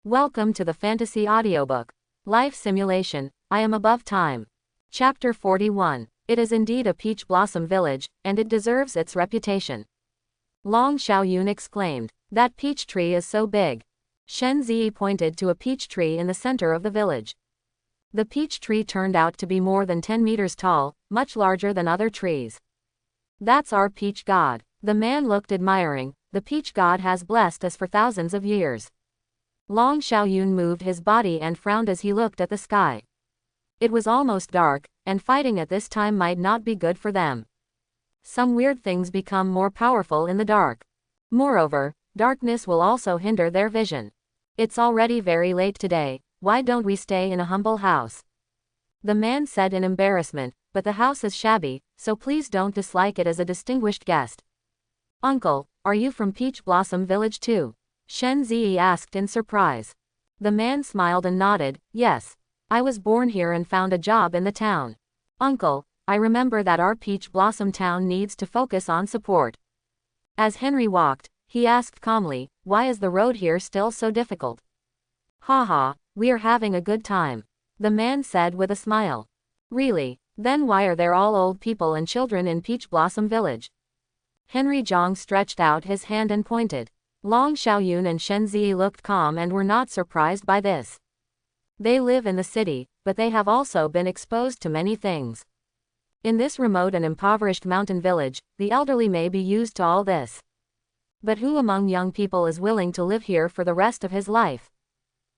Welcome to the Fantasy Audiobook. Life Simulation, I Am Above Time. Chapter 41. It is indeed a peach blossom village, and it deserves its reputation. Long Xiaoyun exclaimed, "That peach tree is so big." Shen Zi pointed to a peach tree in the center of the village. The peach tree turned out to be more than 10 meters tall, much larger than other trees. "That's our peach god." The man looked admiring. "The peach god has blessed us for thousands of years." Long Xiaoyun moved his body and frowned as he looked at the sky. It was almost dark, and fighting at this time might not be good for them. Some weird things become more powerful in the dark. Moreover, darkness will also hinder their vision. "It's already very late today, why don't we stay in a humble house?" The man said in embarrassment, "But the house is shabby, so please don't dislike it as a distinguished guest." "Uncle, are you from Peach Blossom Village too?" Shen Zi asked in surprise. The man smiled and nodded, "Yes. I was born here and found a job in the town." "Uncle, I remember that our Peach Blossom town needs to focus on support." As Henry walked, he asked calmly, "Why is the road here still so difficult?" "Haha, we are having a good time," the man said with a smile. "Really? Then why are there all old people and children in Peach Blossom Village?" Henry Jong stretched out his hand and pointed. Long Xiaoyun and Shen Zi looked calm and were not surprised by this. They live in the city, but they have also been exposed to many things. In this remote and impoverished mountain village, the elderly may be used to all this. But who among young people is willing to live here for the rest of his life?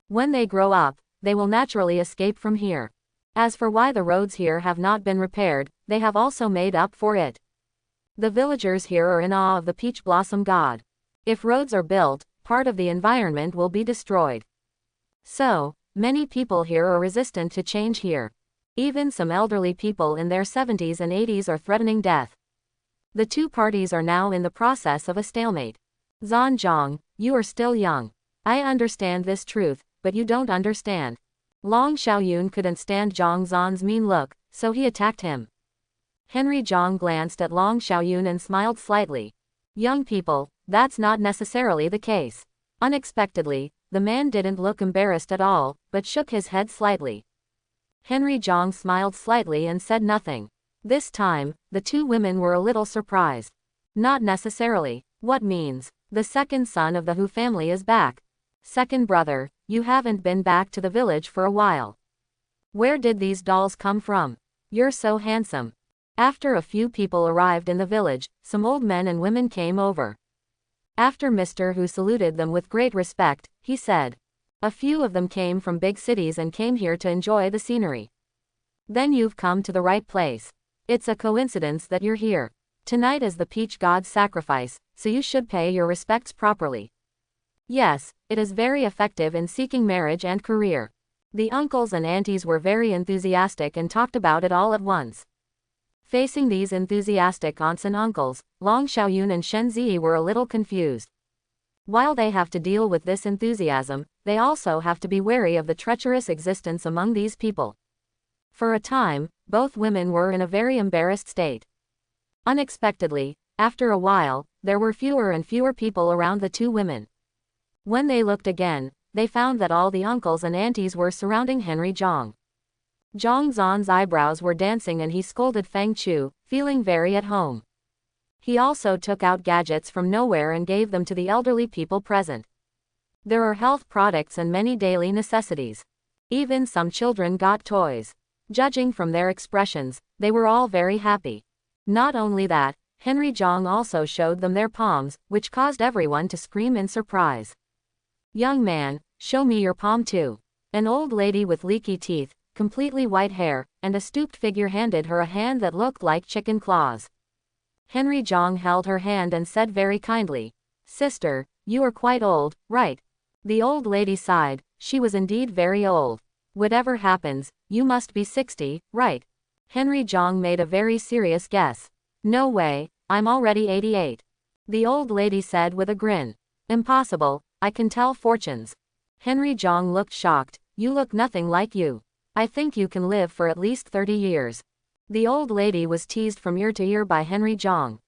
When they grow up, they will naturally escape from here. As for why the roads here have not been repaired, they have also made up for it. The villagers here are in awe of the Peach Blossom God. If roads are built, part of the environment will be destroyed. So, many people here are resistant to change here. Even some elderly people in their 70s and 80s are threatening death. The two parties are now in the process of a stalemate. Jong, you are still young. I understand this truth, but you don't understand." Long Xiaoyun couldn't stand Zhang's mean look, so he attacked him. Henry Jong glanced at Long Xiaoyun and smiled slightly. "Young people, that's not necessarily the case." Unexpectedly, the man didn't look embarrassed at all, but shook his head slightly. Henry Jong smiled slightly and said nothing. This time, the two women were a little surprised. "Not necessarily. What means? The second son of the Hu family is back. Second brother, you haven't been back to the village for a while. Where did these dolls come from? You're so handsome." After a few people arrived in the village, some old men and women came over. After Mr. Hu saluted them with great respect, he said, "A few of them came from big cities and came here to enjoy the scenery. Then you've come to the right place. It's a coincidence that you're here. Tonight is the Peach God's sacrifice, so you should pay your respects properly." Yes, it is very effective in seeking marriage and career. The uncles and aunties were very enthusiastic and talked about it all at once. Facing these enthusiastic aunts and uncles, Long Xiaoyun and Shen Zi were a little confused. While they have to deal with this enthusiasm, they also have to be wary of the treacherous existence among these people. For a time, both women were in a very embarrassed state. Unexpectedly, after a while, there were fewer and fewer people around the two women. When they looked again, they found that all the uncles and aunties were surrounding Henry Jong. Zhang's eyebrows were dancing and he scolded Feng Chu, feeling very at home. He also took out gadgets from nowhere and gave them to the elderly people present. There are health products and many daily necessities. Even some children got toys. Judging from their expressions, they were all very happy. Not only that, Henry Jong also showed them their palms, which caused everyone to scream in surprise. "Young man, show me your palm too." An old lady with leaky teeth, completely white hair, and a stooped figure handed her a hand that looked like chicken claws. Henry Jong held her hand and said very kindly, "Sister, you are quite old, right?" The old lady sighed. She was indeed very old. "Whatever happens, you must be 60, right?" Henry Jong made a very serious guess. "No way, I'm already 88. The old lady said with a grin. "Impossible, I can tell fortunes." Henry Jong looked shocked. "You look nothing like you. I think you can live for at least 30 years. The old lady was teased from ear to ear by Henry Jong.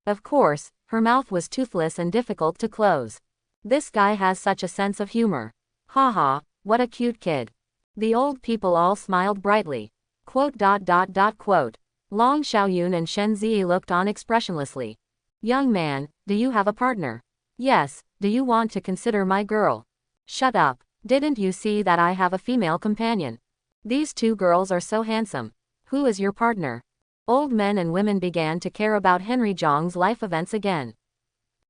Of course, her mouth was toothless and difficult to close. This guy has such a sense of humor. Haha, what a cute kid. The old people all smiled brightly. Quote. Long Xiaoyun and Shen Zi looked on expressionlessly. Young man, do you have a partner? Yes, do you want to consider my girl? Shut up, didn't you see that I have a female companion? These two girls are so handsome. Who is your partner? Old men and women began to care about Henry Jong's life events again.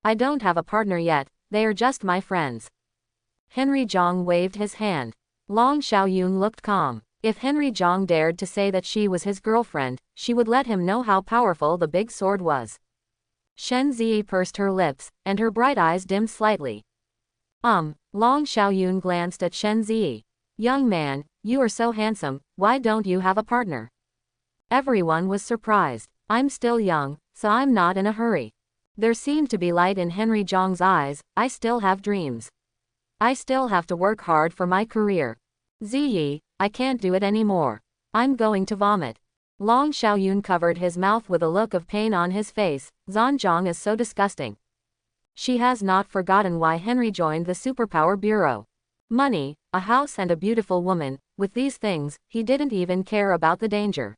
I don't have a partner yet, they are just my friends. Henry Jong waved his hand. Long Xiaoyun looked calm. If Henry Jong dared to say that she was his girlfriend, she would let him know how powerful the big sword was. Shen Zi pursed her lips, and her bright eyes dimmed slightly. Long Xiaoyun glanced at Shen Zi. Young man, you are so handsome, why don't you have a partner? Everyone was surprised. I'm still young, so I'm not in a hurry. There seemed to be light in Henry Jong's eyes. I still have dreams. I still have to work hard for my career. Ziyi, I can't do it anymore. I'm going to vomit. Long Xiaoyun covered his mouth with a look of pain on his face. Zong is so disgusting. She has not forgotten why Henry joined the Superpower Bureau. Money, a house and a beautiful woman, with these things, he didn't even care about the danger.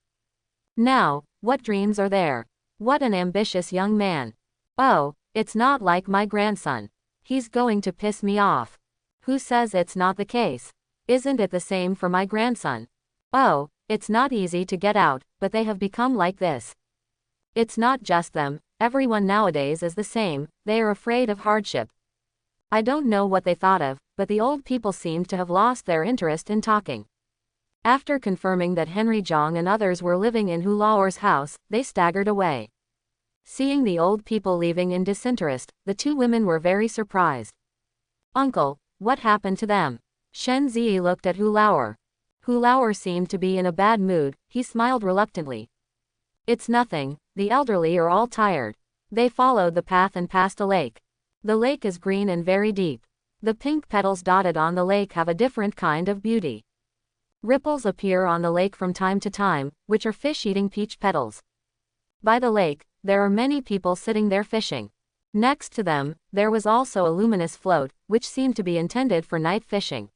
Now, what dreams are there? What an ambitious young man. Oh, it's not like my grandson. He's going to piss me off. Who says it's not the case? Isn't it the same for my grandson? Oh, it's not easy to get out, but they have become like this. It's not just them, everyone nowadays is the same, they are afraid of hardship. I don't know what they thought of, but the old people seemed to have lost their interest in talking. After confirming that Henry Jong and others were living in Hu Laoer's house, they staggered away. Seeing the old people leaving in disinterest, the two women were very surprised. Uncle, what happened to them? Shen Zi looked at Hu Laoer. Hu Laoer seemed to be in a bad mood, he smiled reluctantly. It's nothing, the elderly are all tired. They followed the path and passed a lake. The lake is green and very deep. The pink petals dotted on the lake have a different kind of beauty. Ripples appear on the lake from time to time, which are fish eating peach petals. By the lake, there are many people sitting there fishing. Next to them, there was also a luminous float, which seemed to be intended for night fishing.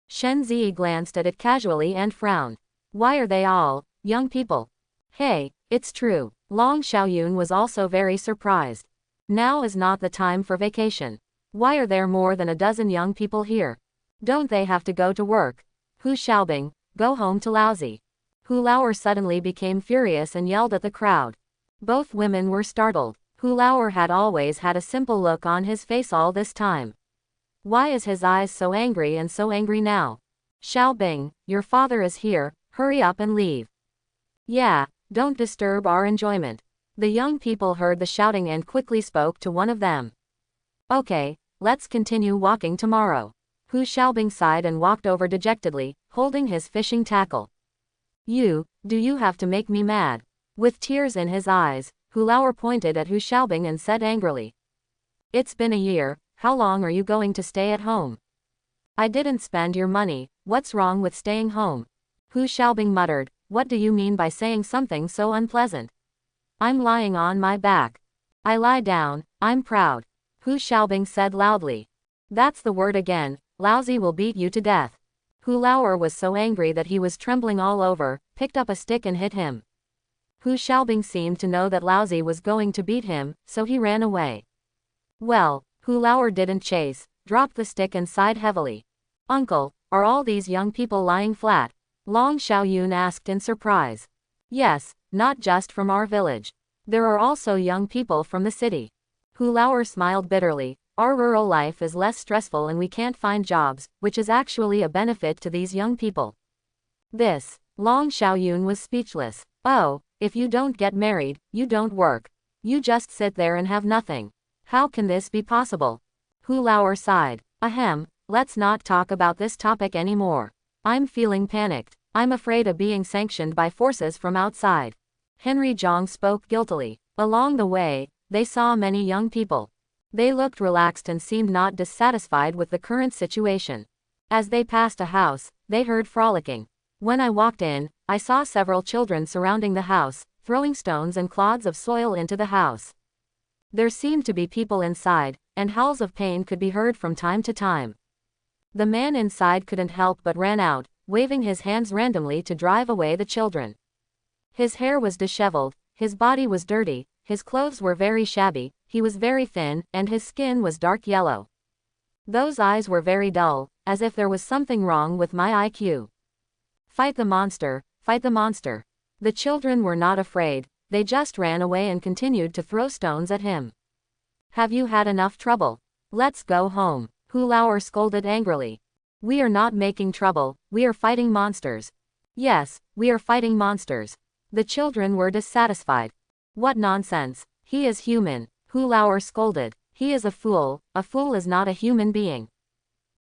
Shen Zi glanced at it casually and frowned. Why are they all young people? Hey, it's true. Long Xiaoyun was also very surprised. Now is not the time for vacation. Why are there more than a dozen young people here? Don't they have to go to work? Hu Xiaobing, go home to Laozi. Hu Laoer suddenly became furious and yelled at the crowd. Both women were startled. Hu Laoer had always had a simple look on his face all this time. Why is his eyes so angry and so angry now? Xiaobing, your father is here, hurry up and leave. Yeah, don't disturb our enjoyment. The young people heard the shouting and quickly spoke to one of them. Okay, let's continue walking tomorrow. Hu Xiaobing sighed and walked over dejectedly, holding his fishing tackle. Do you have to make me mad? With tears in his eyes, Hu Laoer pointed at Hu Xiaobing and said angrily. It's been a year, how long are you going to stay at home? I didn't spend your money, what's wrong with staying home? Hu Xiaobing muttered, what do you mean by saying something so unpleasant? I'm lying on my back. I lie down, I'm proud. Hu Xiaobing said loudly. That's the word again, Laozi will beat you to death. Hu Laoer was so angry that he was trembling all over, picked up a stick and hit him. Hu Xiaobing seemed to know that Laozi was going to beat him, so he ran away. Well, Hu Laoer didn't chase, dropped the stick and sighed heavily. Uncle, are all these young people lying flat? Long Xiaoyun asked in surprise. Yes, not just from our village. There are also young people from the city. Hu Laoer smiled bitterly. Our rural life is less stressful and we can't find jobs, which is actually a benefit to these young people. Long Xiaoyun was speechless. Oh, if you don't get married, you don't work. You just sit there and have nothing. How can this be possible? Hu Laoer sighed. Ahem, let's not talk about this topic anymore. I'm feeling panicked. I'm afraid of being sanctioned by forces from outside. Henry Jong spoke guiltily. Along the way, they saw many young people. They looked relaxed and seemed not dissatisfied with the current situation. As they passed a house, they heard frolicking. When I walked in, I saw several children surrounding the house, throwing stones and clods of soil into the house. There seemed to be people inside, and howls of pain could be heard from time to time. The man inside couldn't help but ran out, waving his hands randomly to drive away the children. His hair was disheveled, his body was dirty, his clothes were very shabby, he was very thin, and his skin was dark yellow. Those eyes were very dull, as if there was something wrong with my IQ. Fight the monster, fight the monster. The children were not afraid, they just ran away and continued to throw stones at him. Have you had enough trouble? Let's go home, Hu Laoer scolded angrily. We are not making trouble, we are fighting monsters. Yes, we are fighting monsters. The children were dissatisfied. What nonsense, he is human, Hu Laoer scolded. He is a fool is not a human being.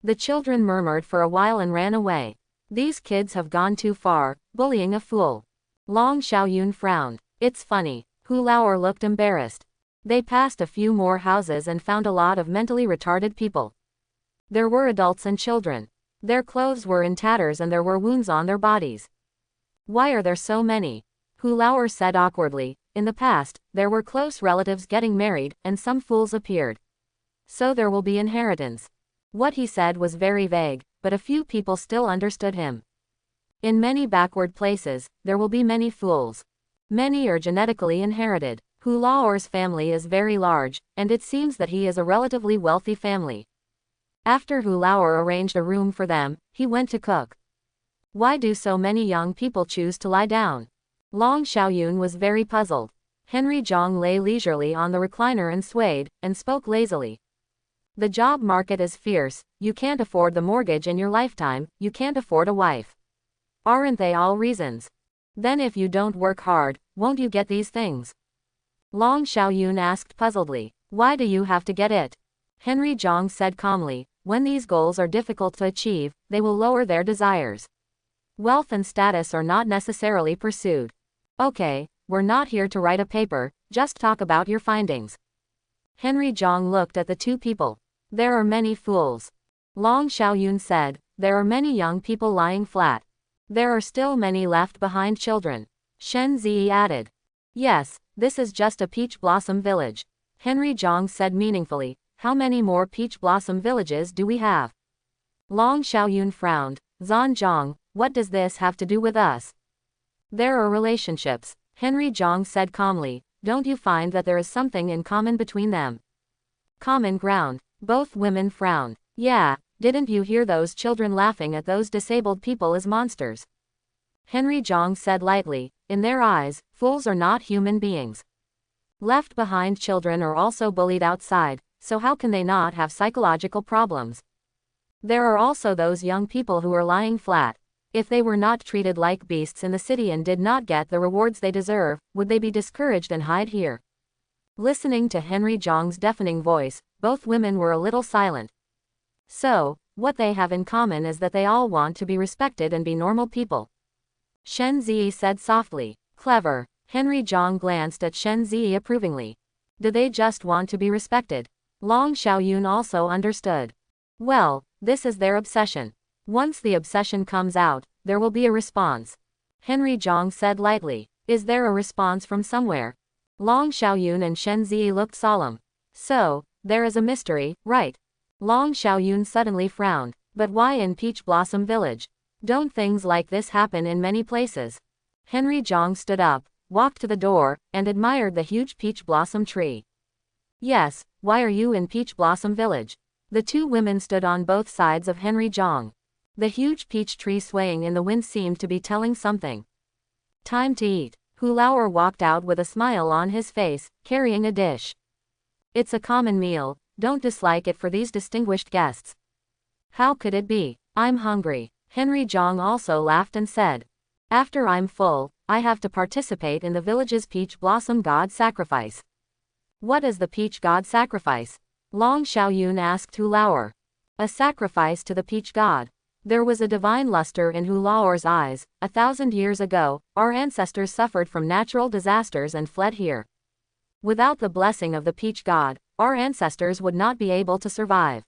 The children murmured for a while and ran away. These kids have gone too far, bullying a fool. Long Xiaoyun frowned. It's funny, Hu Laoer looked embarrassed. They passed a few more houses and found a lot of mentally retarded people. There were adults and children. Their clothes were in tatters and there were wounds on their bodies. Why are there so many? Hu Laoer said awkwardly. In the past, there were close relatives getting married, and some fools appeared. So there will be inheritance. What he said was very vague, but a few people still understood him. In many backward places, there will be many fools. Many are genetically inherited. Hu Laoer's family is very large, and it seems that he is a relatively wealthy family. After Hu Laoer arranged a room for them, he went to cook. Why do so many young people choose to lie down? Long Xiaoyun was very puzzled. Henry Jong lay leisurely on the recliner and swayed, and spoke lazily. The job market is fierce, you can't afford the mortgage in your lifetime, you can't afford a wife. Aren't they all reasons? Then if you don't work hard, won't you get these things? Long Xiaoyun asked puzzledly. Why do you have to get it? Henry Jong said calmly. When these goals are difficult to achieve, they will lower their desires. Wealth and status are not necessarily pursued. Okay, we're not here to write a paper, just talk about your findings. Henry Jong looked at the two people. There are many fools. Long Xiaoyun said, there are many young people lying flat. There are still many left behind children. Shen Ziyi added. Yes, this is just a peach blossom village. Henry Jong said meaningfully, how many more peach blossom villages do we have? Long Xiaoyun frowned. Zhan Zhang, what does this have to do with us? There are relationships, Henry Jong said calmly. Don't you find that there is something in common between them? Common ground. Both women frowned. Yeah, didn't you hear those children laughing at those disabled people as monsters? Henry Jong said lightly, in their eyes, fools are not human beings. Left behind children are also bullied outside, so how can they not have psychological problems? There are also those young people who are lying flat. If they were not treated like beasts in the city and did not get the rewards they deserve, would they be discouraged and hide here? Listening to Henry Jong's deafening voice, both women were a little silent. So, what they have in common is that they all want to be respected and be normal people. Shen Ziyi said softly. Clever. Henry Jong glanced at Shen Ziyi approvingly. Do they just want to be respected? Long Xiaoyun also understood. Well, this is their obsession. Once the obsession comes out, there will be a response. Henry Jong said lightly. Is there a response from somewhere? Long Xiaoyun and Shen Ziyi looked solemn. So, there is a mystery, right? Long Xiaoyun suddenly frowned. But why in Peach Blossom Village? Don't things like this happen in many places? Henry Jong stood up, walked to the door, and admired the huge peach blossom tree. Yes, why are you in Peach Blossom Village? The two women stood on both sides of Henry Jong. The huge peach tree swaying in the wind seemed to be telling something. Time to eat. Hu Laoer walked out with a smile on his face, carrying a dish. It's a common meal, don't dislike it for these distinguished guests. How could it be? I'm hungry. Henry Jong also laughed and said. After I'm full, I have to participate in the village's peach blossom god sacrifice. What is the peach god sacrifice? Long Xiaoyun asked Hu Laoer. A sacrifice to the peach god. There was a divine luster in Hu Laoer's eyes. 1,000 years ago, our ancestors suffered from natural disasters and fled here. Without the blessing of the peach god, our ancestors would not be able to survive.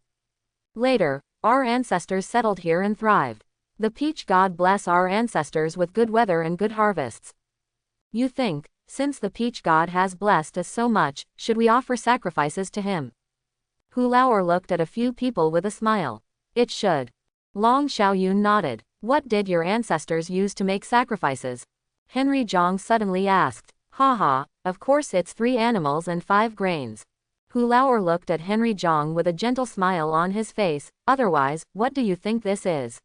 Later, our ancestors settled here and thrived. The peach god bless our ancestors with good weather and good harvests. You think, since the peach god has blessed us so much, should we offer sacrifices to him? Hu Laoer looked at a few people with a smile. It should. Long Xiaoyun nodded. What did your ancestors use to make sacrifices? Henry Jong suddenly asked. Haha, of course it's 3 animals and 5 grains. Hu Laoer looked at Henry Jong with a gentle smile on his face. Otherwise, what do you think this is?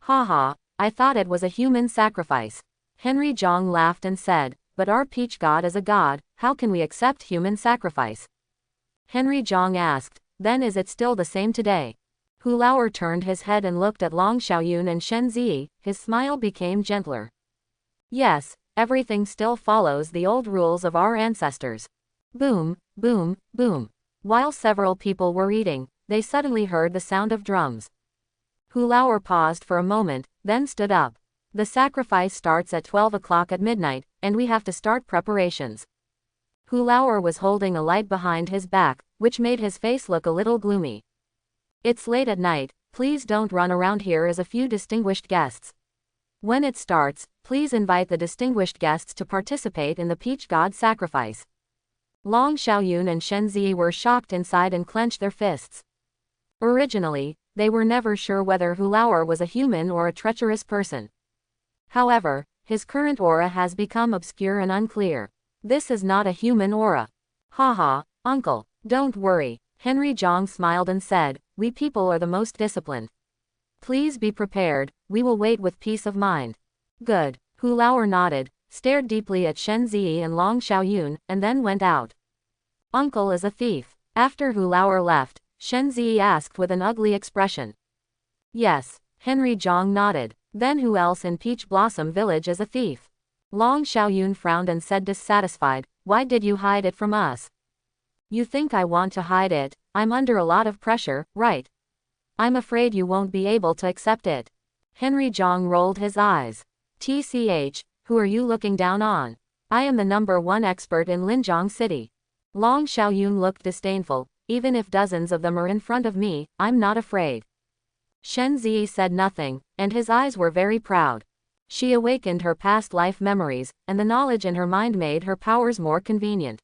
Haha, I thought it was a human sacrifice. Henry Jong laughed and said, but our peach god is a god, how can we accept human sacrifice? Henry Jong asked, then is it still the same today? Hu Laoer turned his head and looked at Long Xiaoyun and Shen Ziyi, his smile became gentler. Yes, everything still follows the old rules of our ancestors. Boom, boom, boom. While several people were eating, they suddenly heard the sound of drums. Hu Laoer paused for a moment, then stood up. The sacrifice starts at 12 o'clock at midnight, and we have to start preparations. Hu Laoer was holding a light behind his back, which made his face look a little gloomy. It's late at night, please don't run around here as a few distinguished guests. When it starts, please invite the distinguished guests to participate in the peach god sacrifice. Long Xiaoyun and Shen Ziyi were shocked inside and clenched their fists. Originally, they were never sure whether Hu Laoer was a human or a treacherous person. However, his current aura has become obscure and unclear. This is not a human aura. Haha, uncle, don't worry. Henry Jong smiled and said, we people are the most disciplined. Please be prepared, we will wait with peace of mind. Good. Hu Laoer nodded, stared deeply at Shen Ziyi and Long Xiaoyun, and then went out. Uncle is a thief. After Hu Laoer left, Shen Ziyi asked with an ugly expression. Yes, Henry Jong nodded. Then who else in Peach Blossom Village is a thief? Long Xiaoyun frowned and said dissatisfied, why did you hide it from us? You think I want to hide it? I'm under a lot of pressure, right? I'm afraid you won't be able to accept it. Henry Jong rolled his eyes. TCH, who are you looking down on? I am the #1 expert in Linjiang City. Long Xiaoyun looked disdainful, even if dozens of them are in front of me, I'm not afraid. Shen Ziyi said nothing, and his eyes were very proud. She awakened her past life memories, and the knowledge in her mind made her powers more convenient.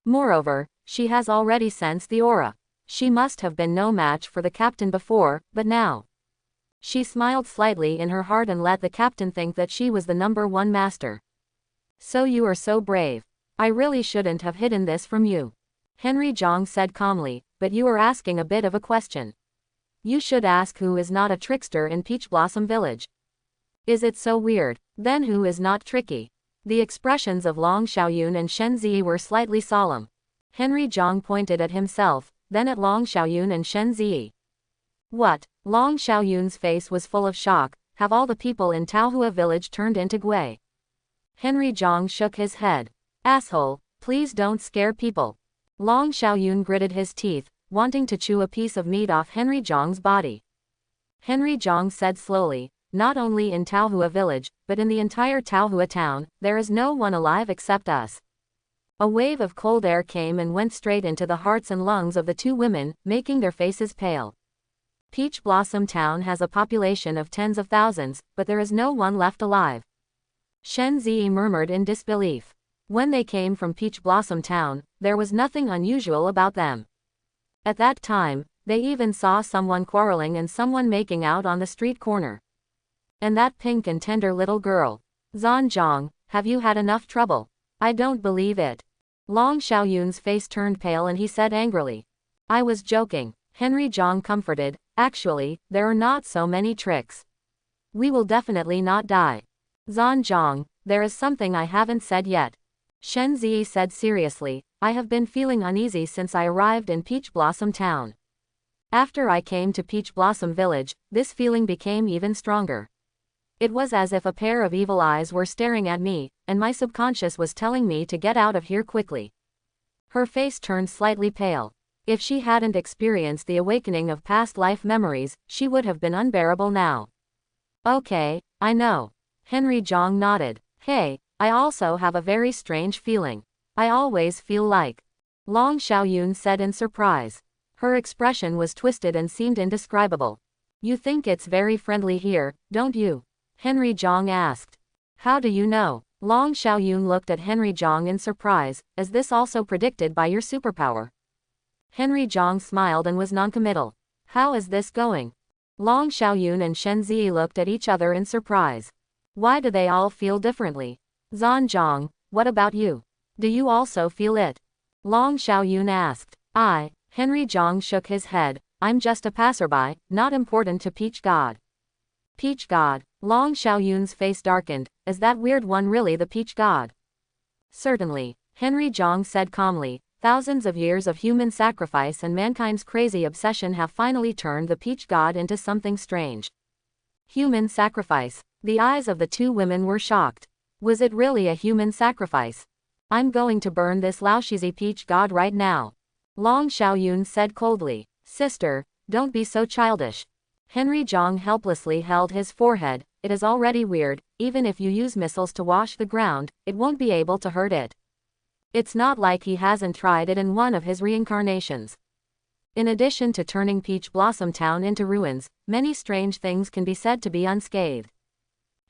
Moreover, she has already sensed the aura. She must have been no match for the captain before, but now. She smiled slightly in her heart and let the captain think that she was the #1 master. So you are so brave. I really shouldn't have hidden this from you. Henry Jong said calmly, but you are asking a bit of a question. You should ask who is not a trickster in Peach Blossom Village. Is it so weird? Then who is not tricky? The expressions of Long Xiaoyun and Shen Ziyi were slightly solemn. Henry Jong pointed at himself, then at Long Xiaoyun and Shen Ziyi. What? Long Xiaoyun's face was full of shock. Have all the people in Taohua village turned into Gui? Henry Jong shook his head. Asshole, please don't scare people. Long Xiaoyun gritted his teeth, wanting to chew a piece of meat off Henry Jong's body. Henry Jong said slowly, not only in Taohua village, but in the entire Taohua town, there is no one alive except us. A wave of cold air came and went straight into the hearts and lungs of the 2 women, making their faces pale. Peach Blossom Town has a population of tens of thousands, but there is no one left alive. Shen Ziyi murmured in disbelief. When they came from Peach Blossom Town, there was nothing unusual about them. At that time, they even saw someone quarreling and someone making out on the street corner. And that pink and tender little girl. Jong, have you had enough trouble? I don't believe it. Long Xiaoyun's face turned pale and he said angrily. I was joking. Henry Jong comforted, actually, there are not so many tricks. We will definitely not die. Jong, there is something I haven't said yet. Shen Ziyi said seriously, I have been feeling uneasy since I arrived in Peach Blossom Town. After I came to Peach Blossom Village, this feeling became even stronger. It was as if a pair of evil eyes were staring at me, and my subconscious was telling me to get out of here quickly. Her face turned slightly pale. If she hadn't experienced the awakening of past life memories, she would have been unbearable now. Okay, I know. Henry Jong nodded. Hey, I also have a very strange feeling. I always feel like. Long Xiaoyun said in surprise. Her expression was twisted and seemed indescribable. You think it's very friendly here, don't you? Henry Jong asked. How do you know? Long Xiaoyun looked at Henry Jong in surprise, is this also predicted by your superpower? Henry Jong smiled and was noncommittal. How is this going? Long Xiaoyun and Shen Zi looked at each other in surprise. Why do they all feel differently? Jong, what about you? Do you also feel it? Long Xiaoyun asked. Henry Jong shook his head. I'm just a passerby, not important to Peach God. Peach God. Long Xiaoyun's face darkened. Is that weird one really the Peach God? Certainly, Henry Jong said calmly. Thousands of years of human sacrifice and mankind's crazy obsession have finally turned the Peach God into something strange. Human sacrifice. The eyes of the two women were shocked. Was it really a human sacrifice? I'm going to burn this Laoshizi Peach God right now. Long Xiaoyun said coldly. Sister, don't be so childish. Henry Jong helplessly held his forehead. It is already weird, even if you use missiles to wash the ground, it won't be able to hurt it. It's not like he hasn't tried it in one of his reincarnations. In addition to turning Peach Blossom Town into ruins, many strange things can be said to be unscathed.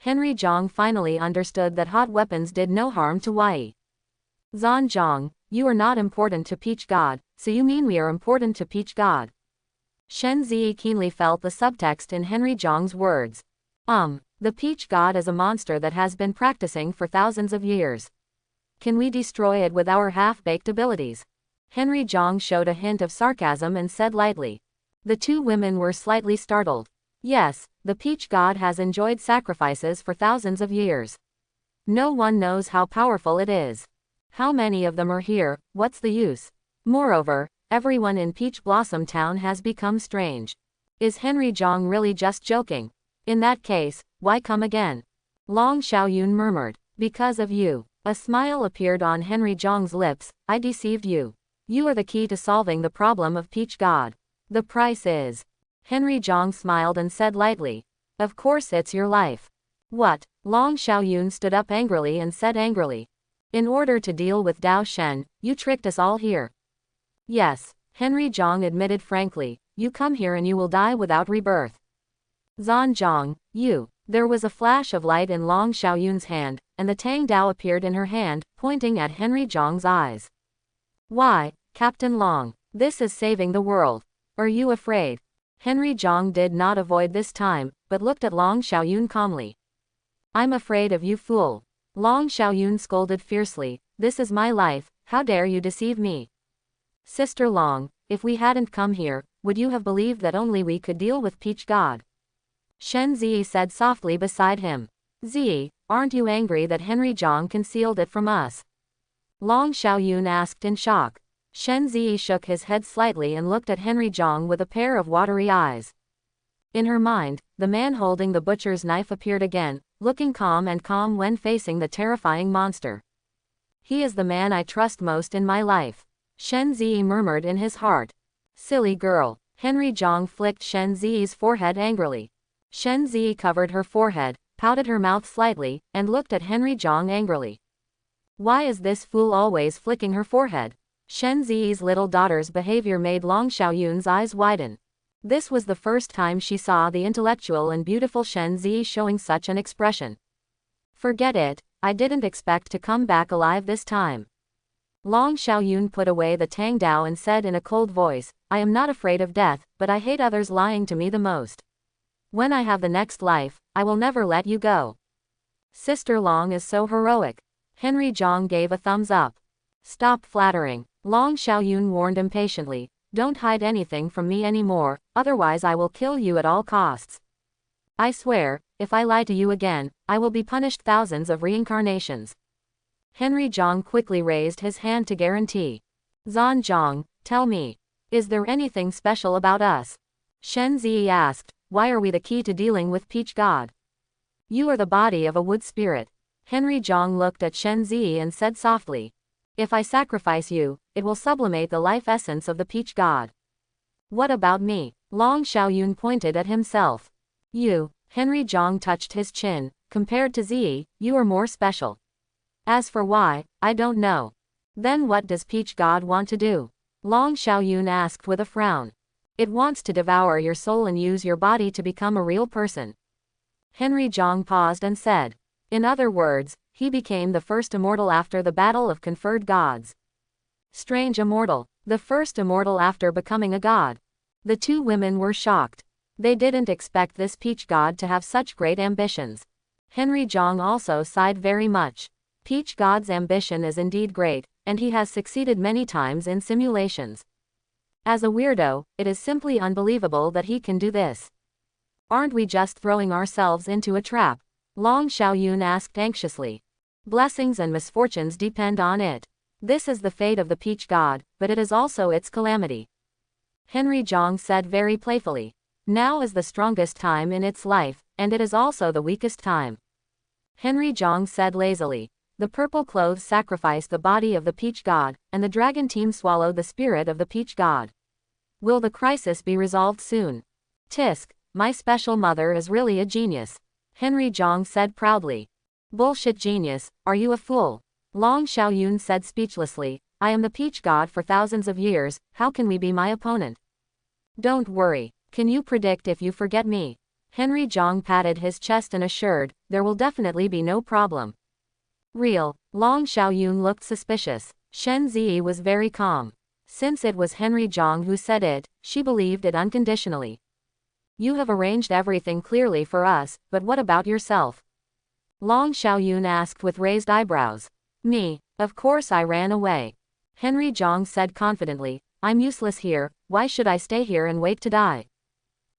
Henry Jong finally understood that hot weapons did no harm to Wei. Jong, you are not important to Peach God, so you mean we are important to Peach God? Shen Zi keenly felt the subtext in Henry Jong's words. The Peach God is a monster that has been practicing for thousands of years. Can we destroy it with our half-baked abilities? Henry Jong showed a hint of sarcasm and said lightly. The two women were slightly startled. Yes, the Peach God has enjoyed sacrifices for thousands of years. No one knows how powerful it is. How many of them are here, what's the use? Moreover, everyone in Peach Blossom Town has become strange. Is Henry Jong really just joking? In that case, why come again? Long Xiaoyun murmured. Because of you. A smile appeared on Henry Jong's lips. I deceived you. You are the key to solving the problem of Peach God. The price is. Henry Jong smiled and said lightly. Of course it's your life. What? Long Xiaoyun stood up angrily and said angrily. In order to deal with Dao Shen, you tricked us all here. Yes, Henry Jong admitted frankly. You come here and you will die without rebirth. Jong, you. There was a flash of light in Long Xiaoyun's hand, and the Tang Dao appeared in her hand, pointing at Henry Jong's eyes. Why, Captain Long, this is saving the world. Are you afraid? Henry Jong did not avoid this time, but looked at Long Xiaoyun calmly. I'm afraid of you, fool. Long Xiaoyun scolded fiercely. This is my life, how dare you deceive me? Sister Long, if we hadn't come here, would you have believed that only we could deal with Peach God? Shen Zi said softly beside him. Zi, aren't you angry that Henry Jong concealed it from us? Long Xiaoyun asked in shock. Shen Zi shook his head slightly and looked at Henry Jong with a pair of watery eyes. In her mind, the man holding the butcher's knife appeared again, looking calm when facing the terrifying monster. He is the man I trust most in my life. Shen Zi murmured in his heart. Silly girl. Henry Jong flicked Shen Zi's forehead angrily. Shen Zi covered her forehead, pouted her mouth slightly, and looked at Henry Jong angrily. Why is this fool always flicking her forehead? Shen Zi's little daughter's behavior made Long Xiaoyun's eyes widen. This was the first time she saw the intellectual and beautiful Shen Zi showing such an expression. Forget it, I didn't expect to come back alive this time. Long Xiaoyun put away the Tang Dao and said in a cold voice, I am not afraid of death, but I hate others lying to me the most. When I have the next life, I will never let you go. Sister Long is so heroic. Henry Jong gave a thumbs up. Stop flattering. Long Xiaoyun warned impatiently. Don't hide anything from me anymore, otherwise I will kill you at all costs. I swear, if I lie to you again, I will be punished thousands of reincarnations. Henry Jong quickly raised his hand to guarantee. Jong, tell me. Is there anything special about us? Shen Zi asked. Why are we the key to dealing with Peach God? You are the body of a wood spirit. Henry Jong looked at Shen Zi and said softly. If I sacrifice you, it will sublimate the life essence of the Peach God. What about me? Long Xiaoyun pointed at himself. You, Henry Jong touched his chin. Compared to Zi, you are more special. As for why, I don't know. Then what does Peach God want to do? Long Xiaoyun asked with a frown. It wants to devour your soul and use your body to become a real person. Henry Jong paused and said. In other words, he became the first immortal after the battle of conferred gods. Strange immortal. The first immortal after becoming a god. The two women were shocked. They didn't expect this peach god to have such great ambitions. Henry Jong also sighed very much. Peach god's ambition is indeed great, and he has succeeded many times in simulations. As a weirdo, it is simply unbelievable that he can do this. Aren't we just throwing ourselves into a trap? Long Xiaoyun asked anxiously. Blessings and misfortunes depend on it. This is the fate of the peach god, but it is also its calamity. Henry Jong said very playfully. Now is the strongest time in its life, and it is also the weakest time. Henry Jong said lazily. The purple clothes sacrificed the body of the peach god, and the dragon team swallowed the spirit of the peach god. Will the crisis be resolved soon? Tisk, my special mother is really a genius. Henry Jong said proudly. Bullshit genius, are you a fool? Long Xiaoyun said speechlessly. I am the peach god for thousands of years, how can we be my opponent? Don't worry. Can you predict if you forget me? Henry Jong patted his chest and assured, there will definitely be no problem. Real. Long Xiaoyun looked suspicious. Shen Ziyi was very calm. Since it was Henry Jong who said it, she believed it unconditionally. You have arranged everything clearly for us, but what about yourself? Long Xiaoyun asked with raised eyebrows. Me, of course I ran away. Henry Jong said confidently, I'm useless here, why should I stay here and wait to die?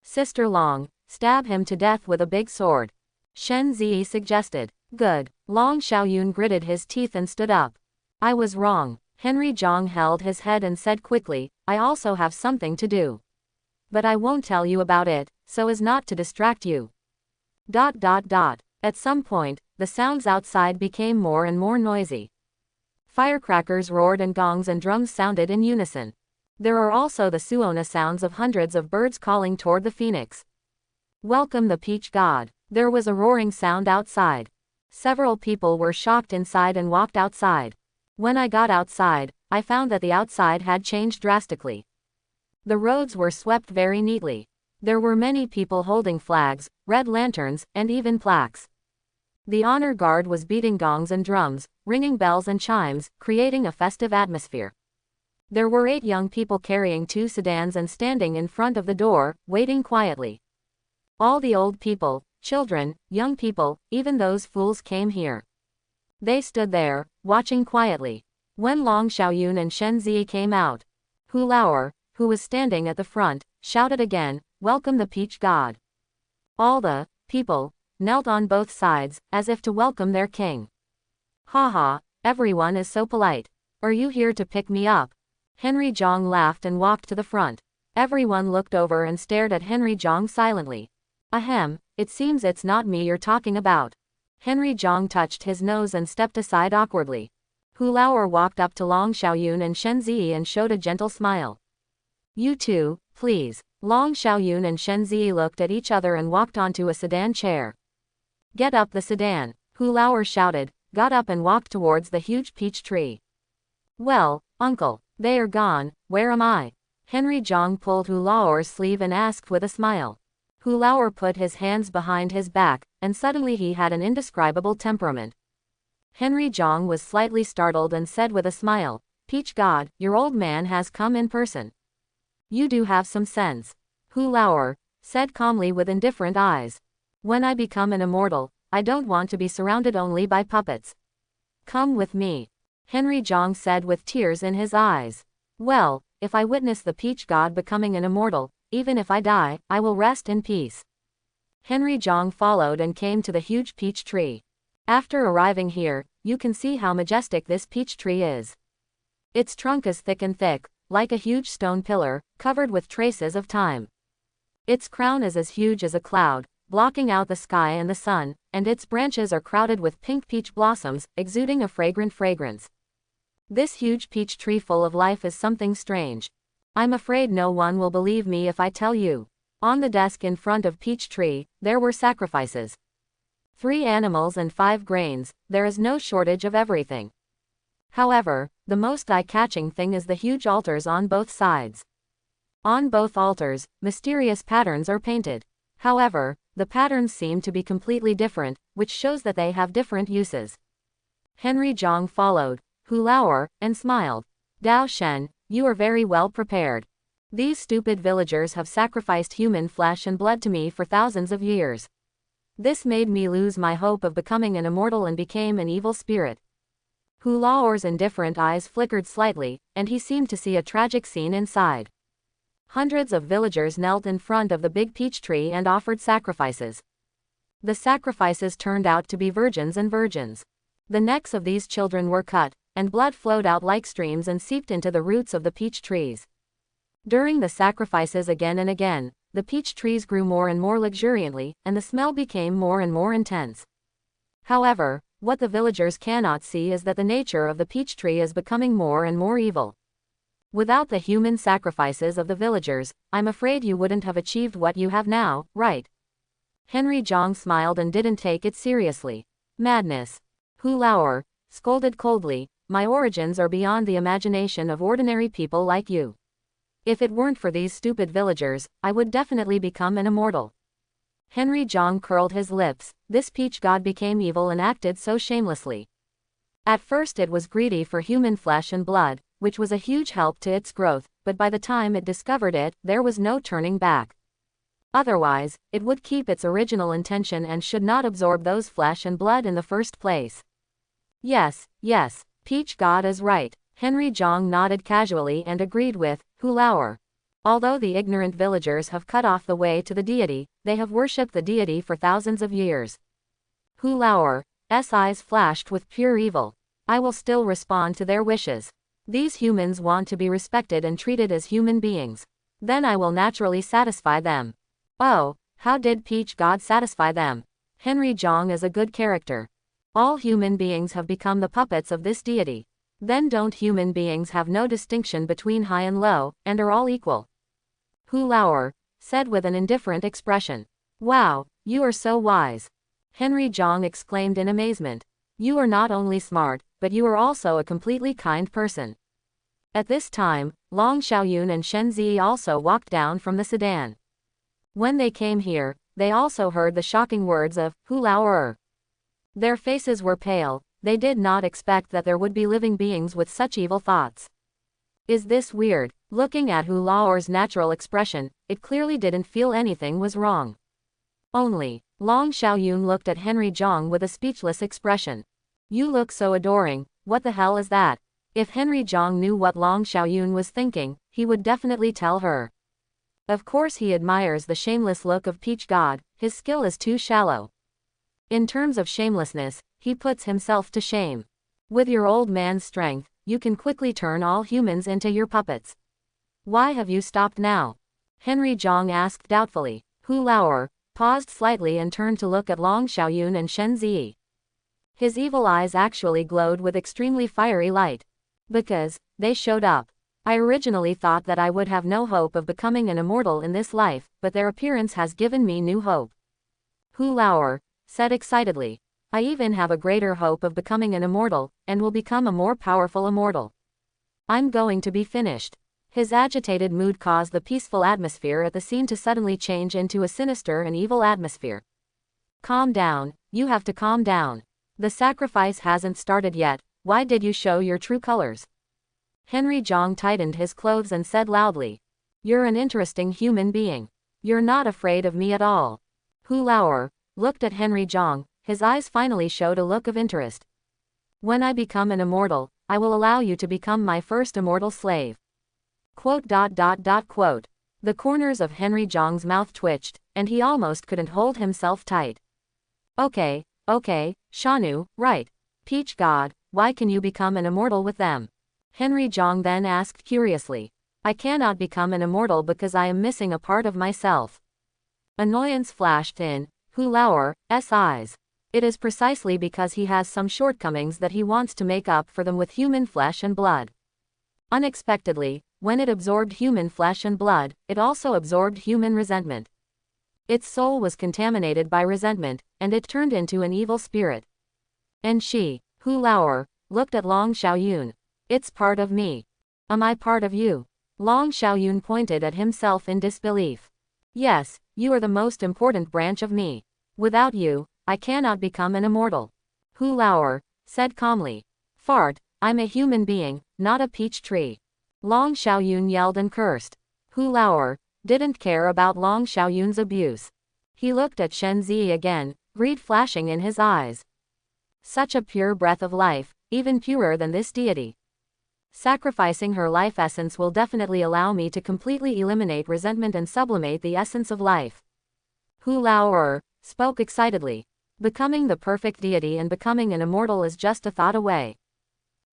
Sister Long, stab him to death with a big sword. Shen Ziyi suggested. Good. Long Xiaoyun gritted his teeth and stood up. I was wrong. Henry Jong held his head and said quickly, I also have something to do. But I won't tell you about it, so as not to distract you. ... At some point, the sounds outside became more and more noisy. Firecrackers roared and gongs and drums sounded in unison. There are also the suona sounds of hundreds of birds calling toward the phoenix. Welcome the peach god. There was a roaring sound outside. Several people were shocked inside and walked outside. When I got outside, I found that the outside had changed drastically. The roads were swept very neatly. There were many people holding flags, red lanterns, and even plaques. The honor guard was beating gongs and drums, ringing bells and chimes, creating a festive atmosphere. There were 8 young people carrying 2 sedans and standing in front of the door, waiting quietly. All the old people, children, young people, even those fools came here. They stood there, watching quietly. When Long Xiaoyun and Shen Zi came out, Hu Laoer, who was standing at the front, shouted again, welcome the peach god. All the people knelt on both sides, as if to welcome their king. Haha, everyone is so polite. Are you here to pick me up? Henry Jong laughed and walked to the front. Everyone looked over and stared at Henry Jong silently. Ahem, it seems it's not me you're talking about. Henry Jong touched his nose and stepped aside awkwardly. Hu Laoer walked up to Long Xiaoyun and Shen Zi and showed a gentle smile. You two, please. Long Xiaoyun and Shen Zi looked at each other and walked onto a sedan chair. Get up the sedan, Hu Laoer shouted, got up and walked towards the huge peach tree. Well, uncle, they are gone, where am I? Henry Jong pulled Hu Laoer's sleeve and asked with a smile. Hu Laoer put his hands behind his back, and suddenly he had an indescribable temperament. Henry Jong was slightly startled and said with a smile, Peach God, your old man has come in person. You do have some sense. Hu Laoer said calmly with indifferent eyes. When I become an immortal, I don't want to be surrounded only by puppets. Come with me. Henry Jong said with tears in his eyes. Well, if I witness the peach god becoming an immortal, even if I die, I will rest in peace. Henry Jong followed and came to the huge peach tree. After arriving here, you can see how majestic this peach tree is. Its trunk is thick and thick, like a huge stone pillar, covered with traces of time. Its crown is as huge as a cloud, blocking out the sky and the sun, and its branches are crowded with pink peach blossoms, exuding a fragrant fragrance. This huge peach tree full of life is something strange. I'm afraid no one will believe me if I tell you. On the desk in front of peach tree, there were sacrifices. 3 animals and 5 grains, there is no shortage of everything. However, the most eye-catching thing is the huge altars on both sides. On both altars, mysterious patterns are painted. However, the patterns seem to be completely different, which shows that they have different uses. Henry Jong followed Hu Laoer and smiled. Dao Shen, you are very well prepared. These stupid villagers have sacrificed human flesh and blood to me for thousands of years. This made me lose my hope of becoming an immortal and became an evil spirit. Hu Lao's indifferent eyes flickered slightly, and he seemed to see a tragic scene inside. Hundreds of villagers knelt in front of the big peach tree and offered sacrifices. The sacrifices turned out to be virgins and virgins. The necks of these children were cut, and blood flowed out like streams and seeped into the roots of the peach trees. During the sacrifices again and again, the peach trees grew more and more luxuriantly, and the smell became more and more intense. However, what the villagers cannot see is that the nature of the peach tree is becoming more and more evil. Without the human sacrifices of the villagers, I'm afraid you wouldn't have achieved what you have now, right? Henry Jong smiled and didn't take it seriously. Madness. Hu Lao scolded coldly, my origins are beyond the imagination of ordinary people like you. If it weren't for these stupid villagers, I would definitely become an immortal. Henry Jong curled his lips. This peach god became evil and acted so shamelessly. At first it was greedy for human flesh and blood, which was a huge help to its growth, but by the time it discovered it, there was no turning back. Otherwise, it would keep its original intention and should not absorb those flesh and blood in the first place. Yes, peach god is right. Henry Jong nodded casually and agreed with Hu Lao. Although the ignorant villagers have cut off the way to the deity, they have worshipped the deity for thousands of years. Hu Lao's eyes flashed with pure evil. I will still respond to their wishes. These humans want to be respected and treated as human beings. Then I will naturally satisfy them. Oh, how did Peach God satisfy them? Henry Jong is a good character. All human beings have become the puppets of this deity. Then don't human beings have no distinction between high and low, and are all equal? Hu Lao said with an indifferent expression. Wow, you are so wise. Henry Jong exclaimed in amazement. You are not only smart, but you are also a completely kind person. At this time, Long Xiaoyun and Shen Zi also walked down from the sedan. When they came here, they also heard the shocking words of Hu Lao. Their faces were pale. They did not expect that there would be living beings with such evil thoughts. Is this weird? Looking at Hu Lao's natural expression, it clearly didn't feel anything was wrong. Only, Long Xiaoyun looked at Henry Jong with a speechless expression. You look so adoring, what the hell is that? If Henry Jong knew what Long Xiaoyun was thinking, he would definitely tell her. Of course he admires the shameless look of Peach God, his skill is too shallow. In terms of shamelessness, he puts himself to shame. With your old man's strength, you can quickly turn all humans into your puppets. Why have you stopped now? Henry Jong asked doubtfully. Hu Lao paused slightly and turned to look at Long Xiaoyun and Shen Zi. His evil eyes actually glowed with extremely fiery light. Because they showed up. I originally thought that I would have no hope of becoming an immortal in this life, but their appearance has given me new hope. Hu Lao said excitedly. I even have a greater hope of becoming an immortal, and will become a more powerful immortal. I'm going to be finished. His agitated mood caused the peaceful atmosphere at the scene to suddenly change into a sinister and evil atmosphere. Calm down, you have to calm down. The sacrifice hasn't started yet, why did you show your true colors? Henry Jong tightened his clothes and said loudly. You're an interesting human being. You're not afraid of me at all. Hu Lao looked at Henry Jong. His eyes finally showed a look of interest. When I become an immortal, I will allow you to become my first immortal slave. Quote. The corners of Henry Jong's mouth twitched, and he almost couldn't hold himself tight. Okay, Shanu, right. Peach God, why can you become an immortal with them? Henry Jong then asked curiously. I cannot become an immortal because I am missing a part of myself. Annoyance flashed in Hu Lao's eyes. It is precisely because he has some shortcomings that he wants to make up for them with human flesh and blood. Unexpectedly, when it absorbed human flesh and blood, it also absorbed human resentment. Its soul was contaminated by resentment, and it turned into an evil spirit. And she, Hu Lao, looked at Long Xiaoyun. It's part of me. Am I part of you? Long Xiaoyun pointed at himself in disbelief. Yes, you are the most important branch of me. Without you, I cannot become an immortal. Hu Lao said calmly. Fart, I'm a human being, not a peach tree. Long Xiaoyun yelled and cursed. Hu Laoer didn't care about Long Xiaoyun's abuse. He looked at Shen Zi again, greed flashing in his eyes. Such a pure breath of life, even purer than this deity. Sacrificing her life essence will definitely allow me to completely eliminate resentment and sublimate the essence of life. Hu Laoer spoke excitedly. Becoming the perfect deity and becoming an immortal is just a thought away.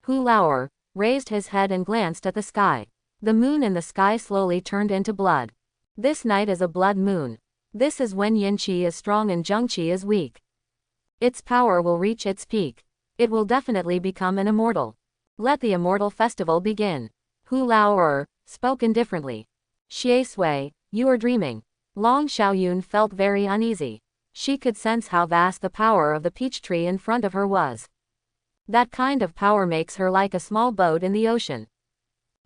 Hu Laoer raised his head and glanced at the sky. The moon in the sky slowly turned into blood. This night is a blood moon. This is when Yin Qi is strong and Zheng Qi is weak. Its power will reach its peak. It will definitely become an immortal. Let the immortal festival begin. Hu Laoer spoke indifferently. Xie Sui, you are dreaming. Long Xiaoyun felt very uneasy. She could sense how vast the power of the peach tree in front of her was. That kind of power makes her like a small boat in the ocean.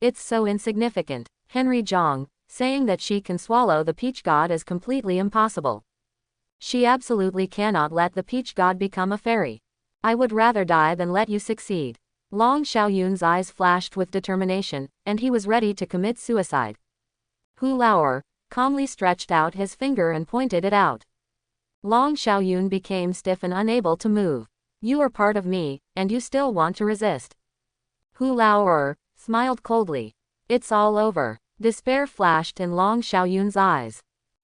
It's so insignificant. Henry Jong, saying that she can swallow the peach god is completely impossible. She absolutely cannot let the peach god become a fairy. I would rather die than let you succeed. Long Xiaoyun's eyes flashed with determination, and he was ready to commit suicide. Hu Laoer calmly stretched out his finger and pointed it out. Long Xiaoyun became stiff and unable to move. You are part of me, and you still want to resist. Hu Laoer smiled coldly. It's all over. Despair flashed in Long Xiaoyun's eyes.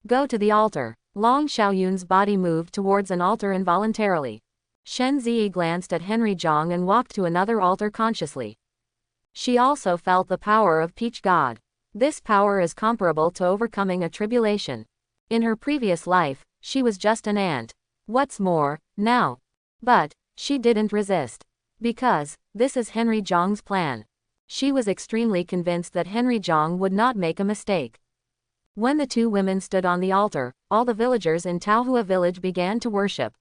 Go to the altar. Long Xiaoyun's body moved towards an altar involuntarily. Shen Zi glanced at Henry Jong and walked to another altar consciously. She also felt the power of Peach God. This power is comparable to overcoming a tribulation. In her previous life, she was just an ant. What's more, now. But she didn't resist. Because this is Henry Jong's plan. She was extremely convinced that Henry Jong would not make a mistake. When the two women stood on the altar, all the villagers in Taohua village began to worship.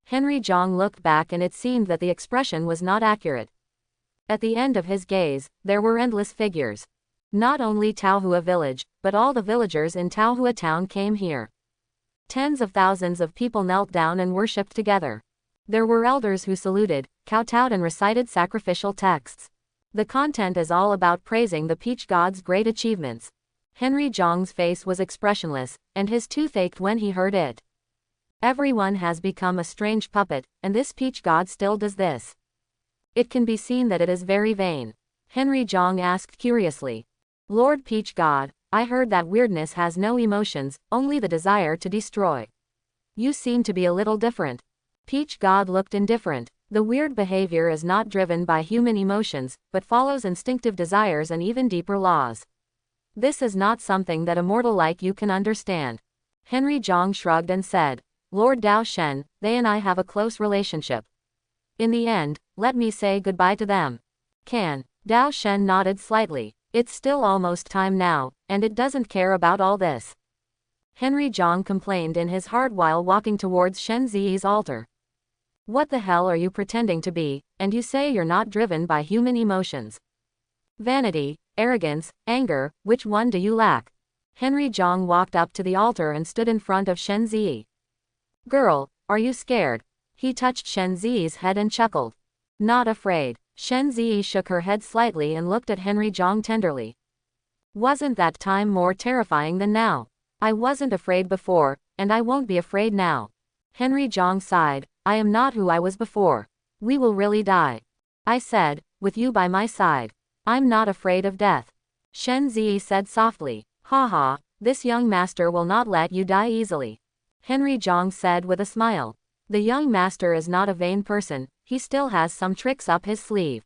Henry Jong looked back and it seemed that the expression was not accurate. At the end of his gaze, there were endless figures. Not only Taohua village, but all the villagers in Taohua town came here. Tens of thousands of people knelt down and worshipped together. There were elders who saluted, kowtowed and recited sacrificial texts. The content is all about praising the peach god's great achievements. Henry Jong's face was expressionless, and his tooth ached when he heard it. Everyone has become a strange puppet, and this peach god still does this. It can be seen that it is very vain. Henry Jong asked curiously. Lord Peach God, I heard that weirdness has no emotions, only the desire to destroy. You seem to be a little different. Peach God looked indifferent. The weird behavior is not driven by human emotions, but follows instinctive desires and even deeper laws. This is not something that a mortal like you can understand. Henry Jong shrugged and said, Lord Dao Shen, they and I have a close relationship. In the end, let me say goodbye to them. Can. Dao Shen nodded slightly. It's still almost time now, and it doesn't care about all this. Henry Jong complained in his heart while walking towards Shen Zi's altar. What the hell are you pretending to be, and you say you're not driven by human emotions? Vanity, arrogance, anger, which one do you lack? Henry Jong walked up to the altar and stood in front of Shen Zi. Girl, are you scared? He touched Shen Zi's head and chuckled. Not afraid. Shen Zi shook her head slightly and looked at Henry Jong tenderly. Wasn't that time more terrifying than now? I wasn't afraid before, and I won't be afraid now. Henry Jong sighed. I am not who I was before. We will really die. I said, with you by my side. I'm not afraid of death. Shen Zi said softly. Ha ha, this young master will not let you die easily. Henry Jong said with a smile. The young master is not a vain person, he still has some tricks up his sleeve.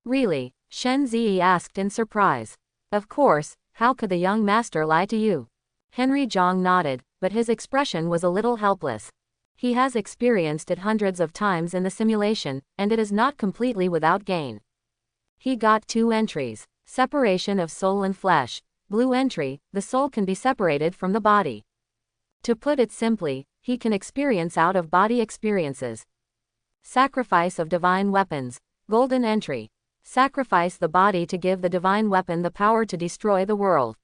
Really? Shen Zi asked in surprise. Of course, how could the young master lie to you? Henry Jong nodded, but his expression was a little helpless. He has experienced it hundreds of times in the simulation, and it is not completely without gain. He got 2 entries. Separation of soul and flesh. Blue entry, the soul can be separated from the body. To put it simply, he can experience out-of-body experiences. Sacrifice of divine weapons. Golden entry. Sacrifice the body to give the divine weapon the power to destroy the world.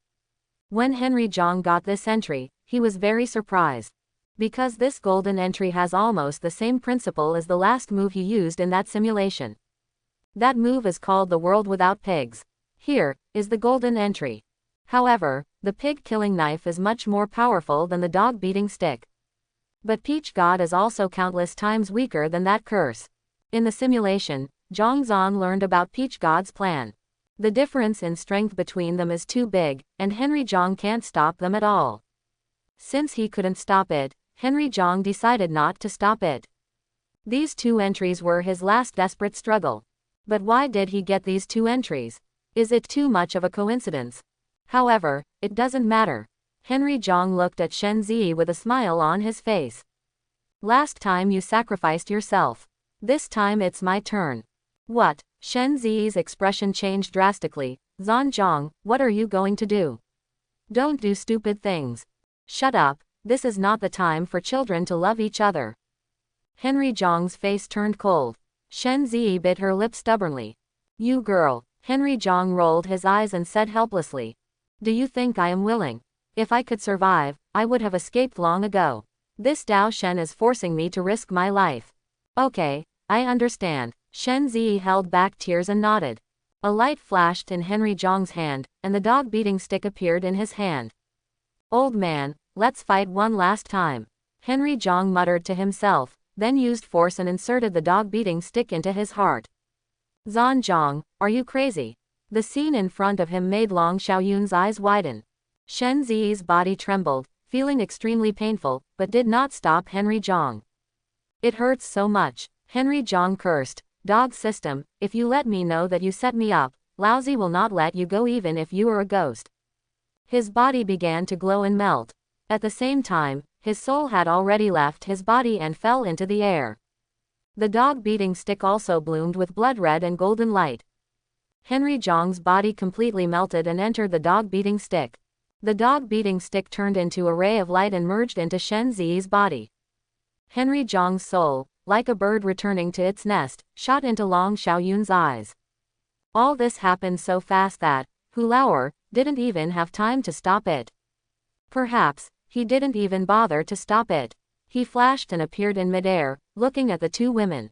When Henry Jong got this entry, he was very surprised. Because this golden entry has almost the same principle as the last move he used in that simulation. That move is called the world without pigs. Here is the golden entry. However, the pig-killing knife is much more powerful than the dog-beating stick. But Peach God is also countless times weaker than that curse. In the simulation, Jong learned about Peach God's plan. The difference in strength between them is too big, and Henry Jong can't stop them at all. Since he couldn't stop it, Henry Jong decided not to stop it. These 2 entries were his last desperate struggle. But why did he get these 2 entries? Is it too much of a coincidence? However, it doesn't matter. Henry Jong looked at Shen Zi with a smile on his face. Last time you sacrificed yourself. This time it's my turn. What? Shen Zi's expression changed drastically. Jong, what are you going to do? Don't do stupid things. Shut up, this is not the time for children to love each other. Henry Jong's face turned cold. Shen Zi bit her lip stubbornly. You girl. Henry Jong rolled his eyes and said helplessly. Do you think I am willing? If I could survive, I would have escaped long ago. This Dao Shen is forcing me to risk my life. Okay, I understand. Shen Zi held back tears and nodded. A light flashed in Henry Jong's hand, and the dog-beating stick appeared in his hand. Old man, let's fight one last time. Henry Jong muttered to himself, then used force and inserted the dog-beating stick into his heart. Jong, are you crazy? The scene in front of him made Long Xiaoyun's eyes widen. Shen Zi's body trembled, feeling extremely painful, but did not stop Henry Jong. It hurts so much. Henry Jong cursed. Dog system, if you let me know that you set me up, Laozi will not let you go even if you are a ghost. His body began to glow and melt. At the same time, his soul had already left his body and fell into the air. The dog-beating stick also bloomed with blood-red and golden light. Henry Jong's body completely melted and entered the dog-beating stick. The dog-beating stick turned into a ray of light and merged into Shen Zi's body. Henry Jong's soul, like a bird returning to its nest, shot into Long Xiaoyun's eyes. All this happened so fast that Hu Laoer didn't even have time to stop it. Perhaps he didn't even bother to stop it. He flashed and appeared in midair, looking at the 2 women.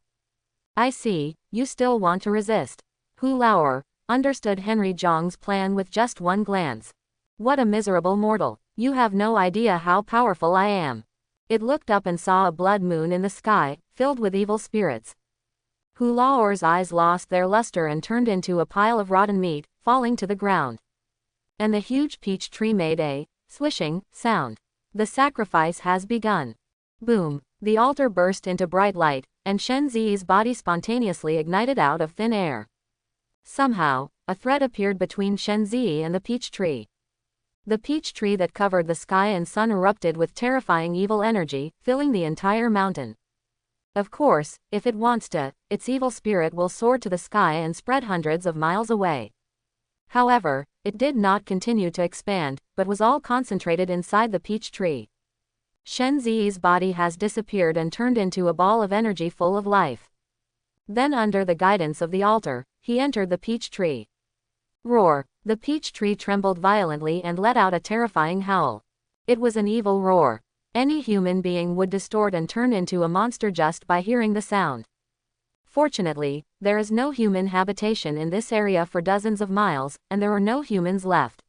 I see, you still want to resist. Hu Laoer understood Henry Jong's plan with just one glance. What a miserable mortal. You have no idea how powerful I am. It looked up and saw a blood moon in the sky, filled with evil spirits. Hu Laoer's eyes lost their luster and turned into a pile of rotten meat, falling to the ground. And the huge peach tree made a swishing sound. The sacrifice has begun. Boom! The altar burst into bright light, and Shen Zi's body spontaneously ignited out of thin air. Somehow, a thread appeared between Shen Zi and the peach tree. The peach tree that covered the sky and sun erupted with terrifying evil energy, filling the entire mountain. Of course, if it wants to, its evil spirit will soar to the sky and spread hundreds of miles away. However, it did not continue to expand, but was all concentrated inside the peach tree. Shen Zi's body has disappeared and turned into a ball of energy full of life. Then under the guidance of the altar, he entered the peach tree. Roar! The peach tree trembled violently and let out a terrifying howl. It was an evil roar. Any human being would distort and turn into a monster just by hearing the sound. Fortunately, there is no human habitation in this area for dozens of miles, and there are no humans left.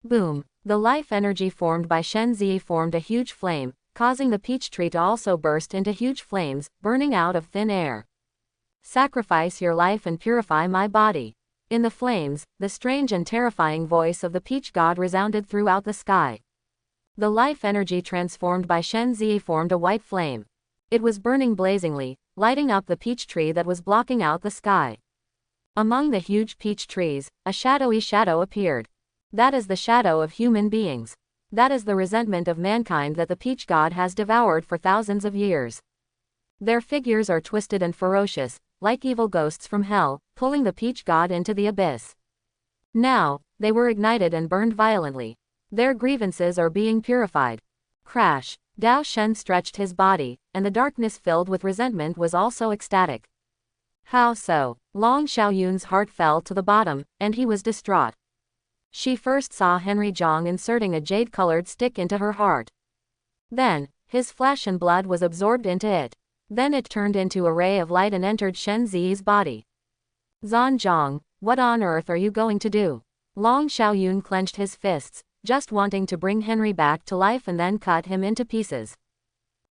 Boom! The life energy formed by Shen Zi formed a huge flame, causing the peach tree to also burst into huge flames, burning out of thin air. Sacrifice your life and purify my body. In the flames, the strange and terrifying voice of the peach god resounded throughout the sky. The life energy transformed by Shen Zi formed a white flame. It was burning blazingly, lighting up the peach tree that was blocking out the sky. Among the huge peach trees, a shadowy shadow appeared. That is the shadow of human beings. That is the resentment of mankind that the peach god has devoured for thousands of years. Their figures are twisted and ferocious, like evil ghosts from hell, pulling the peach god into the abyss. Now, they were ignited and burned violently. Their grievances are being purified. Crash! Dao Shen stretched his body, and the darkness filled with resentment was also ecstatic. How so? Long Xiaoyun's heart fell to the bottom, and he was distraught. She first saw Henry Jong inserting a jade-colored stick into her heart. Then, his flesh and blood was absorbed into it. Then it turned into a ray of light and entered Shen Zi's body. Jong, what on earth are you going to do? Long Xiaoyun clenched his fists, just wanting to bring Henry back to life and then cut him into pieces.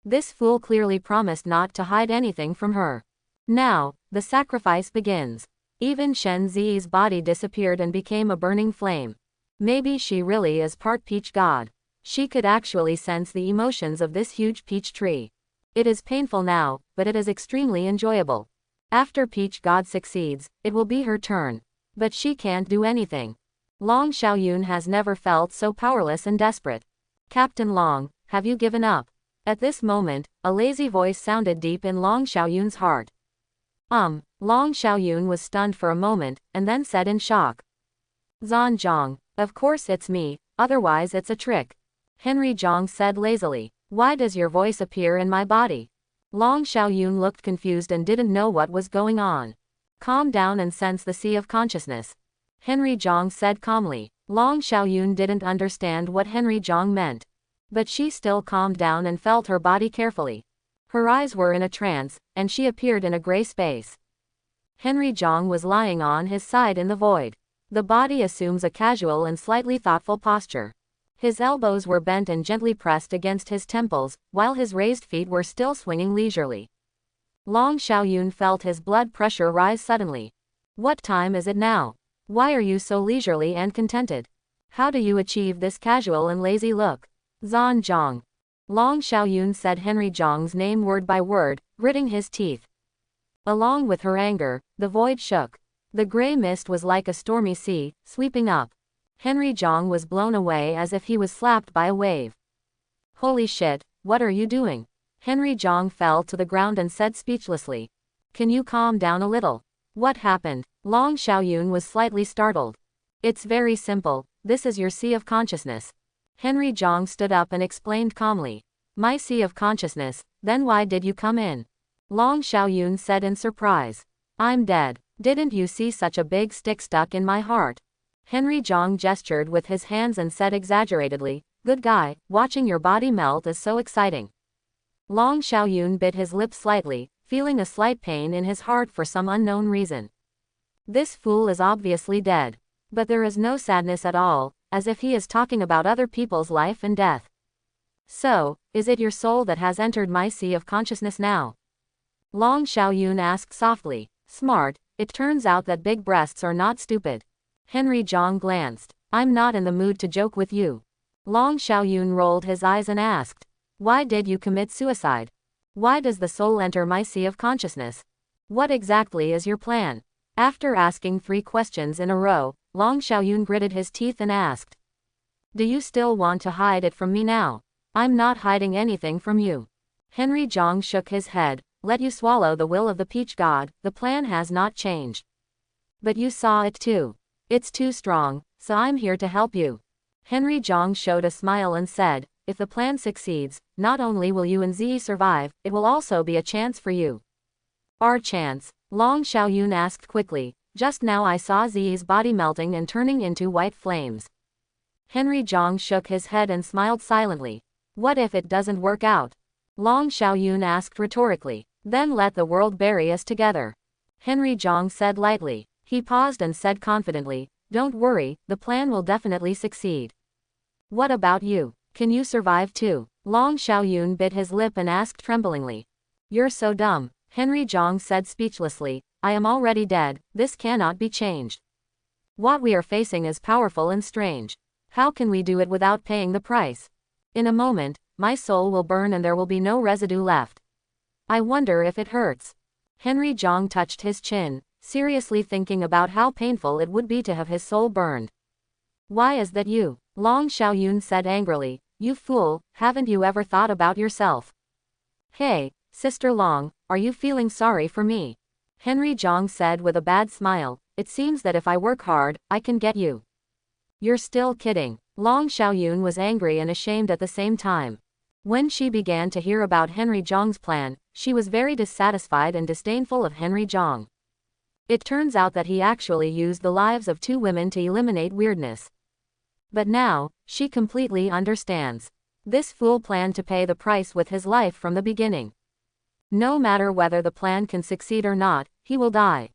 This fool clearly promised not to hide anything from her. Now, the sacrifice begins. Even Shen Zi's body disappeared and became a burning flame. Maybe she really is part peach god. She could actually sense the emotions of this huge peach tree. It is painful now, but it is extremely enjoyable. After peach god succeeds, it will be her turn. But she can't do anything. Long Xiaoyun has never felt so powerless and desperate. Captain Long, have you given up? At this moment, a lazy voice sounded deep in Long Xiaoyun's heart. Long Xiaoyun was stunned for a moment, and then said in shock. Jong, of course it's me, otherwise it's a trick. Henry Jong said lazily. Why does your voice appear in my body? Long Xiaoyun looked confused and didn't know what was going on. Calm down and sense the sea of consciousness. Henry Jong said calmly. Long Xiaoyun didn't understand what Henry Jong meant. But she still calmed down and felt her body carefully. Her eyes were in a trance, and she appeared in a gray space. Henry Jong was lying on his side in the void. The body assumes a casual and slightly thoughtful posture. His elbows were bent and gently pressed against his temples, while his raised feet were still swinging leisurely. Long Xiaoyun felt his blood pressure rise suddenly. What time is it now? Why are you so leisurely and contented? How do you achieve this casual and lazy look? Jong. Long Xiaoyun said Henry Jong's name word by word, gritting his teeth. Along with her anger, the void shook. The gray mist was like a stormy sea, sweeping up. Henry Jong was blown away as if he was slapped by a wave. Holy shit, what are you doing? Henry Jong fell to the ground and said speechlessly. Can you calm down a little? What happened? Long Xiaoyun was slightly startled. It's very simple, this is your sea of consciousness. Henry Jong stood up and explained calmly. My sea of consciousness, then why did you come in? Long Xiaoyun said in surprise. I'm dead. Didn't you see such a big stick stuck in my heart? Henry Jong gestured with his hands and said exaggeratedly, good guy, watching your body melt is so exciting. Long Xiaoyun bit his lip slightly, feeling a slight pain in his heart for some unknown reason. This fool is obviously dead. But there is no sadness at all, as if he is talking about other people's life and death. So, is it your soul that has entered my sea of consciousness now? Long Xiaoyun asked softly. Smart, it turns out that big breasts are not stupid. Henry Jong glanced. I'm not in the mood to joke with you. Long Xiaoyun rolled his eyes and asked. Why did you commit suicide? Why does the soul enter my sea of consciousness? What exactly is your plan? After asking 3 questions in a row, Long Xiaoyun gritted his teeth and asked. Do you still want to hide it from me now? I'm not hiding anything from you. Henry Jong shook his head. Let you swallow the will of the peach god, the plan has not changed. But you saw it too. It's too strong, so I'm here to help you. Henry Jong showed a smile and said, if the plan succeeds, not only will you and Zi survive, it will also be a chance for you. Our chance? Long Xiaoyun asked quickly. Just now I saw Zi's body melting and turning into white flames. Henry Jong shook his head and smiled silently. What if it doesn't work out? Long Xiaoyun asked rhetorically. Then let the world bury us together. Henry Jong said lightly. He paused and said confidently, don't worry, the plan will definitely succeed. What about you? Can you survive too? Long Xiaoyun bit his lip and asked tremblingly. You're so dumb. Henry Jong said speechlessly. I am already dead, this cannot be changed. What we are facing is powerful and strange. How can we do it without paying the price? In a moment, my soul will burn and there will be no residue left. I wonder if it hurts. Henry Jong touched his chin, seriously thinking about how painful it would be to have his soul burned. Why is that you? Long Xiaoyun said angrily. You fool, haven't you ever thought about yourself? Hey, Sister Long, are you feeling sorry for me? Henry Jong said with a bad smile. It seems that if I work hard, I can get you. You're still kidding. Long Xiaoyun was angry and ashamed at the same time. When she began to hear about Henry Jong's plan, she was very dissatisfied and disdainful of Henry Jong. It turns out that he actually used the lives of 2 women to eliminate weirdness. But now, she completely understands. This fool planned to pay the price with his life from the beginning. No matter whether the plan can succeed or not, he will die.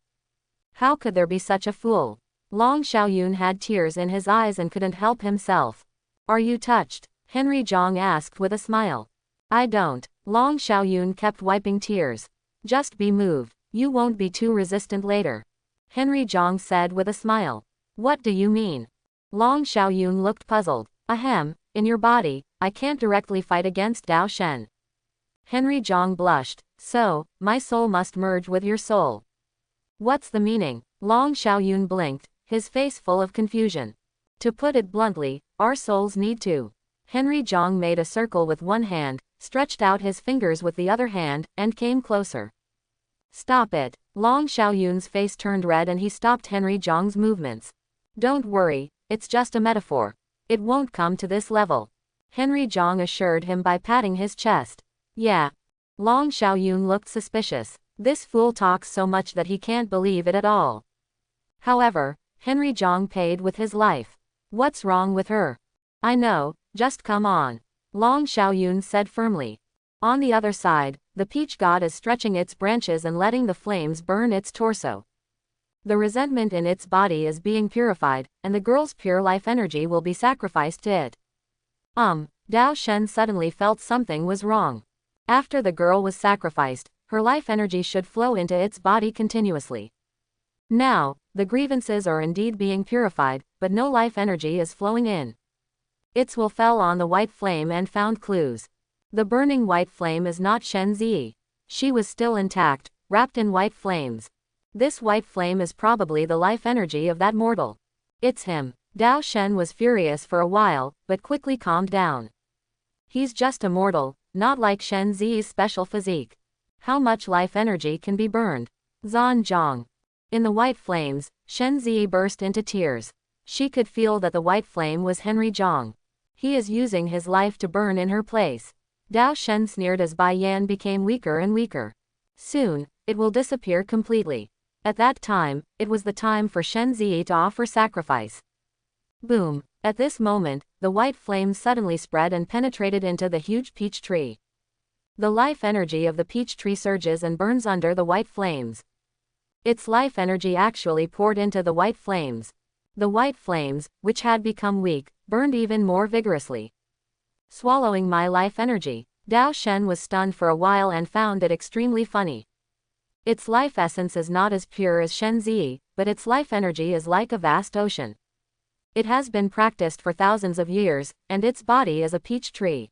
How could there be such a fool? Long Xiaoyun had tears in his eyes and couldn't help himself. Are you touched? Henry Jong asked with a smile. I don't. Long Xiaoyun kept wiping tears. Just be moved. You won't be too resistant later. Henry Jong said with a smile. What do you mean? Long Xiaoyun looked puzzled. Ahem, in your body, I can't directly fight against Dao Shen. Henry Jong blushed. So, my soul must merge with your soul. What's the meaning? Long Xiaoyun blinked, his face full of confusion. To put it bluntly, our souls need to. Henry Jong made a circle with one hand, stretched out his fingers with the other hand, and came closer. Stop it. Long Xiaoyun's face turned red and he stopped Henry Jong's movements. Don't worry, it's just a metaphor. It won't come to this level. Henry Jong assured him by patting his chest. Yeah. Long Xiaoyun looked suspicious. This fool talks so much that he can't believe it at all. However, Henry Jong paid with his life. What's wrong with her? I know, just come on. Long Xiaoyun said firmly. On the other side, the peach god is stretching its branches and letting the flames burn its torso. The resentment in its body is being purified, and the girl's pure life energy will be sacrificed to it. Dao Shen suddenly felt something was wrong. After the girl was sacrificed, her life energy should flow into its body continuously. Now, the grievances are indeed being purified, but no life energy is flowing in. Its will fell on the white flame and found clues. The burning white flame is not Shen Zi. She was still intact, wrapped in white flames. This white flame is probably the life energy of that mortal. It's him. Dao Shen was furious for a while, but quickly calmed down. He's just a mortal, not like Shen Zi's special physique. How much life energy can be burned? Zan Zhang. In the white flames, Shen Zi burst into tears. She could feel that the white flame was Henry Jong. He is using his life to burn in her place. Dao Shen sneered as Bai Yan became weaker and weaker. Soon, it will disappear completely. At that time, it was the time for Shen Zi to offer sacrifice. Boom. At this moment, the white flame suddenly spread and penetrated into the huge peach tree. The life energy of the peach tree surges and burns under the white flames. Its life energy actually poured into the white flames. The white flames, which had become weak, burned even more vigorously. Swallowing my life energy. Dao Shen was stunned for a while and found it extremely funny. Its life essence is not as pure as Shen Zi, but its life energy is like a vast ocean. It has been practiced for thousands of years, and its body is a peach tree.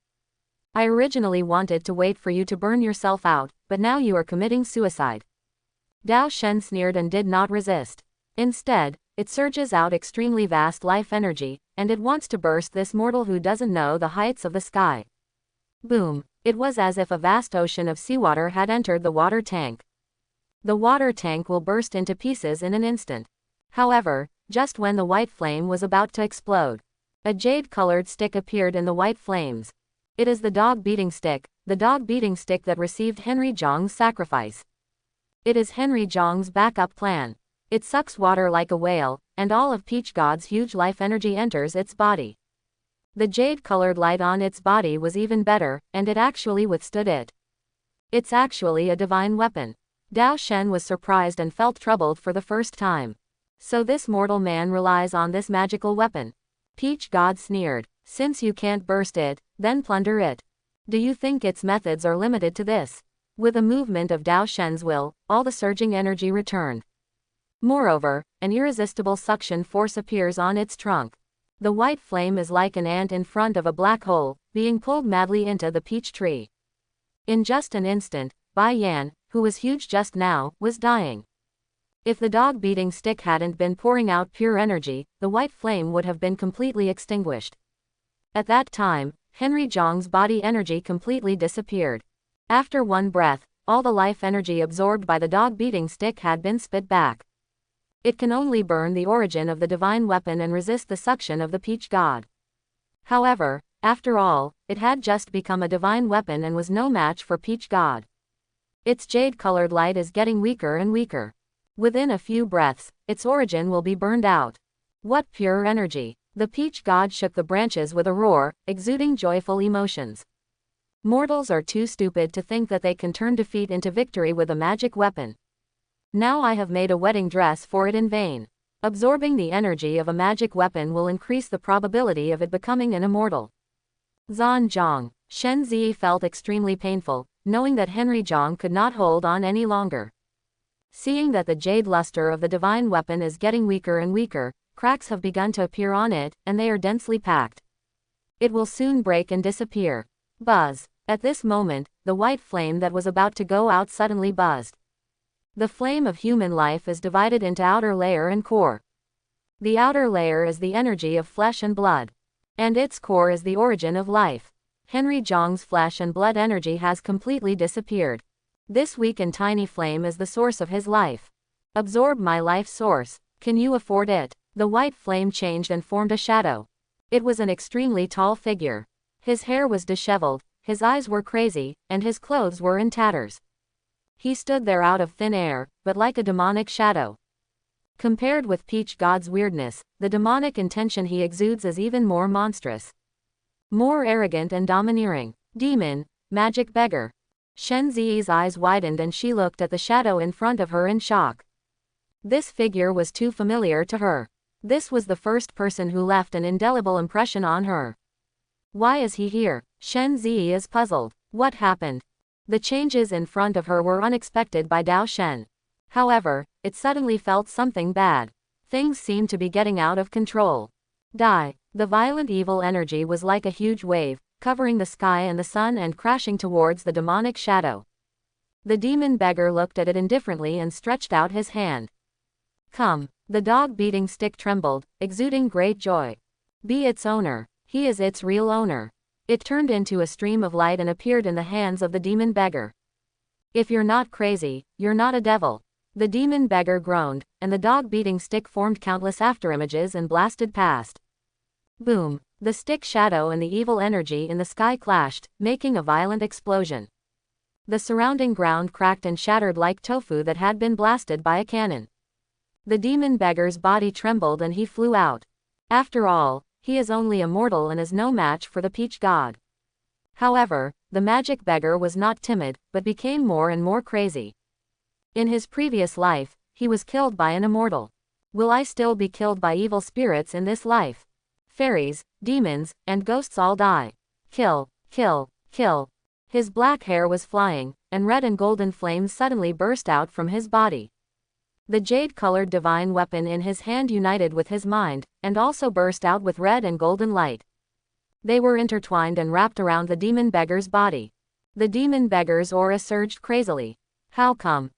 I originally wanted to wait for you to burn yourself out, but now you are committing suicide. Dao Shen sneered and did not resist. Instead, it surges out extremely vast life energy, and it wants to burst this mortal who doesn't know the heights of the sky. Boom! It was as if a vast ocean of seawater had entered the water tank. The water tank will burst into pieces in an instant. However, just when the white flame was about to explode, a jade-colored stick appeared in the white flames. It is the dog beating stick that received Henry Jong's sacrifice. It is Henry Jong's backup plan. It sucks water like a whale, and all of Peach God's huge life energy enters its body. The jade-colored light on its body was even better, and it actually withstood it. It's actually a divine weapon. Dao Shen was surprised and felt troubled for the first time. So this mortal man relies on this magical weapon. Peach God sneered. Since you can't burst it, then plunder it. Do you think its methods are limited to this? With a movement of Dao Shen's will, all the surging energy returned. Moreover, an irresistible suction force appears on its trunk. The white flame is like an ant in front of a black hole, being pulled madly into the peach tree. In just an instant, Bai Yan, who was huge just now, was dying. If the dog beating stick hadn't been pouring out pure energy, the white flame would have been completely extinguished. At that time, Henry Jong's body energy completely disappeared. After one breath, all the life energy absorbed by the dog beating stick had been spit back. It can only burn the origin of the divine weapon and resist the suction of the peach god. However, after all, it had just become a divine weapon and was no match for peach god. Its jade-colored light is getting weaker and weaker. Within a few breaths, its origin will be burned out. What pure energy! The peach god shook the branches with a roar, exuding joyful emotions. Mortals are too stupid to think that they can turn defeat into victory with a magic weapon. Now I have made a wedding dress for it in vain. Absorbing the energy of a magic weapon will increase the probability of it becoming an immortal. Jong. Shen Zi felt extremely painful, knowing that Henry Jong could not hold on any longer. Seeing that the jade luster of the divine weapon is getting weaker and weaker, cracks have begun to appear on it, and they are densely packed. It will soon break and disappear. Buzz. At this moment, the white flame that was about to go out suddenly buzzed. The flame of human life is divided into outer layer and core. The outer layer is the energy of flesh and blood. And its core is the origin of life. Henry Jong's flesh and blood energy has completely disappeared. This weak and tiny flame is the source of his life. Absorb my life source. Can you afford it? The white flame changed and formed a shadow. It was an extremely tall figure. His hair was disheveled, his eyes were crazy, and his clothes were in tatters. He stood there out of thin air, but like a demonic shadow. Compared with Peach God's weirdness, the demonic intention he exudes is even more monstrous. More arrogant and domineering. Demon, magic beggar. Shen Zi's eyes widened and she looked at the shadow in front of her in shock. This figure was too familiar to her. This was the first person who left an indelible impression on her. Why is he here? Shen Zi is puzzled. What happened? The changes in front of her were unexpected by Dao Shen. However, it suddenly felt something bad. Things seemed to be getting out of control. The violent evil energy was like a huge wave, covering the sky and the sun and crashing towards the demonic shadow. The demon beggar looked at it indifferently and stretched out his hand. Come. The dog-beating stick trembled, exuding great joy. Be its owner. He is its real owner. It turned into a stream of light and appeared in the hands of the demon beggar. If you're not crazy, you're not a devil. The demon beggar groaned, and the dog-beating stick formed countless afterimages and blasted past. Boom! The stick shadow and the evil energy in the sky clashed, making a violent explosion. The surrounding ground cracked and shattered like tofu that had been blasted by a cannon. The demon beggar's body trembled and he flew out. After all, he is only a mortal and is no match for the Peach God. However, the magic beggar was not timid, but became more and more crazy. In his previous life, he was killed by an immortal. Will I still be killed by evil spirits in this life? Fairies, demons, and ghosts all die. Kill, kill, kill. His black hair was flying, and red and golden flames suddenly burst out from his body. The jade-colored divine weapon in his hand united with his mind, and also burst out with red and golden light. They were intertwined and wrapped around the demon beggar's body. The demon beggar's aura surged crazily. How come?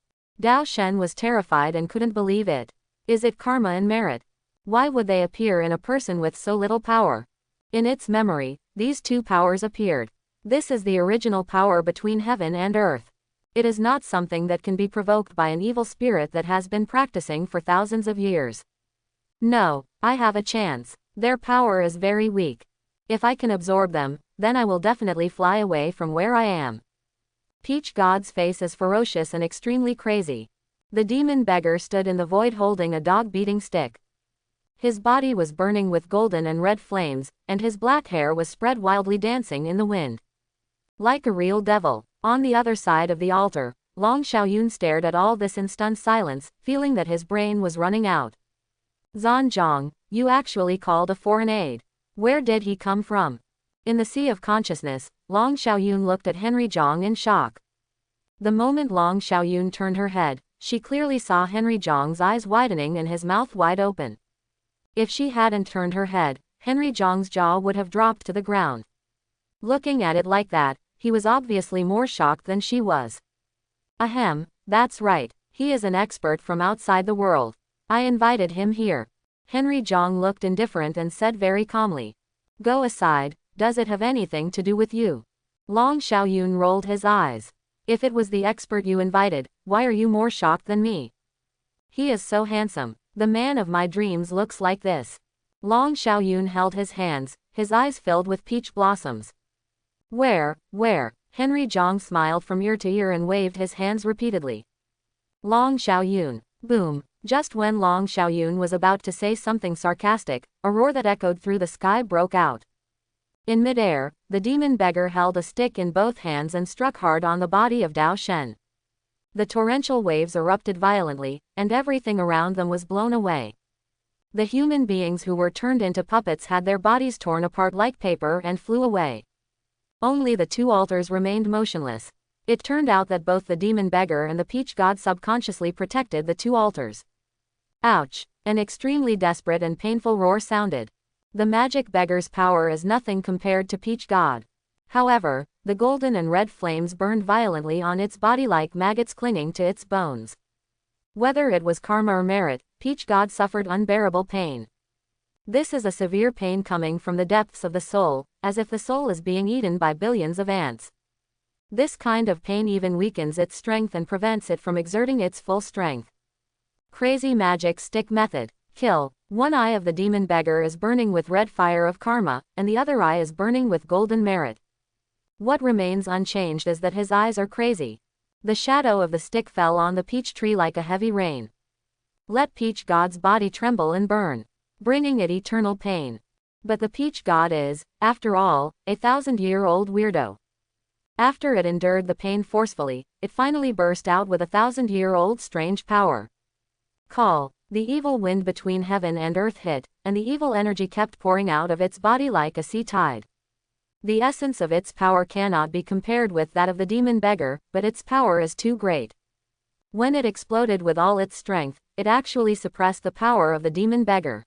Dao Shen was terrified and couldn't believe it. Is it karma and merit? Why would they appear in a person with so little power? In its memory, these two powers appeared. This is the original power between heaven and earth. It is not something that can be provoked by an evil spirit that has been practicing for thousands of years. No, I have a chance. Their power is very weak. If I can absorb them, then I will definitely fly away from where I am. Peach God's face is ferocious and extremely crazy. The demon beggar stood in the void holding a dog-beating stick. His body was burning with golden and red flames, and his black hair was spread wildly dancing in the wind. Like a real devil. On the other side of the altar, Long Xiaoyun stared at all this in stunned silence, feeling that his brain was running out. Zhang, you actually called a foreign aid. Where did he come from? In the sea of consciousness, Long Xiaoyun looked at Henry Jong in shock. The moment Long Xiaoyun turned her head, she clearly saw Henry Jong's eyes widening and his mouth wide open. If she hadn't turned her head, Henry Jong's jaw would have dropped to the ground. Looking at it like that, he was obviously more shocked than she was. Ahem, that's right, he is an expert from outside the world. I invited him here. Henry Jong looked indifferent and said very calmly. Go aside, does it have anything to do with you? Long Xiaoyun rolled his eyes. If it was the expert you invited, why are you more shocked than me? He is so handsome. The man of my dreams looks like this. Long Xiaoyun held his hands, his eyes filled with peach blossoms. Where? Henry Jong smiled from ear to ear and waved his hands repeatedly. Long Xiaoyun. Boom. Just when Long Xiaoyun was about to say something sarcastic, a roar that echoed through the sky broke out. In midair, the demon beggar held a stick in both hands and struck hard on the body of Dao Shen. The torrential waves erupted violently, and everything around them was blown away. The human beings who were turned into puppets had their bodies torn apart like paper and flew away. Only the two altars remained motionless. It turned out that both the demon beggar and the peach god subconsciously protected the two altars. Ouch! An extremely desperate and painful roar sounded. The magic beggar's power is nothing compared to peach god. However, the golden and red flames burned violently on its body like maggots clinging to its bones. Whether it was karma or merit, peach god suffered unbearable pain. This is a severe pain coming from the depths of the soul, as if the soul is being eaten by billions of ants. This kind of pain even weakens its strength and prevents it from exerting its full strength. Crazy magic stick method. Kill. One eye of the demon beggar is burning with red fire of karma, and the other eye is burning with golden merit. What remains unchanged is that his eyes are crazy. The shadow of the stick fell on the peach tree like a heavy rain. Let peach god's body tremble and burn, bringing it eternal pain. But the peach god is, after all, a 1,000-year-old weirdo. After it endured the pain forcefully, it finally burst out with a 1,000-year-old strange power. Call. The evil wind between heaven and earth hit, and the evil energy kept pouring out of its body like a sea tide. The essence of its power cannot be compared with that of the demon beggar, but its power is too great. When it exploded with all its strength, it actually suppressed the power of the demon beggar.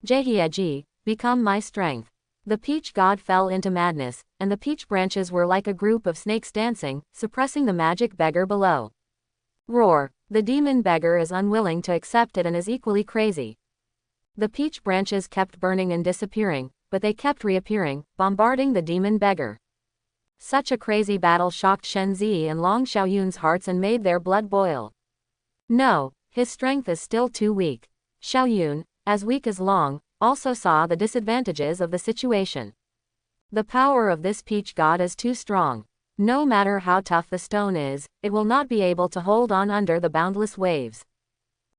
Jehieji, become my strength. The peach god fell into madness, and the peach branches were like a group of snakes dancing, suppressing the magic beggar below. Roar. The demon beggar is unwilling to accept it and is equally crazy. The peach branches kept burning and disappearing, but they kept reappearing, bombarding the demon beggar. Such a crazy battle shocked Shen Zi and Long Xiaoyun's hearts and made their blood boil. No, his strength is still too weak. Xiaoyun, as weak as Long, also saw the disadvantages of the situation. The power of this peach god is too strong. No matter how tough the stone is, it will not be able to hold on under the boundless waves.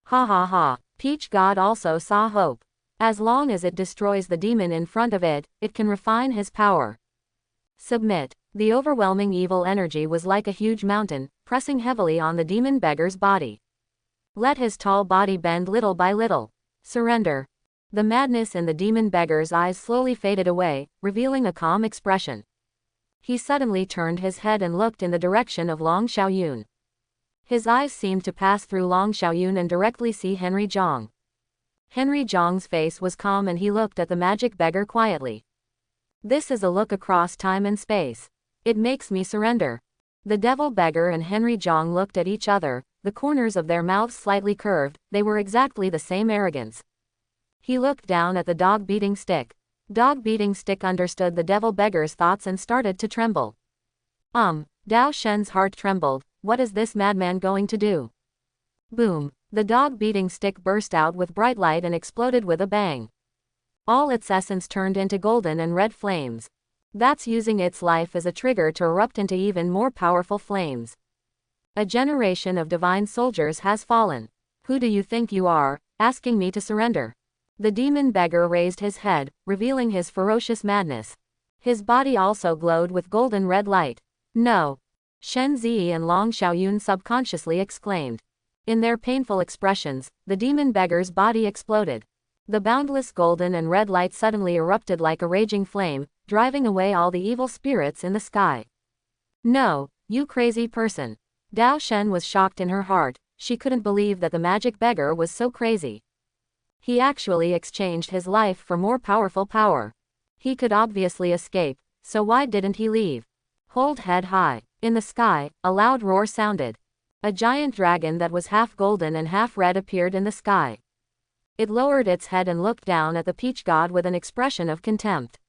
Ha ha ha. Peach god also saw hope. As long as it destroys the demon in front of it, it can refine his power. Submit. The overwhelming evil energy was like a huge mountain, pressing heavily on the demon beggar's body. Let his tall body bend little by little. Surrender. The madness in the demon beggar's eyes slowly faded away, revealing a calm expression. He suddenly turned his head and looked in the direction of Long Xiaoyun. His eyes seemed to pass through Long Xiaoyun and directly see Henry Jong. Henry Jong's face was calm and he looked at the magic beggar quietly. This is a look across time and space. It makes me surrender. The devil beggar and Henry Jong looked at each other, the corners of their mouths slightly curved, they were exactly the same arrogance. He looked down at the dog-beating stick. Dog-beating stick understood the devil beggar's thoughts and started to tremble. Dao Shen's heart trembled. What is this madman going to do? Boom. The dog-beating stick burst out with bright light and exploded with a bang. All its essence turned into golden and red flames. That's using its life as a trigger to erupt into even more powerful flames. A generation of divine soldiers has fallen. Who do you think you are, asking me to surrender? The demon beggar raised his head, revealing his ferocious madness. His body also glowed with golden red light. No. Shen Zi and Long Xiaoyun subconsciously exclaimed. In their painful expressions, the demon beggar's body exploded. The boundless golden and red light suddenly erupted like a raging flame, driving away all the evil spirits in the sky. No, you crazy person. Dao Shen was shocked in her heart. She couldn't believe that the magic beggar was so crazy. He actually exchanged his life for more powerful power. He could obviously escape, so why didn't he leave? Hold head high. In the sky, a loud roar sounded. A giant dragon that was half golden and half red appeared in the sky. It lowered its head and looked down at the peach god with an expression of contempt.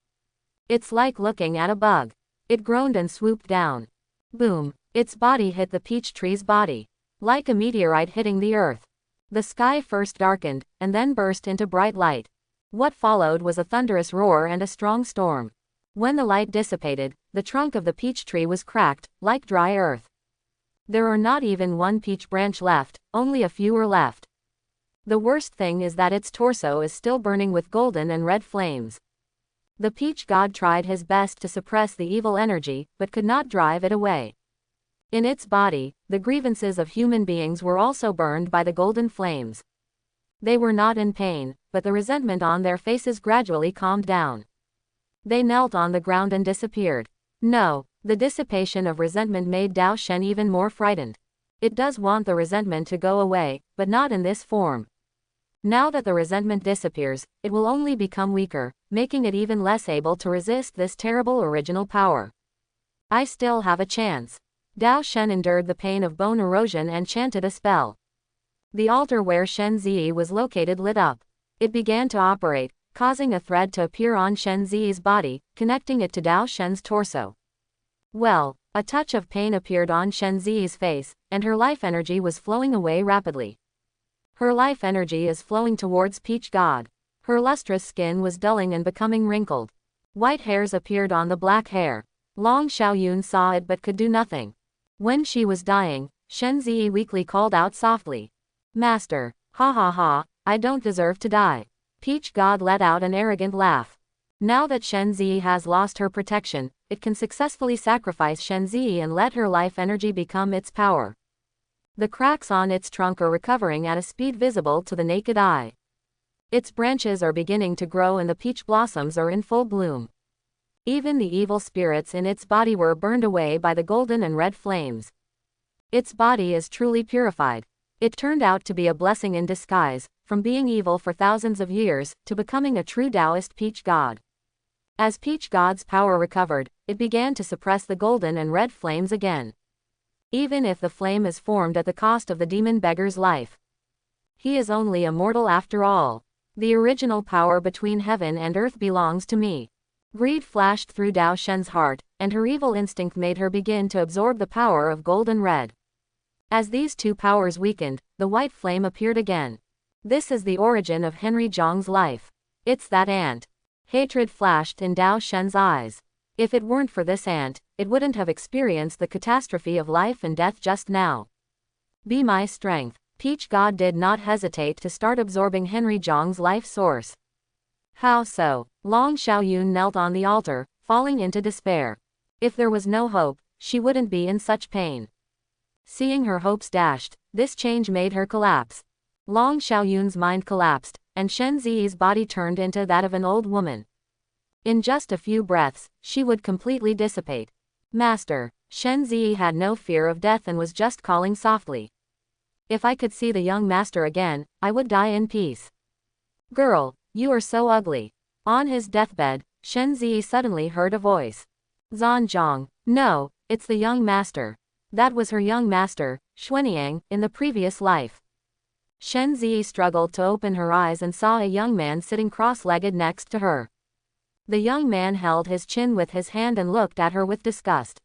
It's like looking at a bug. It groaned and swooped down. Boom. Its body hit the peach tree's body. Like a meteorite hitting the earth. The sky first darkened, and then burst into bright light. What followed was a thunderous roar and a strong storm. When the light dissipated, the trunk of the peach tree was cracked, like dry earth. There are not even one peach branch left, only a few are left. The worst thing is that its torso is still burning with golden and red flames. The peach god tried his best to suppress the evil energy, but could not drive it away. In its body, the grievances of human beings were also burned by the golden flames. They were not in pain, but the resentment on their faces gradually calmed down. They knelt on the ground and disappeared. No, the dissipation of resentment made Dao Shen even more frightened. It does want the resentment to go away, but not in this form. Now that the resentment disappears, it will only become weaker, making it even less able to resist this terrible original power. I still have a chance. Dao Shen endured the pain of bone erosion and chanted a spell. The altar where Shen Zi was located lit up. It began to operate, causing a thread to appear on Shen Zi's body, connecting it to Dao Shen's torso. Well, a touch of pain appeared on Shen Zi's face, and her life energy was flowing away rapidly. Her life energy is flowing towards Peach God. Her lustrous skin was dulling and becoming wrinkled. White hairs appeared on the black hair. Long Xiaoyun saw it but could do nothing. When she was dying, Shen Zi weakly called out softly. Master, ha ha ha, I don't deserve to die. Peach God let out an arrogant laugh. Now that Shen Zi has lost her protection, it can successfully sacrifice Shen Zi and let her life energy become its power. The cracks on its trunk are recovering at a speed visible to the naked eye. Its branches are beginning to grow and the peach blossoms are in full bloom. Even the evil spirits in its body were burned away by the golden and red flames. Its body is truly purified. It turned out to be a blessing in disguise, from being evil for thousands of years, to becoming a true Taoist peach god. As Peach God's power recovered, it began to suppress the golden and red flames again. Even if the flame is formed at the cost of the demon beggar's life. He is only a mortal after all. The original power between heaven and earth belongs to me. Greed flashed through Dao Shen's heart, and her evil instinct made her begin to absorb the power of gold and red. As these two powers weakened, the white flame appeared again. This is the origin of Henry Jong's life. It's that ant. Hatred flashed in Dao Shen's eyes. If it weren't for this ant, it wouldn't have experienced the catastrophe of life and death just now. Be my strength. Peach God did not hesitate to start absorbing Henry Jong's life source. How so? Long Xiaoyun knelt on the altar, falling into despair. If there was no hope, she wouldn't be in such pain. Seeing her hopes dashed, this change made her collapse. Long Xiaoyun's mind collapsed, and Shen Zi's body turned into that of an old woman. In just a few breaths, she would completely dissipate. Master, Shen Zi had no fear of death and was just calling softly. If I could see the young master again, I would die in peace. Girl, you are so ugly. On his deathbed, Shen Zi suddenly heard a voice. Jong, no, it's the young master. That was her young master, Xuanyang, in the previous life. Shen Zi struggled to open her eyes and saw a young man sitting cross-legged next to her. The young man held his chin with his hand and looked at her with disgust.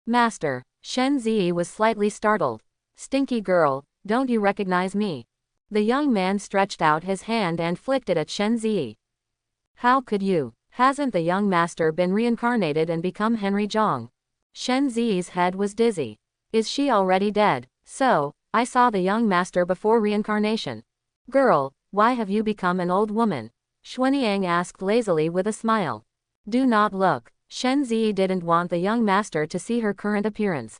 Master, Shen Zi was slightly startled. Stinky girl, don't you recognize me? The young man stretched out his hand and flicked it at Shen Zi. How could you? Hasn't the young master been reincarnated and become Henry Jong? Shen Zi's head was dizzy. Is she already dead? So, I saw the young master before reincarnation. Girl, why have you become an old woman? Xuanyang asked lazily with a smile. Do not look. Shen Zi didn't want the young master to see her current appearance.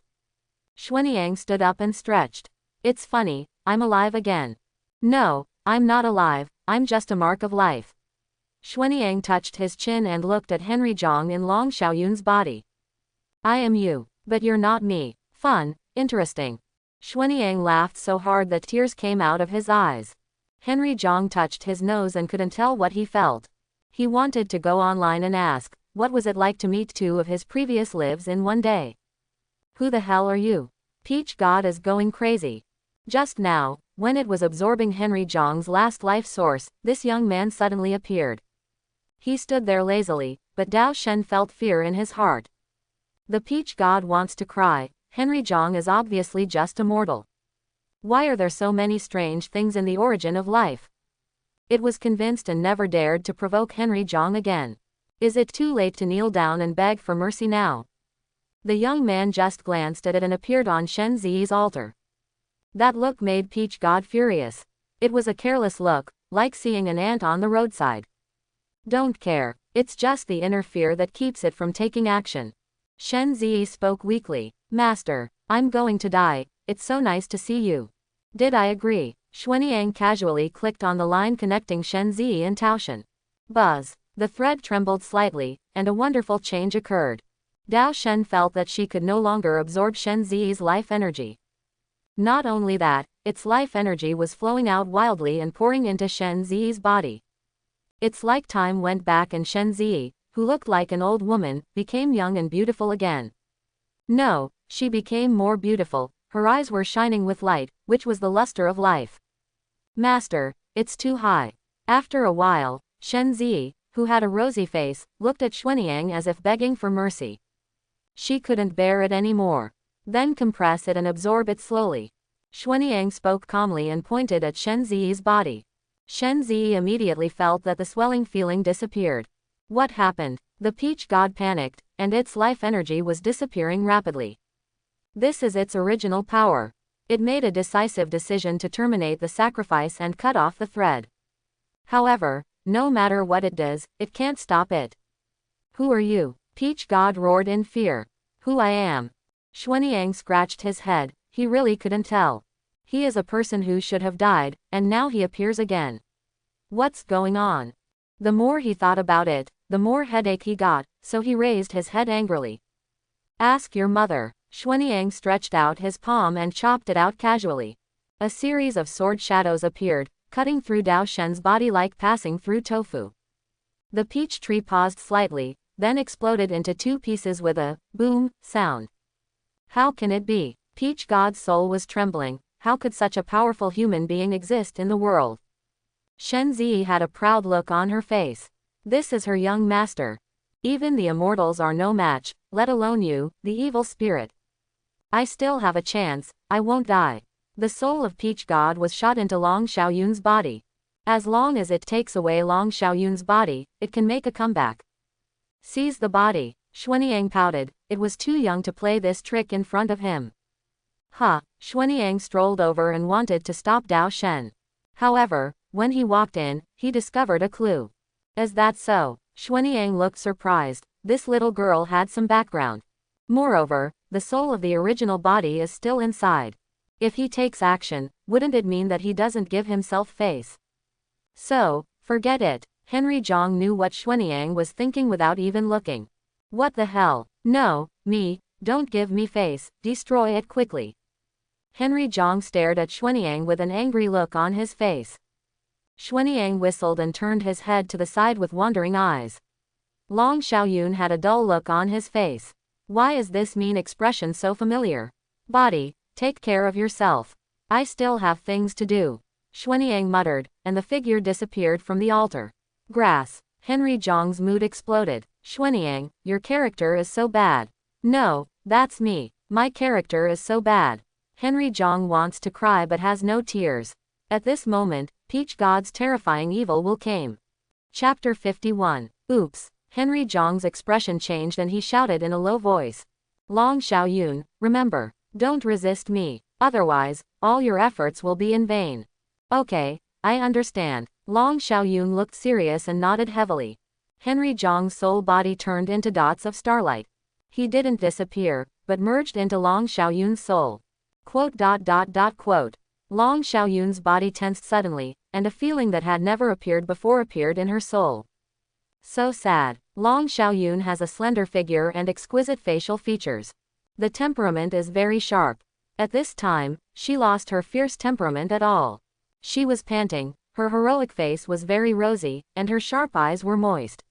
Xuanyang stood up and stretched. It's funny, I'm alive again. No, I'm not alive, I'm just a mark of life. Xuanyang touched his chin and looked at Henry Jong in Long Xiaoyun's body. I am you, but you're not me. Fun, interesting. Xuanyang laughed so hard that tears came out of his eyes. Henry Jong touched his nose and couldn't tell what he felt. He wanted to go online and ask, what was it like to meet two of his previous lives in one day? Who the hell are you? Peach God is going crazy. Just now, when it was absorbing Henry Jong's last life source, this young man suddenly appeared. He stood there lazily, but Dao Shen felt fear in his heart. The Peach God wants to cry. Henry Jong is obviously just a mortal. Why are there so many strange things in the origin of life? It was convinced and never dared to provoke Henry Jong again. Is it too late to kneel down and beg for mercy now? The young man just glanced at it and appeared on Shen Zi's altar. That look made Peach God furious. It was a careless look, like seeing an ant on the roadside. Don't care, it's just the inner fear that keeps it from taking action. Shen Zi spoke weakly. Master, I'm going to die, it's so nice to see you. Did I agree? Xuanyang casually clicked on the line connecting Shen Zi and Taoshan. Buzz. The thread trembled slightly, and a wonderful change occurred. Dao Shen felt that she could no longer absorb Shen Zi's life energy. Not only that, its life energy was flowing out wildly and pouring into Shen Zi's body. It's like time went back and Shen Zi, who looked like an old woman, became young and beautiful again. No, she became more beautiful, her eyes were shining with light, which was the luster of life. Master, it's too high. After a while, Shen Zi, who had a rosy face, looked at Xuanyang as if begging for mercy. She couldn't bear it anymore. Then compress it and absorb it slowly. Xuanyang spoke calmly and pointed at Shen Zi's body. Shen Zi immediately felt that the swelling feeling disappeared. What happened? The peach god panicked, and its life energy was disappearing rapidly. This is its original power. It made a decisive decision to terminate the sacrifice and cut off the thread. However, no matter what it does, it can't stop it. Who are you? Peach god roared in fear. Who I am? Xuanyang scratched his head, he really couldn't tell. He is a person who should have died, and now he appears again. What's going on? The more he thought about it, the more headache he got, so he raised his head angrily. Ask your mother. Xuanyang stretched out his palm and chopped it out casually. A series of sword shadows appeared, cutting through Dao Shen's body like passing through tofu. The peach tree paused slightly, then exploded into two pieces with a boom sound. How can it be? Peach God's soul was trembling. How could such a powerful human being exist in the world? Shen Zi had a proud look on her face. This is her young master. Even the immortals are no match, let alone you, the evil spirit. I still have a chance, I won't die. The soul of Peach God was shot into Long Xiaoyun's body. As long as it takes away Long Xiaoyun's body, it can make a comeback. Seize the body. Xuanyang pouted, it was too young to play this trick in front of him. Xuanyang strolled over and wanted to stop Dao Shen. However, when he walked in, he discovered a clue. Is that so? Xuanyang looked surprised. This little girl had some background. Moreover, the soul of the original body is still inside. If he takes action, wouldn't it mean that he doesn't give himself face? So, forget it. Henry Jong knew what Xuanyang was thinking without even looking. What the hell? No, don't give me face, destroy it quickly. Henry Jong stared at Xuanyang with an angry look on his face. Xuanyang whistled and turned his head to the side with wandering eyes. Long Xiaoyun had a dull look on his face. Why is this mean expression so familiar? Body, take care of yourself. I still have things to do. Xuanyang muttered, and the figure disappeared from the altar. Grass. Henry Zhang's mood exploded. Xuanyang, your character is so bad. No, that's me. My character is so bad. Henry Zhang wants to cry but has no tears. At this moment, Peach God's terrifying evil will came. Chapter 51. Oops. Henry Zhang's expression changed and he shouted in a low voice. Long Xiaoyun, remember, don't resist me. Otherwise, all your efforts will be in vain. Okay, I understand. Long Xiaoyun looked serious and nodded heavily. Henry Zhang's soul body turned into dots of starlight. He didn't disappear, but merged into Long Xiaoyun's soul. Quote. Long Xiaoyun's body tensed suddenly, and a feeling that had never appeared before appeared in her soul. So sad. Long Xiaoyun has a slender figure and exquisite facial features. The temperament is very sharp. At this time, she lost her fierce temperament at all. She was panting, her heroic face was very rosy, and her sharp eyes were moist.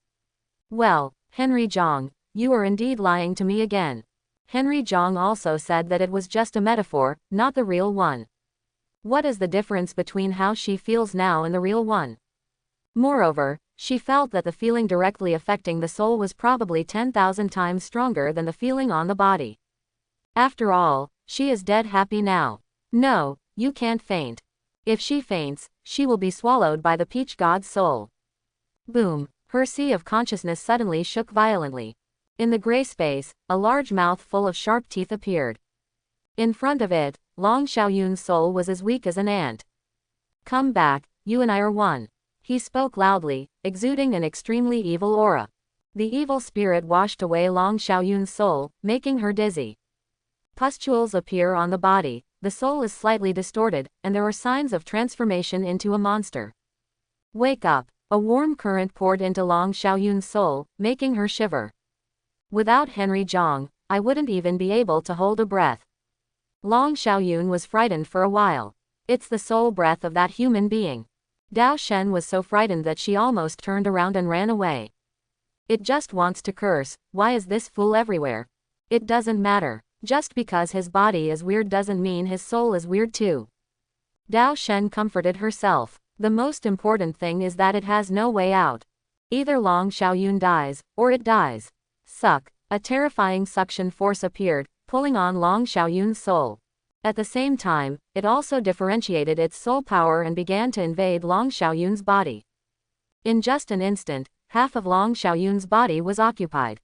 Well, Henry Zhang, you are indeed lying to me again. Henry Zhang also said that it was just a metaphor, not the real one. What is the difference between how she feels now and the real one? Moreover, she felt that the feeling directly affecting the soul was probably 10,000 times stronger than the feeling on the body. After all, she is dead happy now. No, you can't faint. If she faints, she will be swallowed by the Peach God's soul. Boom. Her sea of consciousness suddenly shook violently. In the gray space, a large mouth full of sharp teeth appeared. In front of it, Long Xiaoyun's soul was as weak as an ant. Come back, you and I are one. He spoke loudly, exuding an extremely evil aura. The evil spirit washed away Long Xiaoyun's soul, making her dizzy. Pustules appear on the body, the soul is slightly distorted, and there are signs of transformation into a monster. Wake up! A warm current poured into Long Xiaoyun's soul, making her shiver. Without Henry Jong, I wouldn't even be able to hold a breath. Long Xiaoyun was frightened for a while. It's the soul breath of that human being. Dao Shen was so frightened that she almost turned around and ran away. It just wants to curse. Why is this fool everywhere? It doesn't matter. Just because his body is weird doesn't mean his soul is weird too. Dao Shen comforted herself. The most important thing is that it has no way out. Either Long Xiaoyun dies, or it dies. Suck. A terrifying suction force appeared, pulling on Long Xiaoyun's soul. At the same time, it also differentiated its soul power and began to invade Long Xiaoyun's body. In just an instant, half of Long Xiaoyun's body was occupied.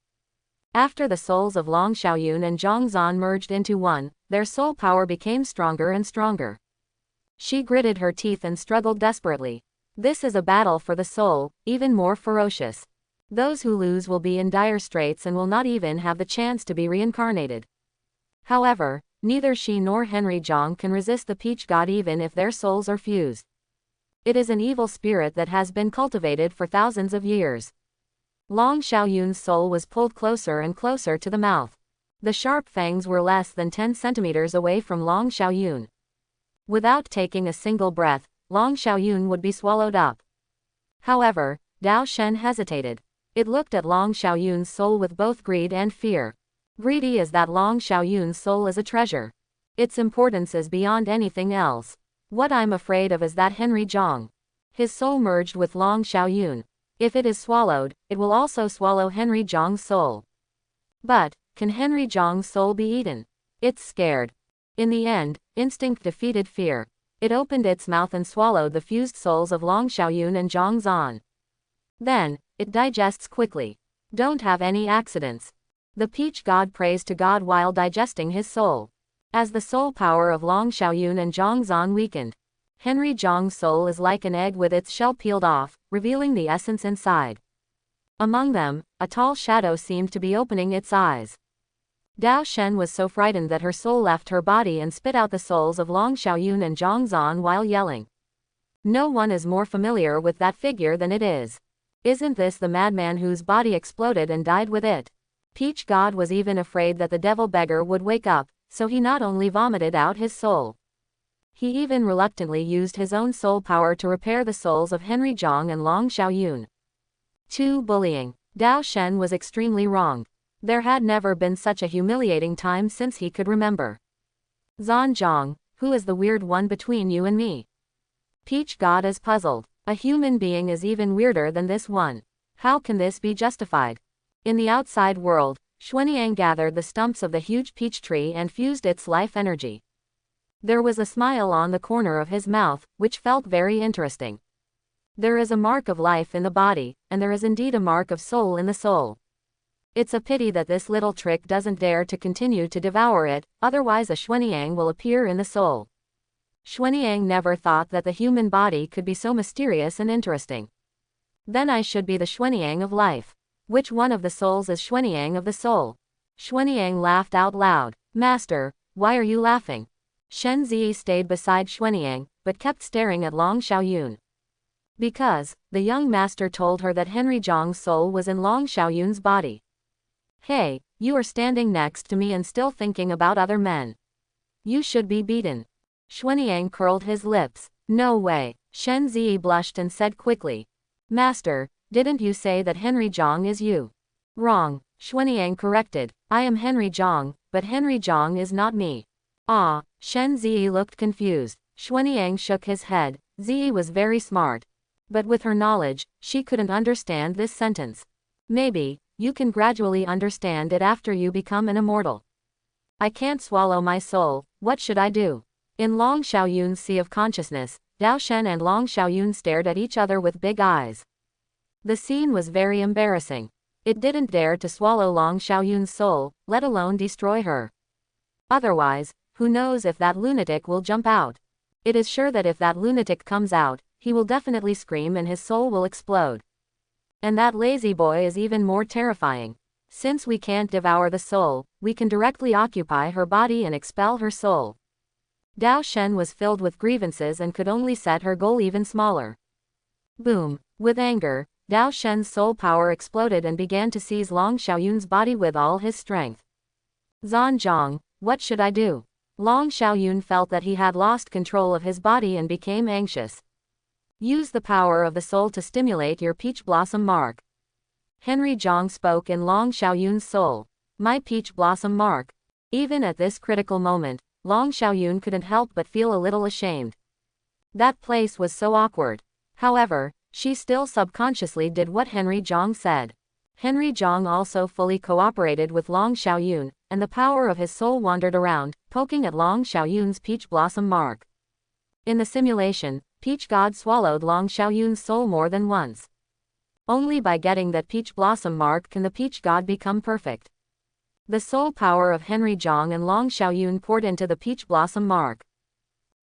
After the souls of Long Xiaoyun and Zhang Zan merged into one, their soul power became stronger and stronger. She gritted her teeth and struggled desperately. This is a battle for the soul, even more ferocious. Those who lose will be in dire straits and will not even have the chance to be reincarnated. However, neither she nor Henry Jong can resist the Peach God even if their souls are fused. It is an evil spirit that has been cultivated for thousands of years. Long Xiaoyun's soul was pulled closer and closer to the mouth. The sharp fangs were less than 10 centimeters away from Long Xiaoyun. Without taking a single breath, Long Xiaoyun would be swallowed up. However, Dao Shen hesitated. It looked at Long Xiaoyun's soul with both greed and fear. Greedy is that Long Xiaoyun's soul is a treasure. Its importance is beyond anything else. What I'm afraid of is that Henry Jong. His soul merged with Long Xiaoyun. If it is swallowed, it will also swallow Henry Jong's soul. But, can Henry Jong's soul be eaten? It's scared. In the end, instinct defeated fear. It opened its mouth and swallowed the fused souls of Long Xiaoyun and Zhang Zan. Then, it digests quickly. Don't have any accidents. The Peach God prays to God while digesting his soul. As the soul power of Long Xiaoyun and Zhang Zan weakened, Henry Zhong's soul is like an egg with its shell peeled off, revealing the essence inside. Among them, a tall shadow seemed to be opening its eyes. Dao Shen was so frightened that her soul left her body and spit out the souls of Long Xiaoyun and Zhang Zan while yelling. No one is more familiar with that figure than it is. Isn't this the madman whose body exploded and died with it? Peach God was even afraid that the devil beggar would wake up, so he not only vomited out his soul. He even reluctantly used his own soul power to repair the souls of Henry Zhong and Long Xiaoyun. 2. Bullying. Dao Shen was extremely wrong. There had never been such a humiliating time since he could remember. Zan Zhong, who is the weird one between you and me? Peach God is puzzled. A human being is even weirder than this one. How can this be justified? In the outside world, Xuanyang gathered the stumps of the huge peach tree and fused its life energy. There was a smile on the corner of his mouth, which felt very interesting. There is a mark of life in the body, and there is indeed a mark of soul in the soul. It's a pity that this little trick doesn't dare to continue to devour it, otherwise a Xuanyang will appear in the soul. Xuanyang never thought that the human body could be so mysterious and interesting. Then I should be the Xuanyang of life. Which one of the souls is Xuanyang of the soul? Xuanyang laughed out loud. Master, why are you laughing? Shen Zi stayed beside Xuanyang, but kept staring at Long Xiaoyun. Because, the young master told her that Henry Zhong's soul was in Long Xiaoyun's body. Hey, you are standing next to me and still thinking about other men. You should be beaten. Xuanyang curled his lips. No way. Shen Zi blushed and said quickly. Master, didn't you say that Henry Zhong is you? Wrong, Xuanyang corrected. I am Henry Zhong, but Henry Zhong is not me. Ah, Shen Zi looked confused. Xuanyang shook his head. Zi was very smart. But with her knowledge, she couldn't understand this sentence. Maybe, you can gradually understand it after you become an immortal. I can't swallow my soul, what should I do? In Long Xiaoyun's sea of consciousness, Dao Shen and Long Xiaoyun stared at each other with big eyes. The scene was very embarrassing. It didn't dare to swallow Long Xiaoyun's soul, let alone destroy her. Otherwise, who knows if that lunatic will jump out. It is sure that if that lunatic comes out, he will definitely scream and his soul will explode. And that lazy boy is even more terrifying. Since we can't devour the soul, we can directly occupy her body and expel her soul. Dao Shen was filled with grievances and could only set her goal even smaller. Boom! With anger, Dao Shen's soul power exploded and began to seize Long Xiaoyun's body with all his strength. Zhan Zhang, what should I do? Long Xiaoyun felt that he had lost control of his body and became anxious. Use the power of the soul to stimulate your peach blossom mark. Henry Jong spoke in Long Xiaoyun's soul. My peach blossom mark. Even at this critical moment, Long Xiaoyun couldn't help but feel a little ashamed. That place was so awkward. However, she still subconsciously did what Henry Jong said. Henry Jong also fully cooperated with Long Xiaoyun, and the power of his soul wandered around, poking at Long Xiaoyun's peach blossom mark. In the simulation, Peach God swallowed Long Xiaoyun's soul more than once. Only by getting that peach blossom mark can the Peach God become perfect. The soul power of Henry Jong and Long Xiaoyun poured into the peach blossom mark.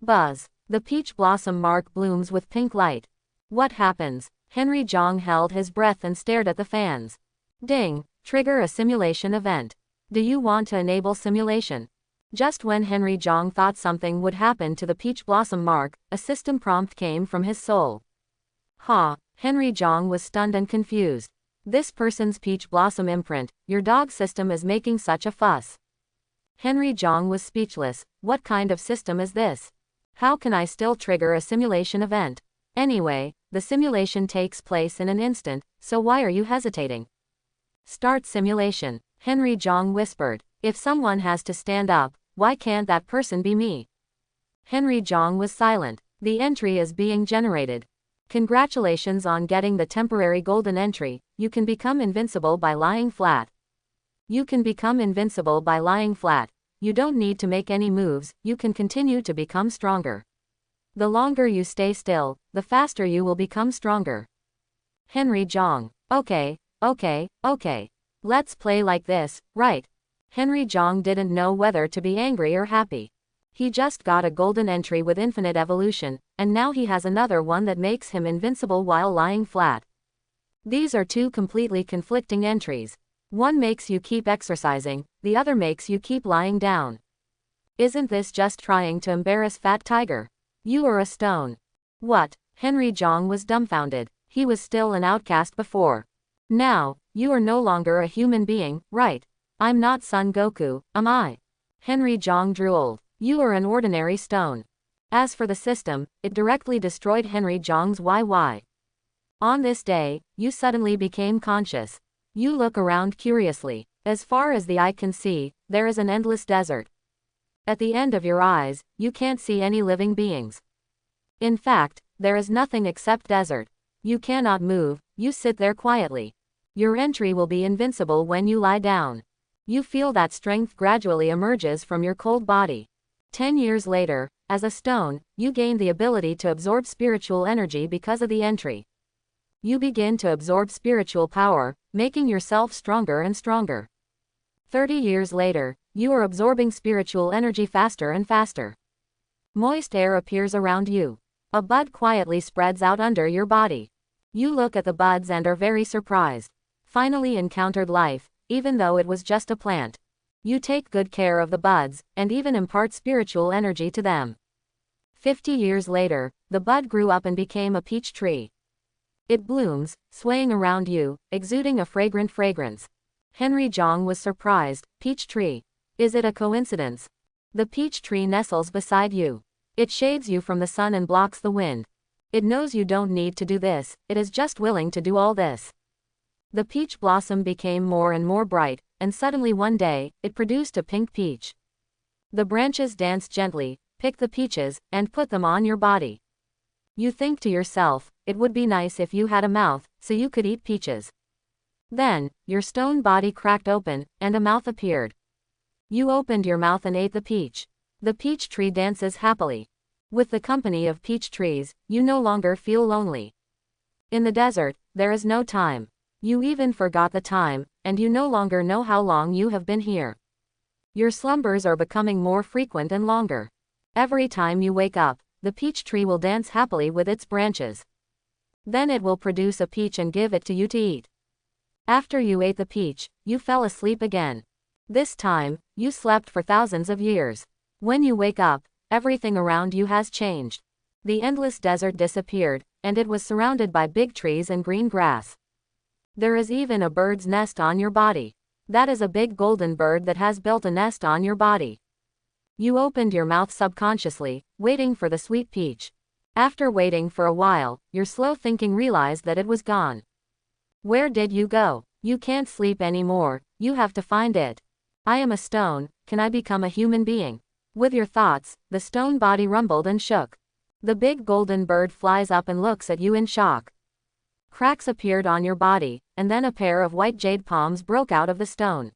Buzz! The peach blossom mark blooms with pink light. What happens? Henry Jong held his breath and stared at the fans. Ding! Trigger a simulation event. Do you want to enable simulation? Just when Henry Jong thought something would happen to the peach blossom mark, a system prompt came from his soul. Ha! Henry Jong was stunned and confused. This person's peach blossom imprint, your dog system is making such a fuss. Henry Jong was speechless. What kind of system is this? How can I still trigger a simulation event? Anyway, the simulation takes place in an instant, so why are you hesitating? Start simulation, Henry Jong whispered. If someone has to stand up, why can't that person be me? Henry Jong was silent. The entry is being generated. Congratulations on getting the temporary golden entry. You can become invincible by lying flat. You can become invincible by lying flat. You don't need to make any moves, you can continue to become stronger. The longer you stay still, the faster you will become stronger. Henry Jong. Okay. Let's play like this, right? Henry Jong didn't know whether to be angry or happy. He just got a golden entry with infinite evolution, and now he has another one that makes him invincible while lying flat. These are two completely conflicting entries. One makes you keep exercising, the other makes you keep lying down. Isn't this just trying to embarrass Fat Tiger? You are a stone. What? Henry Jong was dumbfounded. He was still an outcast before. Now, you are no longer a human being, right? I'm not Son Goku, am I? Henry Jong drooled. You are an ordinary stone. As for the system, it directly destroyed Henry Jong's YY. On this day, you suddenly became conscious. You look around curiously. As far as the eye can see, there is an endless desert. At the end of your eyes, you can't see any living beings. In fact, there is nothing except desert. You cannot move, you sit there quietly. Your entry will be invincible when you lie down. You feel that strength gradually emerges from your cold body. 10 years later, as a stone, you gain the ability to absorb spiritual energy because of the entry. You begin to absorb spiritual power, making yourself stronger and stronger. 30 years later, you are absorbing spiritual energy faster and faster. Moist air appears around you. A bud quietly spreads out under your body. You look at the buds and are very surprised. Finally encountered life, even though it was just a plant. You take good care of the buds, and even impart spiritual energy to them. 50 years later, the bud grew up and became a peach tree. It blooms, swaying around you, exuding a fragrant fragrance. Henry Jong was surprised. Peach tree. Is it a coincidence? The peach tree nestles beside you. It shades you from the sun and blocks the wind. It knows you don't need to do this, it is just willing to do all this. The peach blossom became more and more bright, and suddenly one day, it produced a pink peach. The branches danced gently, pick the peaches, and put them on your body. You think to yourself, it would be nice if you had a mouth, so you could eat peaches. Then, your stone body cracked open, and a mouth appeared. You opened your mouth and ate the peach. The peach tree dances happily. With the company of peach trees, you no longer feel lonely. In the desert, there is no time. You even forgot the time, and you no longer know how long you have been here. Your slumbers are becoming more frequent and longer. Every time you wake up, the peach tree will dance happily with its branches. Then it will produce a peach and give it to you to eat. After you ate the peach, you fell asleep again. This time, you slept for thousands of years. When you wake up, everything around you has changed. The endless desert disappeared, and it was surrounded by big trees and green grass. There is even a bird's nest on your body. That is a big golden bird that has built a nest on your body. You opened your mouth subconsciously, waiting for the sweet peach. After waiting for a while, your slow thinking realized that it was gone. Where did you go? You can't sleep anymore, you have to find it. I am a stone, can I become a human being? With your thoughts, the stone body rumbled and shook. The big golden bird flies up and looks at you in shock. Cracks appeared on your body, and then a pair of white jade palms broke out of the stone.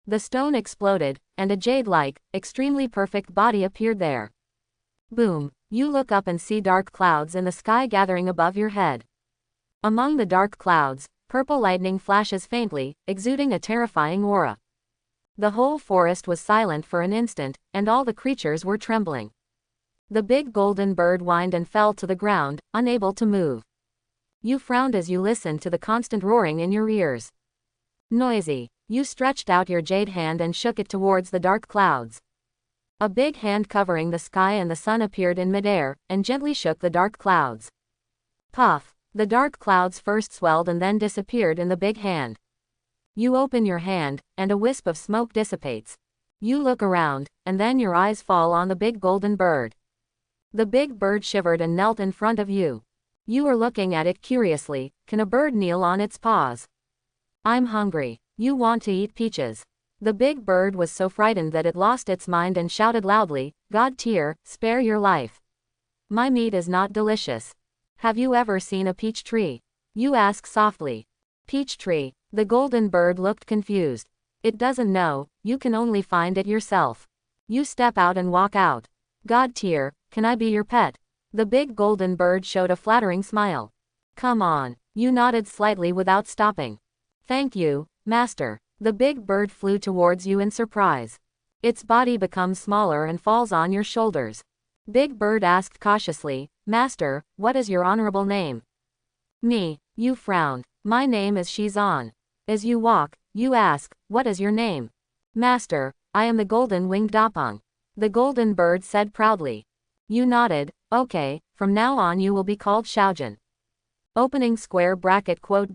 The stone exploded, and a jade-like, extremely perfect body appeared there. Boom! You look up and see dark clouds in the sky gathering above your head. Among the dark clouds, purple lightning flashes faintly, exuding a terrifying aura. The whole forest was silent for an instant, and all the creatures were trembling. The big golden bird whined and fell to the ground, unable to move. You frowned as you listened to the constant roaring in your ears. Noisy. You stretched out your jade hand and shook it towards the dark clouds. A big hand covering the sky and the sun appeared in midair, and gently shook the dark clouds. Puff! The dark clouds first swelled and then disappeared in the big hand. You open your hand, and a wisp of smoke dissipates. You look around, and then your eyes fall on the big golden bird. The big bird shivered and knelt in front of you. You are looking at it curiously. Can a bird kneel on its paws? I'm hungry. You want to eat peaches. The big bird was so frightened that it lost its mind and shouted loudly, God tier, spare your life. My meat is not delicious. Have you ever seen a peach tree? You ask softly. Peach tree. The golden bird looked confused. It doesn't know, you can only find it yourself. You step out and walk out. God tier, can I be your pet? The big golden bird showed a flattering smile. Come on. You nodded slightly without stopping. Thank you, master. The big bird flew towards you in surprise. Its body becomes smaller and falls on your shoulders. Big bird asked cautiously, Master, what is your honorable name? Me. You frowned. My name is Shizan. As you walk, you ask, what is your name? Master, I am the golden winged Dapeng. The golden bird said proudly. You nodded. Okay, from now on you will be called Xiaojun. Opening square bracket quote.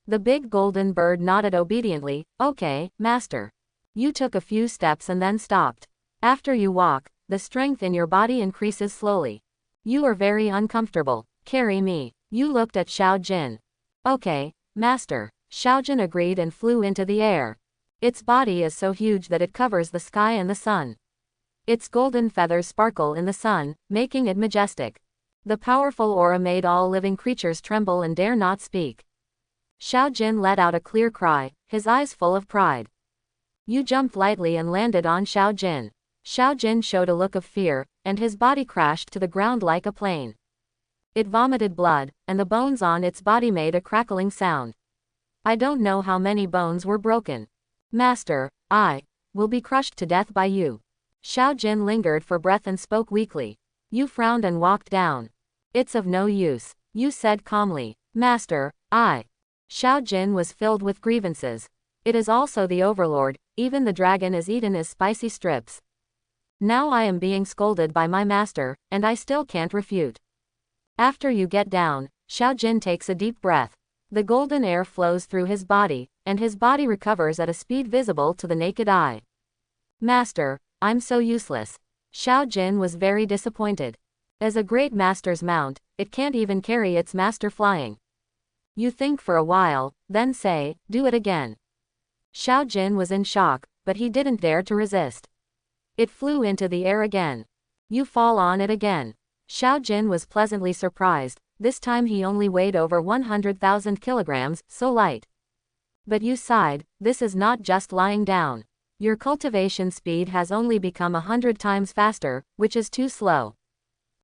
The big golden bird nodded obediently. Okay, master. You took a few steps and then stopped. After you walk, the strength in your body increases slowly. You are very uncomfortable. Carry me. You looked at Xiaojun. Okay, master. Xiaojun agreed and flew into the air. Its body is so huge that it covers the sky and the sun. Its golden feathers sparkle in the sun, making it majestic. The powerful aura made all living creatures tremble and dare not speak. Xiaojun let out a clear cry, his eyes full of pride. You jumped lightly and landed on Xiaojun. Xiaojun showed a look of fear, and his body crashed to the ground like a plane. It vomited blood, and the bones on its body made a crackling sound. I don't know how many bones were broken. Master, I will be crushed to death by you. Xiaojun lingered for breath and spoke weakly. You frowned and walked down. It's of no use, you said calmly. Master, I. Xiaojun was filled with grievances. It is also the overlord, even the dragon is eaten as spicy strips. Now I am being scolded by my master, and I still can't refute. After you get down, Xiaojun takes a deep breath. The golden air flows through his body, and his body recovers at a speed visible to the naked eye. Master, I'm so useless. Xiaojun was very disappointed. As a great master's mount, it can't even carry its master flying. You think for a while, then say, do it again. Xiaojun was in shock, but he didn't dare to resist. It flew into the air again. You fall on it again. Xiaojun was pleasantly surprised, this time he only weighed over 100,000 kilograms, so light. But you sighed, this is not just lying down. Your cultivation speed has only become 100 times faster, which is too slow.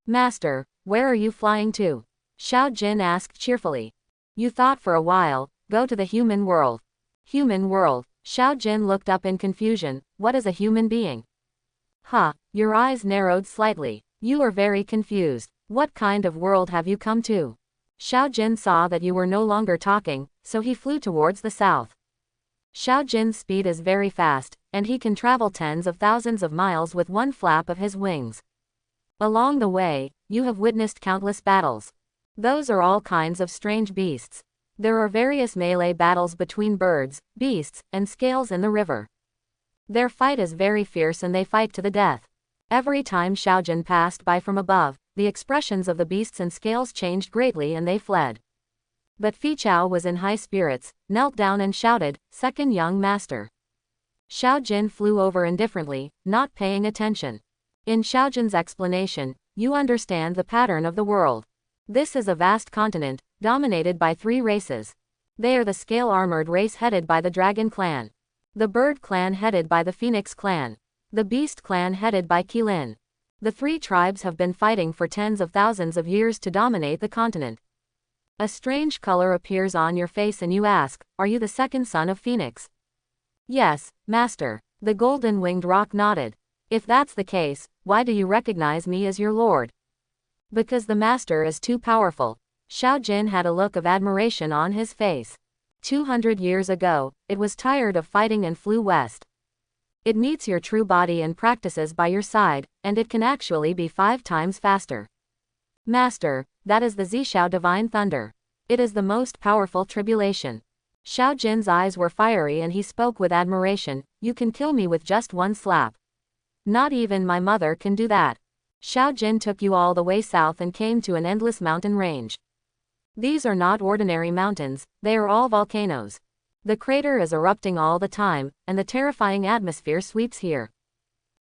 Master, where are you flying to? Xiaojun asked cheerfully. You thought for a while, go to the human world. Human world. Xiaojun looked up in confusion, what is a human being? Huh, your eyes narrowed slightly. You are very confused. What kind of world have you come to? Xiaojun saw that you were no longer talking, so he flew towards the south. Xiao Jin's speed is very fast, and he can travel tens of thousands of miles with one flap of his wings. Along the way, you have witnessed countless battles. Those are all kinds of strange beasts. There are various melee battles between birds, beasts, and scales in the river. Their fight is very fierce and they fight to the death. Every time Xiao Jin passed by from above, the expressions of the beasts and scales changed greatly and they fled. But Fi Chao was in high spirits, knelt down and shouted, "Second young master." Xiao Jin flew over indifferently, not paying attention. In Xiao Jin's explanation, you understand the pattern of the world. This is a vast continent, dominated by 3 races. They are the scale-armored race headed by the Dragon clan, the Bird clan headed by the Phoenix clan, the Beast clan headed by Qilin. The 3 tribes have been fighting for tens of thousands of years to dominate the continent. A strange color appears on your face and you ask, "Are you the second son of Phoenix?" "Yes, master." The golden-winged roc nodded. "If that's the case, why do you recognize me as your lord?" "Because the master is too powerful." Xiao Jin had a look of admiration on his face. 200 years ago, it was tired of fighting and flew west. It meets your true body and practices by your side, and it can actually be 5 times faster. "Master, that is the Zishao divine thunder. It is the most powerful tribulation." Xiao Jin's eyes were fiery and he spoke with admiration, "You can kill me with just one slap. Not even my mother can do that." Xiao Jin took you all the way south and came to an endless mountain range. These are not ordinary mountains, they are all volcanoes. The crater is erupting all the time, and the terrifying atmosphere sweeps here.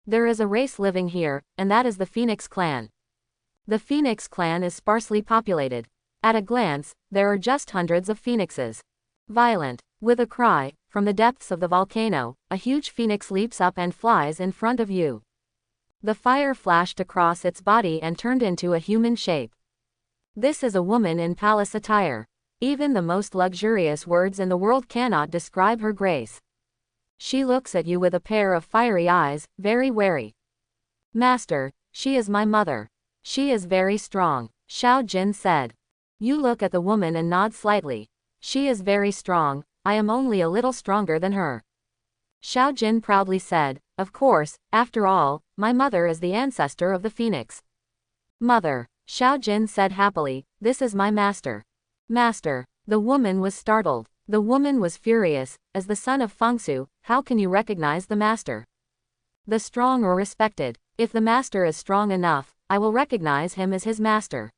There is a race living here, and that is the Phoenix clan. The Phoenix clan is sparsely populated. At a glance, there are just hundreds of phoenixes. Violent. With a cry, from the depths of the volcano, a huge phoenix leaps up and flies in front of you. The fire flashed across its body and turned into a human shape. This is a woman in palace attire. Even the most luxurious words in the world cannot describe her grace. She looks at you with a pair of fiery eyes, very wary. "Master, she is my mother. She is very strong," Xiao Jin said. You look at the woman and nod slightly. "She is very strong, I am only a little stronger than her." Xiao Jin proudly said, "Of course, after all, my mother is the ancestor of the phoenix." "Mother," Xiao Jin said happily, "this is my master." "Master." The woman was startled. The woman was furious. "As the son of Fengsu, how can you recognize the master? The strong are respected. If the master is strong enough, I will recognize him as his master."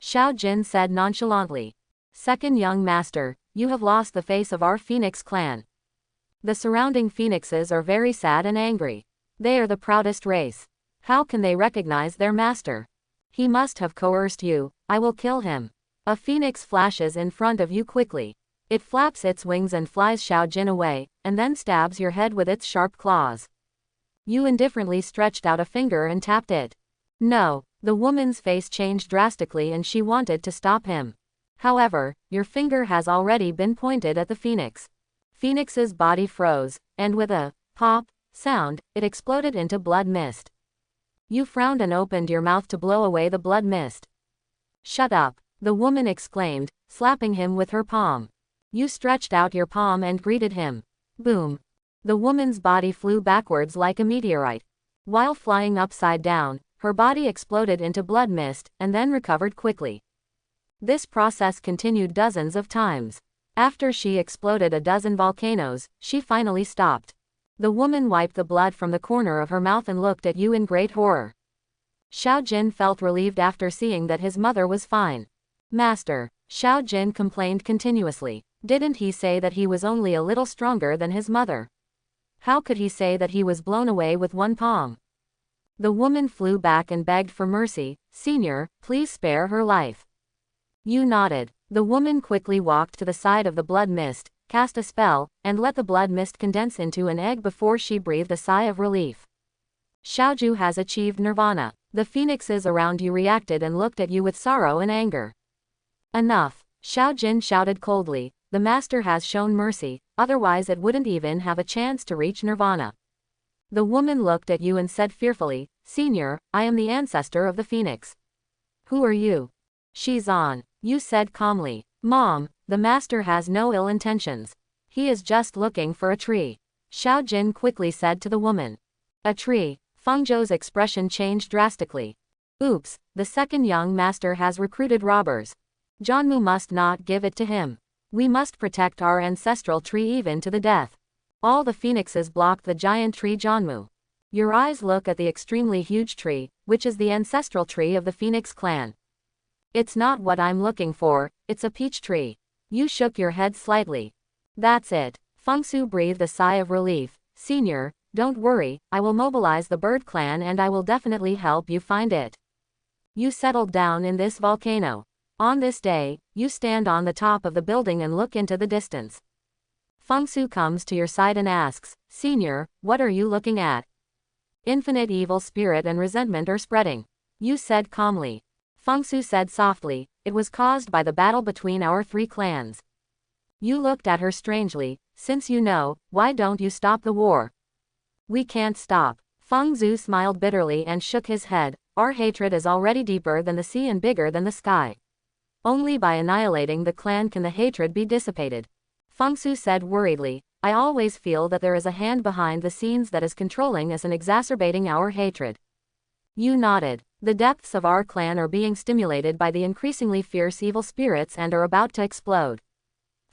Xiao Jin said nonchalantly. "Second young master, you have lost the face of our Phoenix clan. The surrounding phoenixes are very sad and angry. They are the proudest race. How can they recognize their master? He must have coerced you. I will kill him." A phoenix flashes in front of you quickly. It flaps its wings and flies Xiao Jin away, and then stabs your head with its sharp claws. You indifferently stretched out a finger and tapped it. "No." The woman's face changed drastically and she wanted to stop him. "However, your finger has already been pointed at the phoenix." Phoenix's body froze, and with a pop sound, it exploded into blood mist. You frowned and opened your mouth to blow away the blood mist. "Shut up," the woman exclaimed, slapping him with her palm. You stretched out your palm and greeted him. Boom. The woman's body flew backwards like a meteorite. While flying upside down, her body exploded into blood mist, and then recovered quickly. This process continued dozens of times. After she exploded a dozen volcanoes, she finally stopped. The woman wiped the blood from the corner of her mouth and looked at you in great horror. Xiao Jin felt relieved after seeing that his mother was fine. "Master," Xiao Jin complained continuously. Didn't he say that he was only a little stronger than his mother? How could he say that he was blown away with one palm? The woman flew back and begged for mercy. "Senior, please spare her life." You nodded. The woman quickly walked to the side of the blood mist, cast a spell, and let the blood mist condense into an egg before she breathed a sigh of relief. Xiaoju has achieved nirvana. The phoenixes around you reacted and looked at you with sorrow and anger. "Enough," Xiao Jin shouted coldly. "The master has shown mercy, otherwise it wouldn't even have a chance to reach nirvana." The woman looked at you and said fearfully, "Senior, I am the ancestor of the phoenix." "Who are you?" "She's on." You said calmly. "Mom, the master has no ill intentions. He is just looking for a tree. Xiao Jin quickly said to the woman. A tree. Feng Zhou's expression changed drastically. Oops, the second young master has recruited robbers. Zhanmu must not give it to him. We must protect our ancestral tree even to the death. All the phoenixes blocked the giant tree Zhanmu. Your eyes look at the extremely huge tree, which is the ancestral tree of the Phoenix clan. It's not what I'm looking for, it's a peach tree. You shook your head slightly. That's it. Feng Su breathed a sigh of relief. Senior, don't worry, I will mobilize the bird clan and I will definitely help you find it. You settled down in this volcano. On this day, you stand on the top of the building and look into the distance. Feng Su comes to your side and asks, Senior, what are you looking at? Infinite evil spirit and resentment are spreading. You said calmly. Feng Su said softly, it was caused by the battle between our three clans. You looked at her strangely, since you know, why don't you stop the war? We can't stop. Feng Zhu smiled bitterly and shook his head, our hatred is already deeper than the sea and bigger than the sky. Only by annihilating the clan can the hatred be dissipated. Feng Su said worriedly, I always feel that there is a hand behind the scenes that is controlling us and exacerbating our hatred. You nodded. The depths of our clan are being stimulated by the increasingly fierce evil spirits and are about to explode.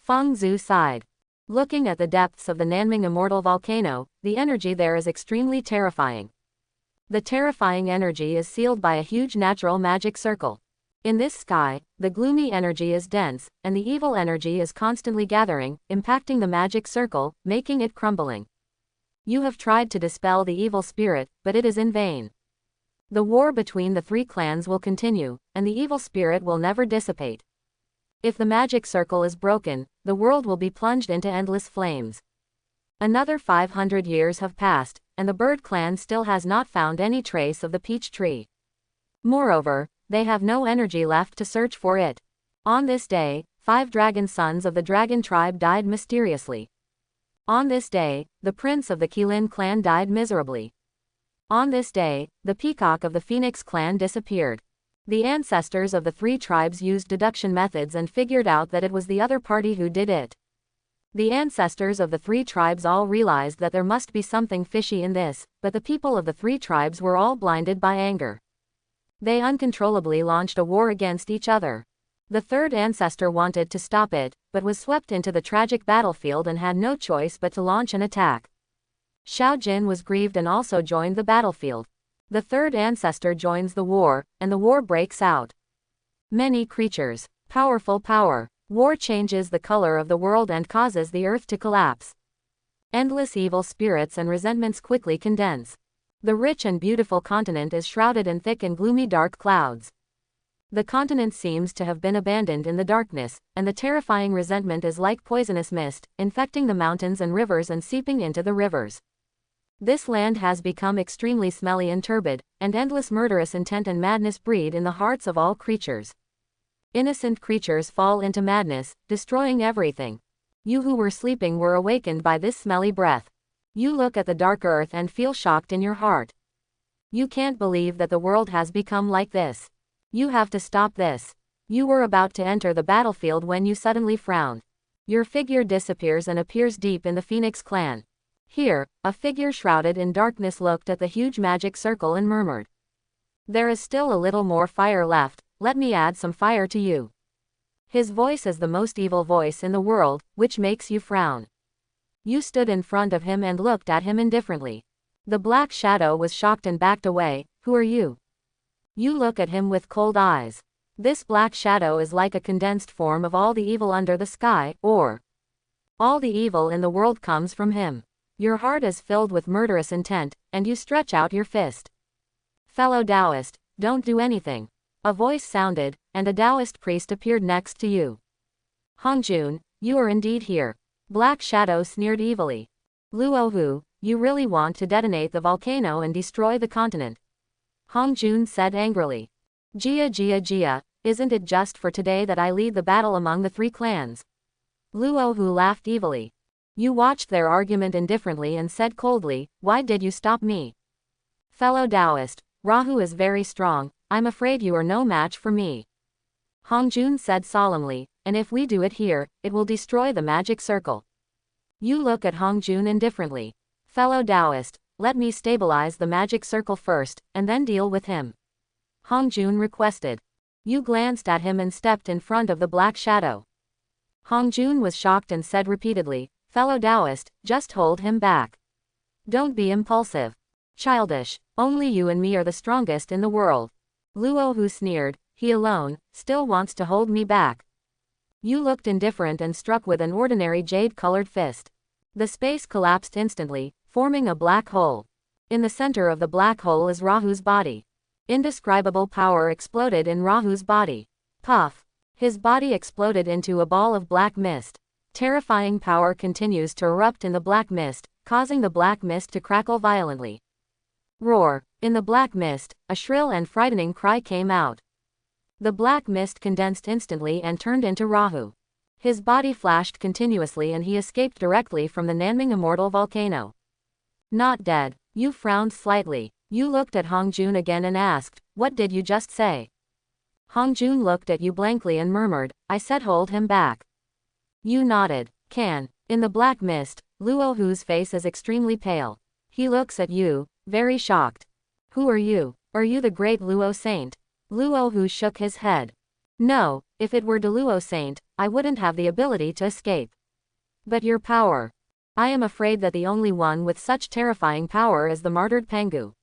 Feng Zhu sighed. Looking at the depths of the Nanming immortal volcano, the energy there is extremely terrifying. The terrifying energy is sealed by a huge natural magic circle. In this sky, the gloomy energy is dense, and the evil energy is constantly gathering, impacting the magic circle, making it crumbling. You have tried to dispel the evil spirit, but it is in vain. The war between the three clans will continue, and the evil spirit will never dissipate. If the magic circle is broken, the world will be plunged into endless flames. Another 500 years have passed, and the bird clan still has not found any trace of the peach tree. Moreover, they have no energy left to search for it. On this day, 5 dragon sons of the dragon tribe died mysteriously. On this day, the prince of the Qilin clan died miserably. On this day, the peacock of the Phoenix clan disappeared. The ancestors of the 3 tribes used deduction methods and figured out that it was the other party who did it. The ancestors of the 3 tribes all realized that there must be something fishy in this, but the people of the 3 tribes were all blinded by anger. They uncontrollably launched a war against each other. The 3rd ancestor wanted to stop it, but was swept into the tragic battlefield and had no choice but to launch an attack. Xiao Jin was grieved and also joined the battlefield. The 3rd ancestor joins the war, and the war breaks out. Many creatures. Powerful power. War changes the color of the world and causes the earth to collapse. Endless evil spirits and resentments quickly condense. The rich and beautiful continent is shrouded in thick and gloomy dark clouds. The continent seems to have been abandoned in the darkness, and the terrifying resentment is like poisonous mist, infecting the mountains and rivers and seeping into the rivers. This land has become extremely smelly and turbid, and endless murderous intent and madness breed in the hearts of all creatures. Innocent creatures fall into madness, destroying everything. You who were sleeping were awakened by this smelly breath. You look at the dark earth and feel shocked in your heart. You can't believe that the world has become like this. You have to stop this. You were about to enter the battlefield when you suddenly frowned. Your figure disappears and appears deep in the Phoenix clan. Here, a figure shrouded in darkness looked at the huge magic circle and murmured. There is still a little more fire left, let me add some fire to you. His voice is the most evil voice in the world, which makes you frown. You stood in front of him and looked at him indifferently. The black shadow was shocked and backed away. Who are you? You look at him with cold eyes. This black shadow is like a condensed form of all the evil under the sky, or all the evil in the world comes from him. Your heart is filled with murderous intent, and you stretch out your fist. Fellow Taoist, don't do anything. A voice sounded, and a Taoist priest appeared next to you. Hongjun, you are indeed here. Black Shadow sneered evilly. Luohu, you really want to detonate the volcano and destroy the continent. Hongjun said angrily. Jia, isn't it just for today that I lead the battle among the 3 clans? Luohu laughed evilly. You watched their argument indifferently and said coldly, why did you stop me? Fellow Taoist, Rahu is very strong, I'm afraid you are no match for me. Hongjun said solemnly, and if we do it here, it will destroy the magic circle. You look at Hong Jun indifferently. Fellow Taoist, let me stabilize the magic circle first, and then deal with him. Hong Jun requested. You glanced at him and stepped in front of the black shadow. Hong Jun was shocked and said repeatedly, Fellow Taoist, just hold him back. Don't be impulsive. Childish. Only you and me are the strongest in the world. Luo Hu sneered, he alone, still wants to hold me back. You looked indifferent and struck with an ordinary jade-colored fist. The space collapsed instantly, forming a black hole. In the center of the black hole is Rahu's body. Indescribable power exploded in Rahu's body. Puff. His body exploded into a ball of black mist. Terrifying power continues to erupt in the black mist, causing the black mist to crackle violently. Roar. In the black mist, a shrill and frightening cry came out. The black mist condensed instantly and turned into Rahu. His body flashed continuously and he escaped directly from the Nanming immortal volcano. Not dead. You frowned slightly. You looked at Hong Jun again and asked, what did you just say? Hong Jun looked at you blankly and murmured, I said hold him back. You nodded. Can. In the black mist, Luo Hu's face is extremely pale. He looks at you, very shocked. Who are you? Are you the great Luo Saint? Luo Hu shook his head. No, if it were the Luo Saint, I wouldn't have the ability to escape. But your power. I am afraid that the only one with such terrifying power is the martyred Pangu.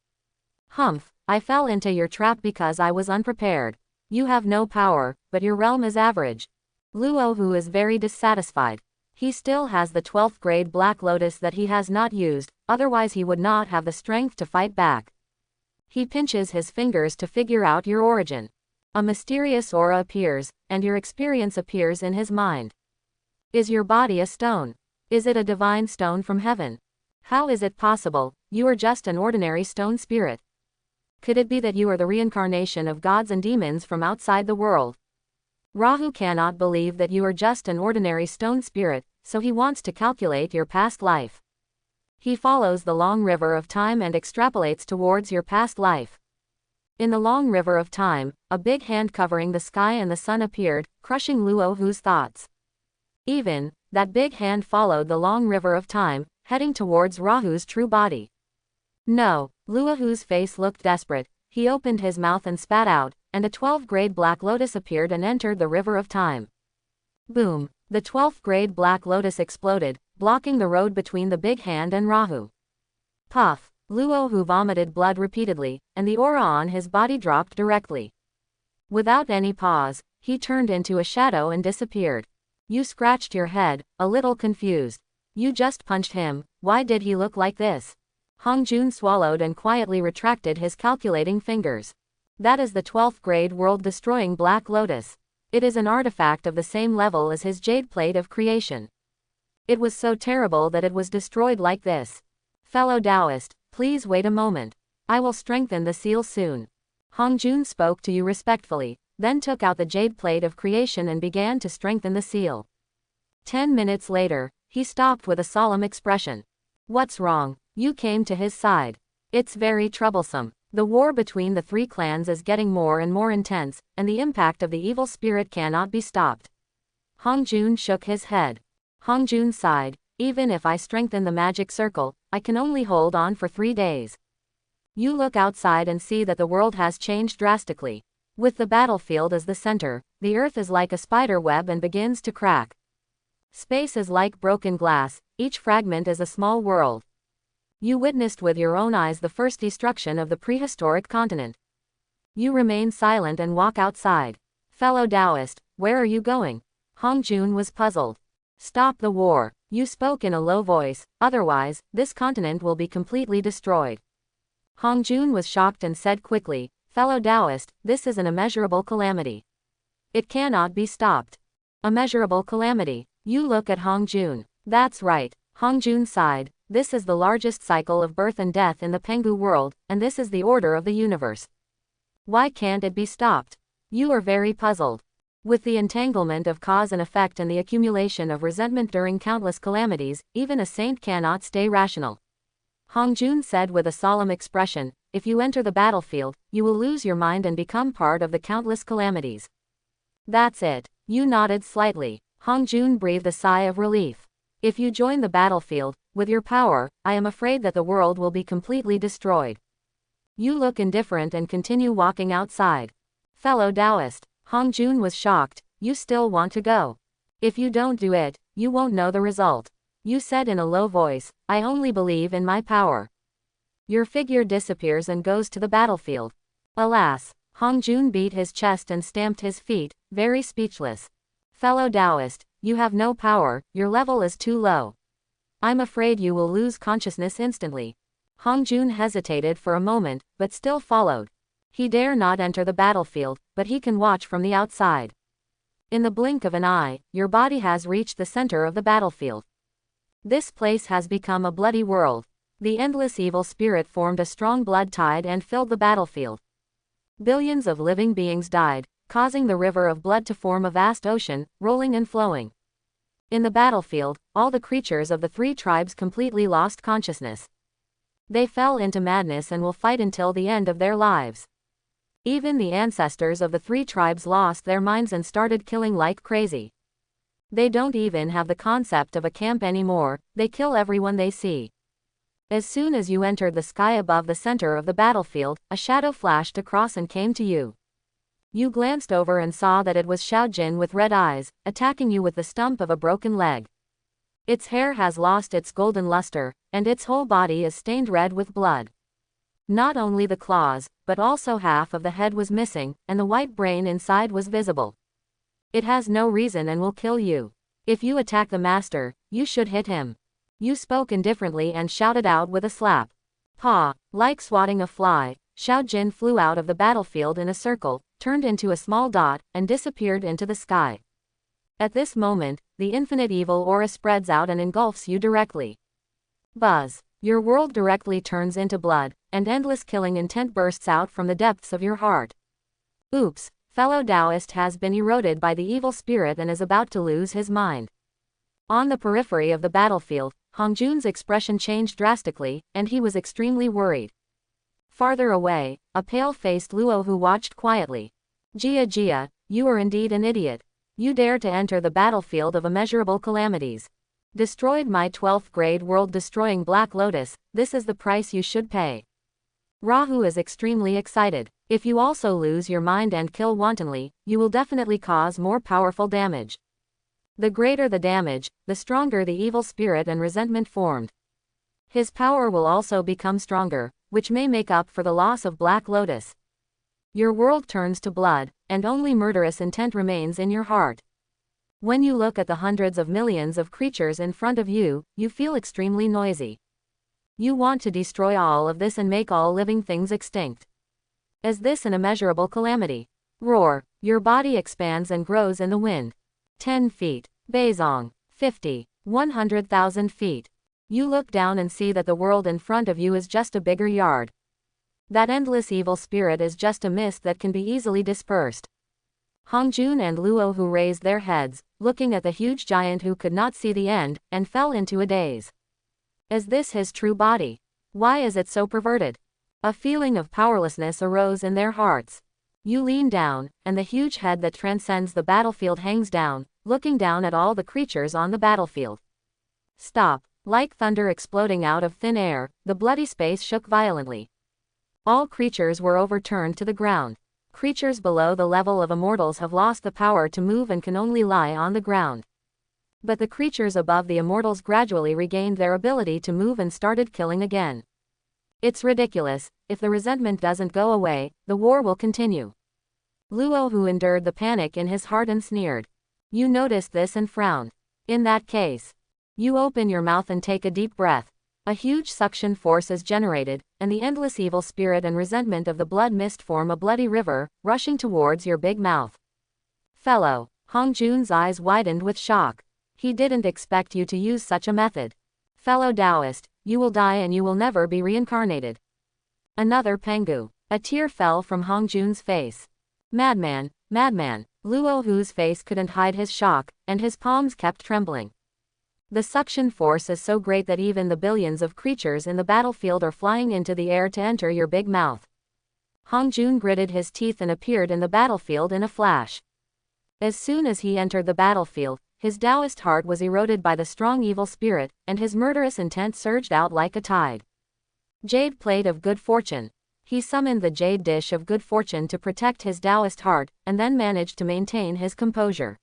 Humph, I fell into your trap because I was unprepared. You have no power, but your realm is average. Luo Hu is very dissatisfied. He still has the 12th grade Black Lotus that he has not used, otherwise he would not have the strength to fight back. He pinches his fingers to figure out your origin. A mysterious aura appears, and your experience appears in his mind. Is your body a stone? Is it a divine stone from heaven? How is it possible? You are just an ordinary stone spirit. Could it be that you are the reincarnation of gods and demons from outside the world? Rahu cannot believe that you are just an ordinary stone spirit, so he wants to calculate your past life. He follows the long river of time and extrapolates towards your past life. In the long river of time, a big hand covering the sky and the sun appeared, crushing Luo Hu's thoughts. Even, that big hand followed the long river of time, heading towards Rahu's true body. No, Luo Hu's face looked desperate. He opened his mouth and spat out, and a 12th grade Black Lotus appeared and entered the river of time. Boom! The 12th grade Black Lotus exploded, blocking the road between the big hand and Rahu. Puff! Luo Hu vomited blood repeatedly, and the aura on his body dropped directly. Without any pause, he turned into a shadow and disappeared. You scratched your head, a little confused. You just punched him, why did he look like this? Hong Jun swallowed and quietly retracted his calculating fingers. That is the 12th grade world-destroying Black Lotus. It is an artifact of the same level as his jade plate of creation. It was so terrible that it was destroyed like this. Fellow Taoist, please wait a moment. I will strengthen the seal soon. Hong Jun spoke to you respectfully, then took out the jade plate of creation and began to strengthen the seal. 10 minutes later, he stopped with a solemn expression. What's wrong? You came to his side. It's very troublesome. The war between the three clans is getting more and more intense, and the impact of the evil spirit cannot be stopped. Hong Jun shook his head. Hong Jun sighed. Even if I strengthen the magic circle, I can only hold on for 3 days. You look outside and see that the world has changed drastically. With the battlefield as the center, the earth is like a spider web and begins to crack. Space is like broken glass, each fragment is a small world. You witnessed with your own eyes the first destruction of the prehistoric continent. You remain silent and walk outside. Fellow Taoist, where are you going? Hong Jun was puzzled. Stop the war. You spoke in a low voice, otherwise, this continent will be completely destroyed. Hong Jun was shocked and said quickly, Fellow Taoist, this is an immeasurable calamity. It cannot be stopped. Immeasurable calamity. You look at Hong Jun. That's right. Hong Jun sighed. This is the largest cycle of birth and death in the Pengu world, and this is the order of the universe. Why can't it be stopped? You are very puzzled. With the entanglement of cause and effect and the accumulation of resentment during countless calamities, even a saint cannot stay rational. Hong Jun said with a solemn expression, if you enter the battlefield, you will lose your mind and become part of the countless calamities. That's it. You nodded slightly. Hong Jun breathed a sigh of relief. If you join the battlefield, with your power, I am afraid that the world will be completely destroyed. You look indifferent and continue walking outside. Fellow Taoist, Hong Jun was shocked. You still want to go? If you don't do it, you won't know the result. You said in a low voice, I only believe in my power. Your figure disappears and goes to the battlefield. Alas, Hong Jun beat his chest and stamped his feet, very speechless. Fellow Taoist, you have no power, your level is too low. I'm afraid you will lose consciousness instantly. Hong Jun hesitated for a moment, but still followed. He dare not enter the battlefield, but he can watch from the outside. In the blink of an eye, your body has reached the center of the battlefield. This place has become a bloody world. The endless evil spirit formed a strong blood tide and filled the battlefield. Billions of living beings died, causing the river of blood to form a vast ocean, rolling and flowing. In the battlefield, all the creatures of the three tribes completely lost consciousness. They fell into madness and will fight until the end of their lives. Even the ancestors of the three tribes lost their minds and started killing like crazy. They don't even have the concept of a camp anymore, they kill everyone they see. As soon as you entered the sky above the center of the battlefield, a shadow flashed across and came to you. You glanced over and saw that it was Xiao Jin with red eyes, attacking you with the stump of a broken leg. Its hair has lost its golden luster, and its whole body is stained red with blood. Not only the claws, but also half of the head was missing, and the white brain inside was visible. It has no reason and will kill you. If you attack the master, you should hit him. You spoke indifferently and shouted out with a slap. Pa, like swatting a fly, Xiao Jin flew out of the battlefield in a circle, turned into a small dot, and disappeared into the sky. At this moment, the infinite evil aura spreads out and engulfs you directly. Buzz. Your world directly turns into blood, and endless killing intent bursts out from the depths of your heart. Oops, fellow Taoist has been eroded by the evil spirit and is about to lose his mind. On the periphery of the battlefield, Hong Jun's expression changed drastically, and he was extremely worried. Farther away, a pale-faced Luo who watched quietly. Jia, you are indeed an idiot. You dare to enter the battlefield of immeasurable calamities. Destroyed my 12th grade world-destroying Black Lotus, this is the price you should pay. Rahu is extremely excited. If you also lose your mind and kill wantonly, you will definitely cause more powerful damage. The greater the damage, the stronger the evil spirit and resentment formed. His power will also become stronger, which may make up for the loss of Black Lotus. Your world turns to blood, and only murderous intent remains in your heart. When you look at the hundreds of millions of creatures in front of you, you feel extremely noisy. You want to destroy all of this and make all living things extinct. Is this an immeasurable calamity? Roar. Your body expands and grows in the wind. 10 feet. Beizong. 50. 100,000 feet. You look down and see that the world in front of you is just a bigger yard. That endless evil spirit is just a mist that can be easily dispersed. Hong Jun and Luo who raised their heads, looking at the huge giant who could not see the end, and fell into a daze. Is this his true body? Why is it so perverted? A feeling of powerlessness arose in their hearts. You lean down, and the huge head that transcends the battlefield hangs down, looking down at all the creatures on the battlefield. Stop. Like thunder exploding out of thin air, the bloody space shook violently. All creatures were overturned to the ground. Creatures below the level of immortals have lost the power to move and can only lie on the ground. But the creatures above the immortals gradually regained their ability to move and started killing again. It's ridiculous. If the resentment doesn't go away, the war will continue. Luo who endured the panic in his heart and sneered. You noticed this and frowned. In that case, you open your mouth and take a deep breath. A huge suction force is generated, and the endless evil spirit and resentment of the blood mist form a bloody river, rushing towards your big mouth. Fellow. Hong Jun's eyes widened with shock. He didn't expect you to use such a method. Fellow Taoist, you will die and you will never be reincarnated. Another Pengu. A tear fell from Hong Jun's face. Madman, madman. Luo whose face couldn't hide his shock, and his palms kept trembling. The suction force is so great that even the billions of creatures in the battlefield are flying into the air to enter your big mouth. Hong Jun gritted his teeth and appeared in the battlefield in a flash. As soon as he entered the battlefield, his Taoist heart was eroded by the strong evil spirit, and his murderous intent surged out like a tide. Jade plate of good fortune. He summoned the jade dish of good fortune to protect his Taoist heart, and then managed to maintain his composure.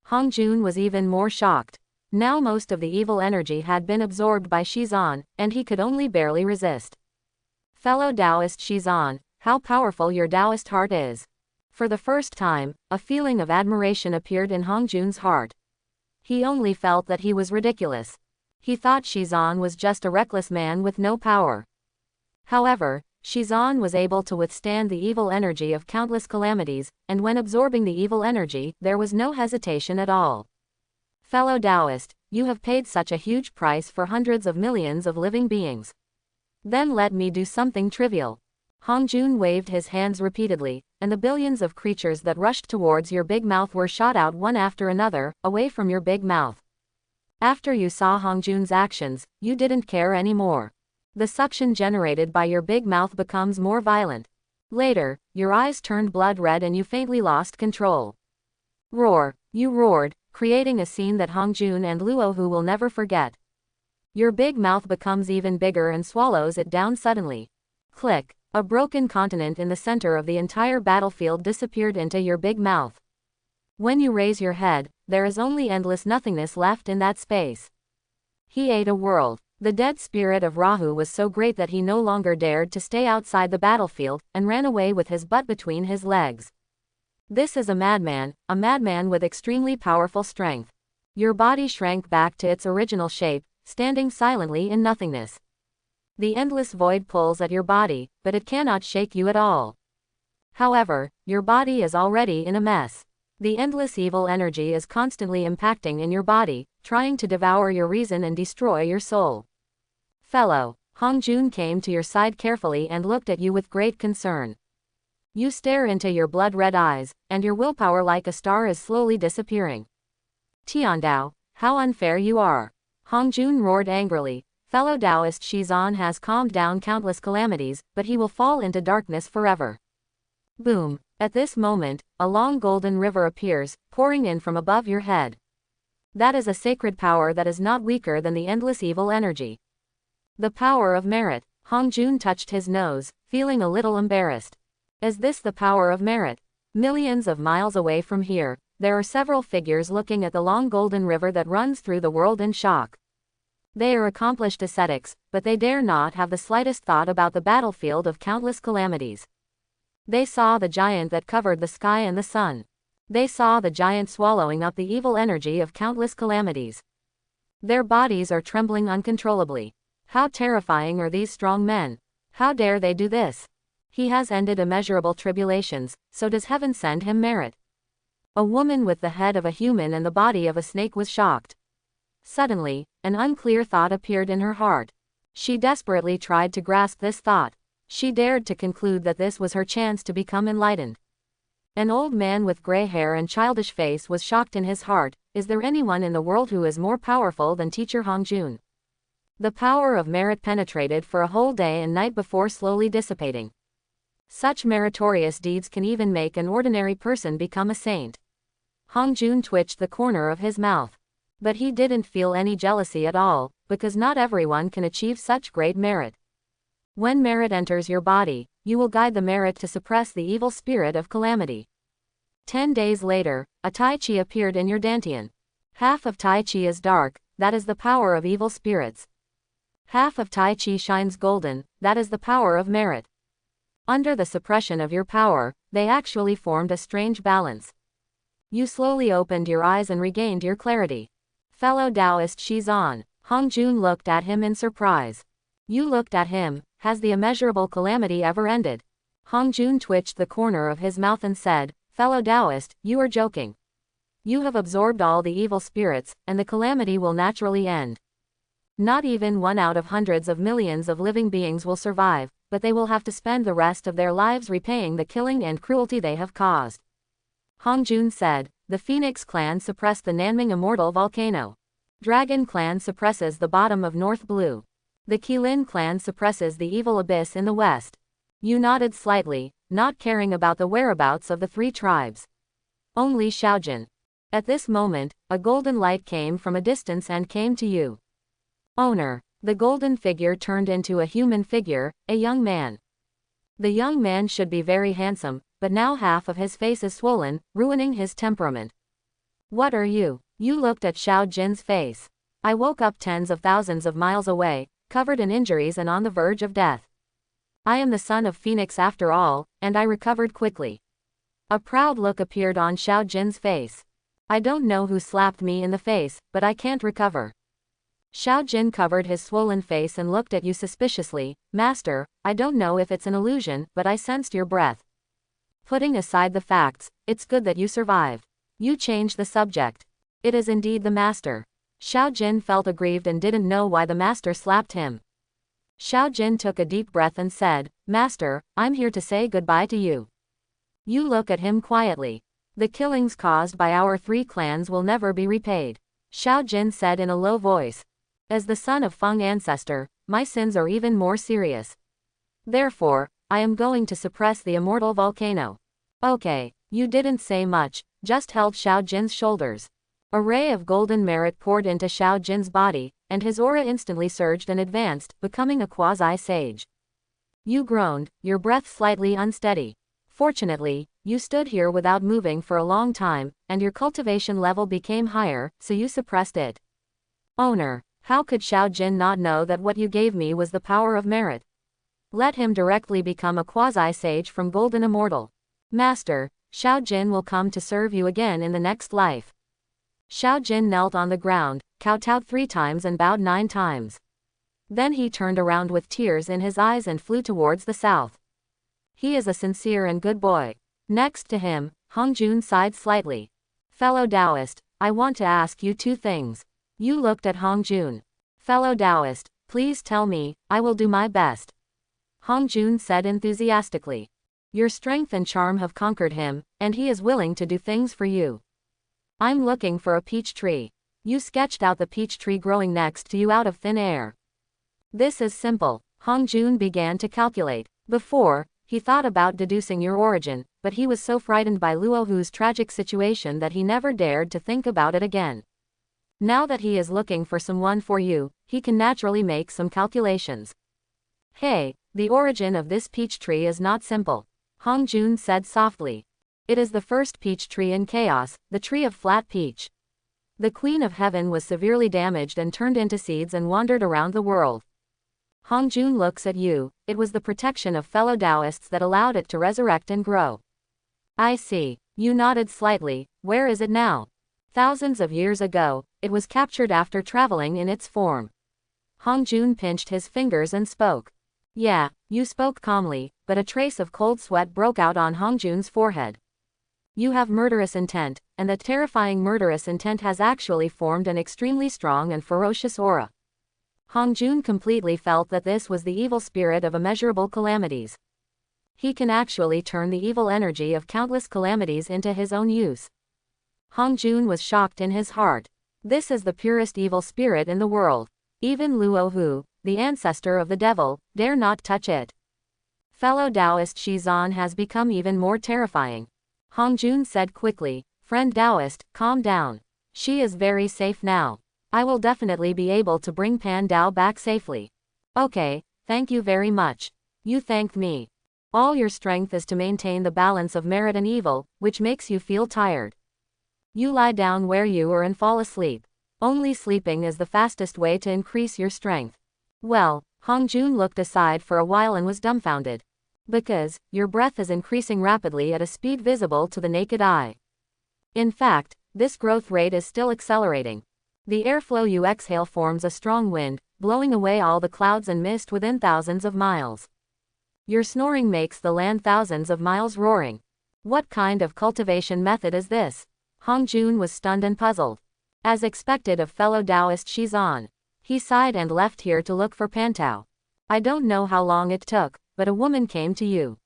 Hong Jun was even more shocked. Now most of the evil energy had been absorbed by Shizan, and he could only barely resist. Fellow Taoist Shizan, how powerful your Taoist heart is. For the first time, a feeling of admiration appeared in Hong Jun's heart. He only felt that he was ridiculous. He thought Shizan was just a reckless man with no power. However, Shizan was able to withstand the evil energy of countless calamities, and when absorbing the evil energy, there was no hesitation at all. Fellow Taoist, you have paid such a huge price for hundreds of millions of living beings. Then let me do something trivial. Hong Jun waved his hands repeatedly, and the billions of creatures that rushed towards your big mouth were shot out one after another, away from your big mouth. After you saw Hong Jun's actions, you didn't care anymore. The suction generated by your big mouth becomes more violent. Later, your eyes turned blood red and you faintly lost control. Roar, you roared, creating a scene that Hong Jun and Luohu will never forget. Your big mouth becomes even bigger and swallows it down suddenly. Click, a broken continent in the center of the entire battlefield disappeared into your big mouth. When you raise your head, there is only endless nothingness left in that space. He ate a world. The dead spirit of Rahu was so great that he no longer dared to stay outside the battlefield, and ran away with his butt between his legs. This is a madman with extremely powerful strength. Your body shrank back to its original shape, standing silently in nothingness. The endless void pulls at your body, but it cannot shake you at all. However, your body is already in a mess. The endless evil energy is constantly impacting in your body, trying to devour your reason and destroy your soul. Fellow, Hong Jun came to your side carefully and looked at you with great concern. You stare into your blood-red eyes, and your willpower like a star is slowly disappearing. Tiandao, how unfair you are. Hong Jun roared angrily. Fellow Taoist Shizan has calmed down countless calamities, but he will fall into darkness forever. Boom. At this moment, a long golden river appears, pouring in from above your head. That is a sacred power that is not weaker than the endless evil energy. The power of merit. Hong Jun touched his nose, feeling a little embarrassed. Is this the power of merit? Millions of miles away from here, there are several figures looking at the long golden river that runs through the world in shock. They are accomplished ascetics, but they dare not have the slightest thought about the battlefield of countless calamities. They saw the giant that covered the sky and the sun. They saw the giant swallowing up the evil energy of countless calamities. Their bodies are trembling uncontrollably. How terrifying are these strong men? How dare they do this? He has ended immeasurable tribulations, so does heaven send him merit? A woman with the head of a human and the body of a snake was shocked. Suddenly, an unclear thought appeared in her heart. She desperately tried to grasp this thought. She dared to conclude that this was her chance to become enlightened. An old man with gray hair and childish face was shocked in his heart. Is there anyone in the world who is more powerful than teacher Hong Jun? The power of merit penetrated for a whole day and night before slowly dissipating. Such meritorious deeds can even make an ordinary person become a saint. Hong Jun twitched the corner of his mouth. But he didn't feel any jealousy at all, because not everyone can achieve such great merit. When merit enters your body, you will guide the merit to suppress the evil spirit of calamity. 10 days later, a Tai Chi appeared in your dantian. Half of Tai Chi is dark, that is the power of evil spirits. Half of Tai Chi shines golden, that is the power of merit. Under the suppression of your power, they actually formed a strange balance. You slowly opened your eyes and regained your clarity. Fellow Taoist Shizan, Hong Jun looked at him in surprise. You looked at him. Has the immeasurable calamity ever ended? Hong Jun twitched the corner of his mouth and said, Fellow Taoist, you are joking. You have absorbed all the evil spirits, and the calamity will naturally end. Not even one out of hundreds of millions of living beings will survive, but they will have to spend the rest of their lives repaying the killing and cruelty they have caused. Hong Jun said, the Phoenix clan suppressed the Nanming immortal volcano. Dragon clan suppresses the bottom of North Blue. The Qilin clan suppresses the evil abyss in the west. You nodded slightly, not caring about the whereabouts of the 3 tribes. Only Xiaojin. At this moment, a golden light came from a distance and came to you. Owner. The golden figure turned into a human figure, a young man. The young man should be very handsome, but now half of his face is swollen, ruining his temperament. What are you? You looked at Xiao Jin's face. I woke up tens of thousands of miles away, covered in injuries and on the verge of death. I am the son of Phoenix after all, and I recovered quickly. A proud look appeared on Xiao Jin's face. I don't know who slapped me in the face, but I can't recover. Xiao Jin covered his swollen face and looked at you suspiciously. Master, I don't know if it's an illusion, but I sensed your breath. Putting aside the facts, it's good that you survived. You changed the subject. It is indeed the master. Xiao Jin felt aggrieved and didn't know why the master slapped him. Xiao Jin took a deep breath and said, Master, I'm here to say goodbye to you. You look at him quietly. The killings caused by our 3 clans will never be repaid. Xiao Jin said in a low voice. As the son of Feng ancestor, my sins are even more serious. Therefore, I am going to suppress the immortal volcano. Okay, you didn't say much, just held Xiao Jin's shoulders. A ray of golden merit poured into Xiao Jin's body, and his aura instantly surged and advanced, becoming a quasi-sage. You groaned, your breath slightly unsteady. Fortunately, you stood here without moving for a long time, and your cultivation level became higher, so you suppressed it. Owner. How could Xiao Jin not know that what you gave me was the power of merit? Let him directly become a quasi-sage from Golden Immortal. Master, Xiao Jin will come to serve you again in the next life. Xiao Jin knelt on the ground, kowtowed 3 times and bowed 9 times. Then he turned around with tears in his eyes and flew towards the south. He is a sincere and good boy. Next to him, Hongjun sighed slightly. Fellow Taoist, I want to ask you 2 things. You looked at Hongjun. Fellow Taoist, please tell me, I will do my best. Hongjun said enthusiastically. Your strength and charm have conquered him, and he is willing to do things for you. I'm looking for a peach tree. You sketched out the peach tree growing next to you out of thin air. This is simple. Hongjun began to calculate. Before, he thought about deducing your origin, but he was so frightened by Luohu's tragic situation that he never dared to think about it again. Now that he is looking for someone for you, he can naturally make some calculations. Hey, the origin of this peach tree is not simple. Hongjun said softly. It is the first peach tree in chaos, the tree of flat peach. The Queen of Heaven was severely damaged and turned into seeds and wandered around the world. Hongjun looks at you, it was the protection of fellow Taoists that allowed it to resurrect and grow. I see. You nodded slightly. Where is it now? Thousands of years ago, it was captured after traveling in its form. Hongjun pinched his fingers and spoke. Yeah, you spoke calmly, but a trace of cold sweat broke out on Hongjun's forehead. You have murderous intent, and that terrifying murderous intent has actually formed an extremely strong and ferocious aura. Hongjun completely felt that this was the evil spirit of immeasurable calamities. He can actually turn the evil energy of countless calamities into his own use. Hongjun was shocked in his heart. This is the purest evil spirit in the world. Even Luohu, the ancestor of the devil, dare not touch it. Fellow Taoist Shizan has become even more terrifying. Hongjun said quickly, Friend Taoist, calm down. She is very safe now. I will definitely be able to bring Pan Dao back safely. Okay, thank you very much. You thanked me. All your strength is to maintain the balance of merit and evil, which makes you feel tired. You lie down where you are and fall asleep. Only sleeping is the fastest way to increase your strength. Well, Hongjun looked aside for a while and was dumbfounded. Because, your breath is increasing rapidly at a speed visible to the naked eye. In fact, this growth rate is still accelerating. The airflow you exhale forms a strong wind, blowing away all the clouds and mist within thousands of miles. Your snoring makes the land thousands of miles roaring. What kind of cultivation method is this? Hongjun was stunned and puzzled. As expected of fellow Taoist Shizan. He sighed and left here to look for Pantao. I don't know how long it took, but a woman came to you.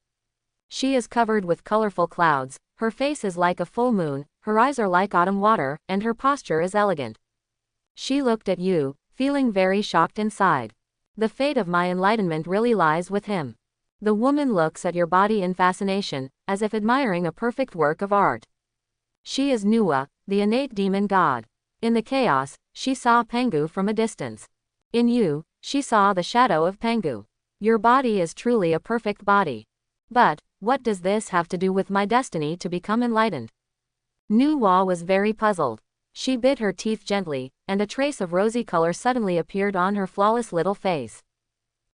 She is covered with colorful clouds, her face is like a full moon, her eyes are like autumn water, and her posture is elegant. She looked at you, feeling very shocked inside. The fate of my enlightenment really lies with him. The woman looks at your body in fascination, as if admiring a perfect work of art. She is Nuwa, the innate demon god. In the chaos, she saw Pengu from a distance. In you, she saw the shadow of Pengu. Your body is truly a perfect body. But, what does this have to do with my destiny to become enlightened? Nuwa was very puzzled. She bit her teeth gently, and a trace of rosy color suddenly appeared on her flawless little face.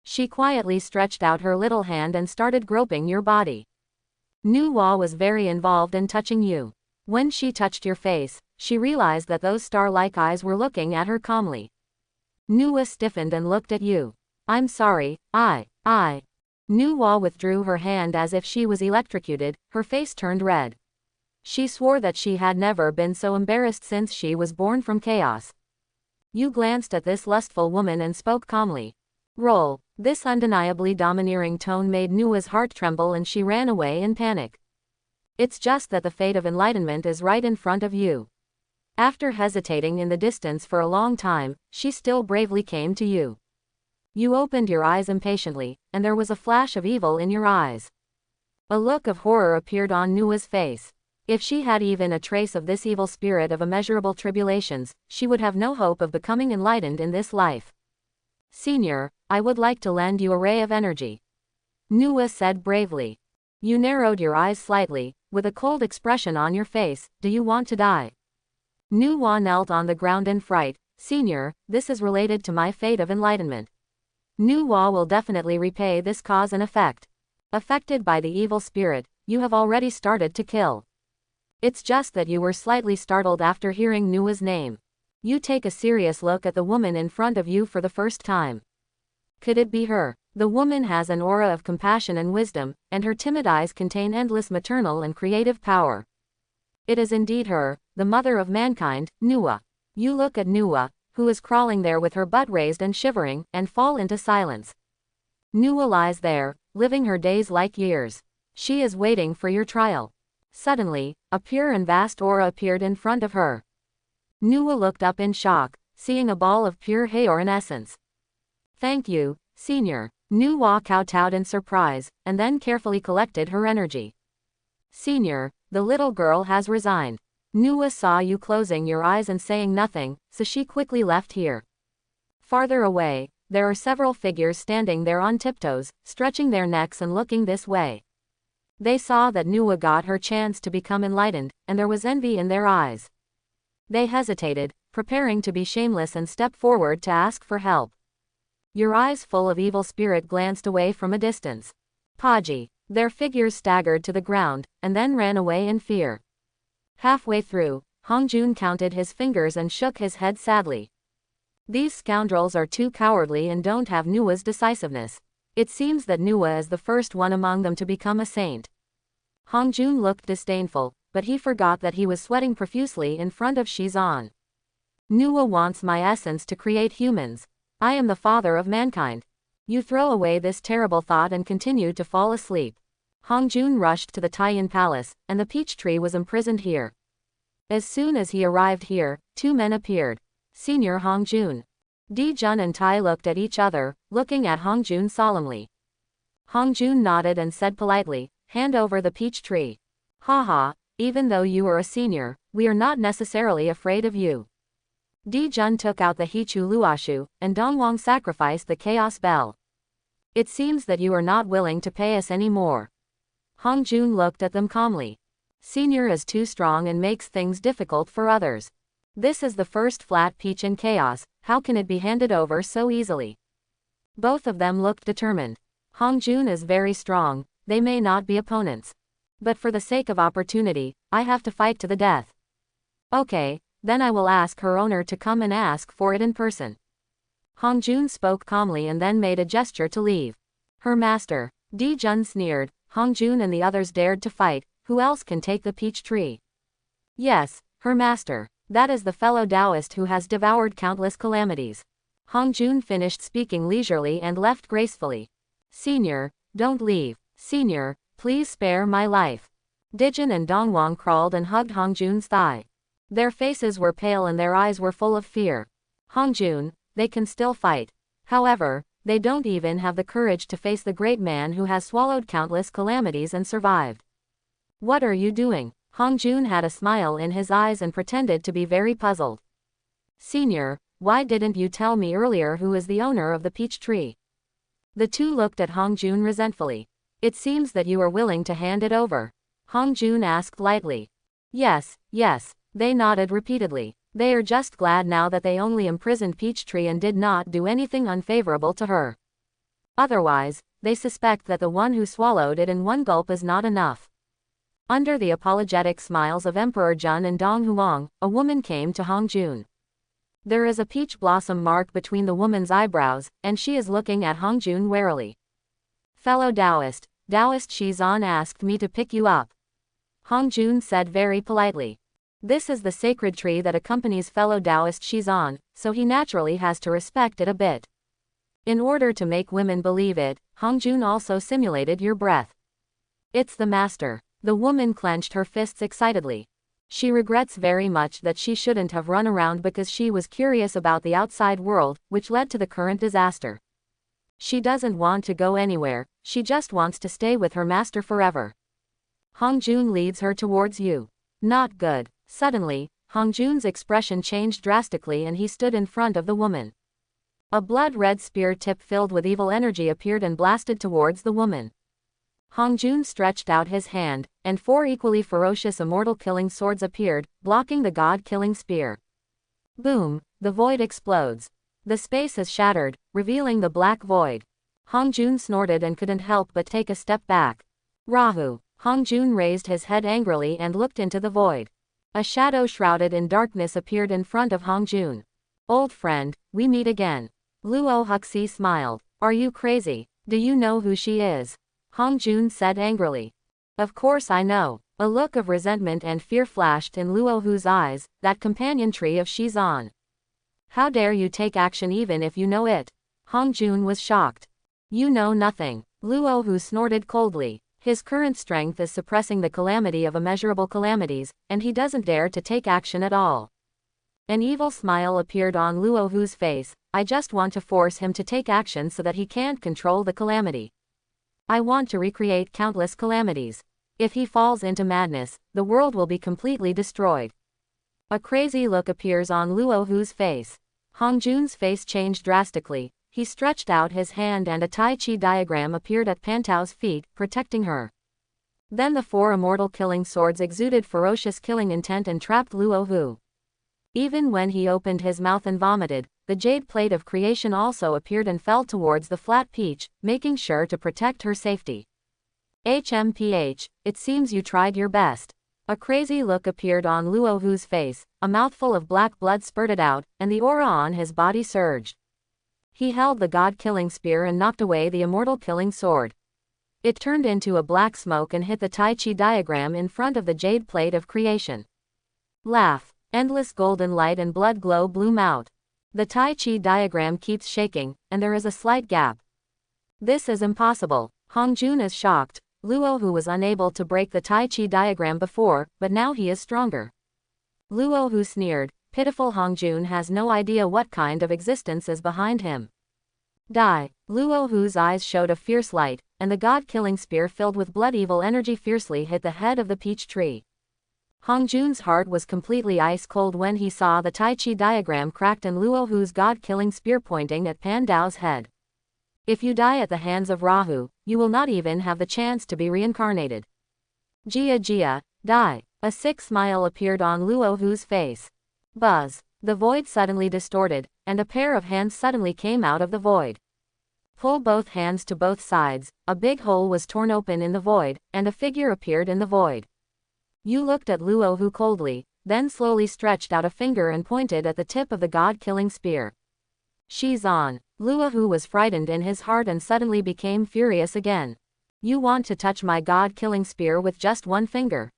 She quietly stretched out her little hand and started groping your body. Nuwa was very involved in touching you. When she touched your face, she realized that those star-like eyes were looking at her calmly. Nuwa stiffened and looked at you. I'm sorry, I. Nuwa withdrew her hand as if she was electrocuted, her face turned red. She swore that she had never been so embarrassed since she was born from chaos. You glanced at this lustful woman and spoke calmly. Roll. This undeniably domineering tone made Nuwa's heart tremble and she ran away in panic. It's just that the fate of enlightenment is right in front of you. After hesitating in the distance for a long time, she still bravely came to you. You opened your eyes impatiently, and there was a flash of evil in your eyes. A look of horror appeared on Nuwa's face. If she had even a trace of this evil spirit of immeasurable tribulations, she would have no hope of becoming enlightened in this life. Senior, I would like to lend you a ray of energy. Nuwa said bravely. You narrowed your eyes slightly, with a cold expression on your face. Do you want to die? Nuwa knelt on the ground in fright. Senior, this is related to my fate of enlightenment. Nuwa will definitely repay this cause and effect. Affected by the evil spirit, you have already started to kill. It's just that you were slightly startled after hearing Nuwa's name. You take a serious look at the woman in front of you for the first time. Could it be her? The woman has an aura of compassion and wisdom, and her timid eyes contain endless maternal and creative power. It is indeed her, the mother of mankind, Nuwa. You look at Nuwa, who is crawling there with her butt raised and shivering, and fall into silence. Nuwa lies there, living her days like years. She is waiting for your trial. Suddenly, a pure and vast aura appeared in front of her. Nuwa looked up in shock, seeing a ball of pure Haoran essence. Thank you, Senior. Nuwa kowtowed in surprise, and then carefully collected her energy. Senior, the little girl has resigned. Nuwa saw you closing your eyes and saying nothing, so she quickly left here. Farther away, there are several figures standing there on tiptoes, stretching their necks and looking this way. They saw that Nuwa got her chance to become enlightened, and there was envy in their eyes. They hesitated, preparing to be shameless and step forward to ask for help. Your eyes full of evil spirit glanced away from a distance. Paji. Their figures staggered to the ground, and then ran away in fear. Halfway through, Hongjun counted his fingers and shook his head sadly. These scoundrels are too cowardly and don't have Nuwa's decisiveness. It seems that Nuwa is the first one among them to become a saint. Hongjun looked disdainful, but he forgot that he was sweating profusely in front of Shizan. Nuwa wants my essence to create humans. I am the father of mankind. You throw away this terrible thought and continue to fall asleep. Hongjun rushed to the Taiyan palace, and the peach tree was imprisoned here. As soon as he arrived here, two men appeared. Senior Hongjun. Dijun and Tai looked at each other, looking at Hongjun solemnly. Hongjun nodded and said politely, hand over the peach tree. Haha, even though you are a senior, we are not necessarily afraid of you. Dijun took out the Hichu Luashu, and Dongwang sacrificed the chaos bell. It seems that you are not willing to pay us any more. Hongjun looked at them calmly. Senior is too strong and makes things difficult for others. This is the first flat peach in chaos, how can it be handed over so easily? Both of them looked determined. Hongjun is very strong, they may not be opponents. But for the sake of opportunity, I have to fight to the death. Okay, then I will ask her owner to come and ask for it in person. Hongjun spoke calmly and then made a gesture to leave. Her master. Dijun sneered. Hongjun and the others dared to fight, who else can take the peach tree? Yes, her master. That is the fellow Taoist who has devoured countless calamities. Hongjun finished speaking leisurely and left gracefully. Senior, don't leave. Senior, please spare my life. Dijun and Dongwang crawled and hugged Hongjun's thigh. Their faces were pale and their eyes were full of fear. Hongjun, they can still fight. However, they don't even have the courage to face the great man who has swallowed countless calamities and survived. What are you doing? Hongjun had a smile in his eyes and pretended to be very puzzled. Senior, why didn't you tell me earlier who is the owner of the peach tree? The two looked at Hongjun resentfully. It seems that you are willing to hand it over. Hongjun asked lightly. Yes, they nodded repeatedly. They are just glad now that they only imprisoned Peachtree and did not do anything unfavorable to her. Otherwise, they suspect that the one who swallowed it in one gulp is not enough. Under the apologetic smiles of Emperor Jun and Dong Huang, a woman came to Hongjun. There is a peach blossom mark between the woman's eyebrows, and she is looking at Hongjun warily. Fellow Taoist Shizan asked me to pick you up. Hongjun said very politely. This is the sacred tree that accompanies fellow Taoist Shizan, so he naturally has to respect it a bit. In order to make women believe it, Hongjun also simulated your breath. It's the master. The woman clenched her fists excitedly. She regrets very much that she shouldn't have run around because she was curious about the outside world, which led to the current disaster. She doesn't want to go anywhere, she just wants to stay with her master forever. Hongjun leads her towards you. Not good. Suddenly, Hongjun's expression changed drastically and he stood in front of the woman. A blood-red spear tip filled with evil energy appeared and blasted towards the woman. Hongjun stretched out his hand, and 4 equally ferocious immortal-killing swords appeared, blocking the god-killing spear. Boom! The void explodes. The space is shattered, revealing the black void. Hongjun snorted and couldn't help but take a step back. Rahu! Hongjun raised his head angrily and looked into the void. A shadow shrouded in darkness appeared in front of Hongjun. Old friend, we meet again. Luo Huxi smiled. Are you crazy? Do you know who she is? Hongjun said angrily. Of course I know. A look of resentment and fear flashed in Luo Hu's eyes, that companion tree of Shizan. How dare you take action even if you know it? Hongjun was shocked. You know nothing. Luo Hu snorted coldly. His current strength is suppressing the calamity of immeasurable calamities, and he doesn't dare to take action at all. An evil smile appeared on Luo Hu's face. I just want to force him to take action so that he can't control the calamity. I want to recreate countless calamities. If he falls into madness, the world will be completely destroyed. A crazy look appears on Luo Hu's face. Hongjun's face changed drastically. He stretched out his hand and a Tai Chi diagram appeared at Pantao's feet, protecting her. Then the 4 immortal killing swords exuded ferocious killing intent and trapped Luo Hu. Even when he opened his mouth and vomited, the jade plate of creation also appeared and fell towards the flat peach, making sure to protect her safety. HMPH, it seems you tried your best. A crazy look appeared on Luo Hu's face, a mouthful of black blood spurted out, and the aura on his body surged. He held the god-killing spear and knocked away the immortal-killing sword. It turned into a black smoke and hit the Tai Chi diagram in front of the jade plate of creation. Laugh. Endless golden light and blood glow bloom out. The Tai Chi diagram keeps shaking, and there is a slight gap. This is impossible. Hongjun is shocked. Luo Hu was unable to break the Tai Chi diagram before, but now he is stronger. Luo Hu sneered. Pitiful Hongjun has no idea what kind of existence is behind him. Die. Luo Hu's eyes showed a fierce light, and the god-killing spear filled with blood-evil energy fiercely hit the head of the peach tree. Hongjun's heart was completely ice-cold when he saw the Tai Chi diagram cracked and Luo Hu's god-killing spear pointing at Pandao's head. If you die at the hands of Rahu, you will not even have the chance to be reincarnated. Jia, die. A sick smile appeared on Luo Hu's face. Buzz. The void suddenly distorted, and a pair of hands suddenly came out of the void. Pull both hands to both sides, a big hole was torn open in the void, and a figure appeared in the void. You looked at Luo Hu coldly, then slowly stretched out a finger and pointed at the tip of the god-killing spear. Shizan. Luo Hu was frightened in his heart and suddenly became furious again. You want to touch my god-killing spear with just one finger.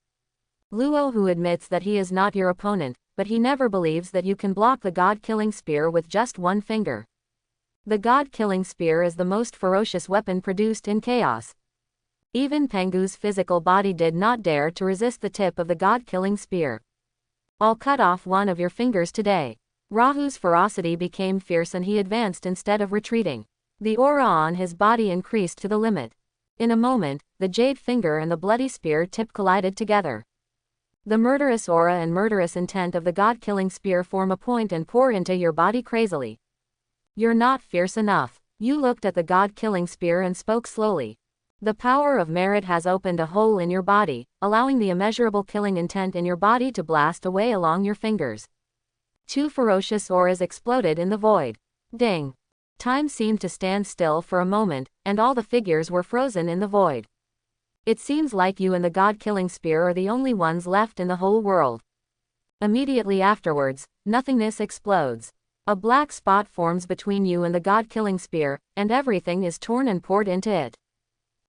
Luo Hu admits that he is not your opponent, but he never believes that you can block the god-killing spear with just one finger. The god-killing spear is the most ferocious weapon produced in chaos. Even Pengu's physical body did not dare to resist the tip of the god-killing spear. I'll cut off one of your fingers today. Rahu's ferocity became fierce and he advanced instead of retreating. The aura on his body increased to the limit. In a moment, the jade finger and the bloody spear tip collided together. The murderous aura and murderous intent of the God-killing spear form a point and pour into your body crazily. You're not fierce enough. You looked at the God-killing spear and spoke slowly. The power of merit has opened a hole in your body, allowing the immeasurable killing intent in your body to blast away along your fingers. 2 ferocious auras exploded in the void. Ding! Time seemed to stand still for a moment, and all the figures were frozen in the void. It seems like you and the God-killing spear are the only ones left in the whole world. Immediately afterwards, nothingness explodes. A black spot forms between you and the God-killing spear, and everything is torn and poured into it.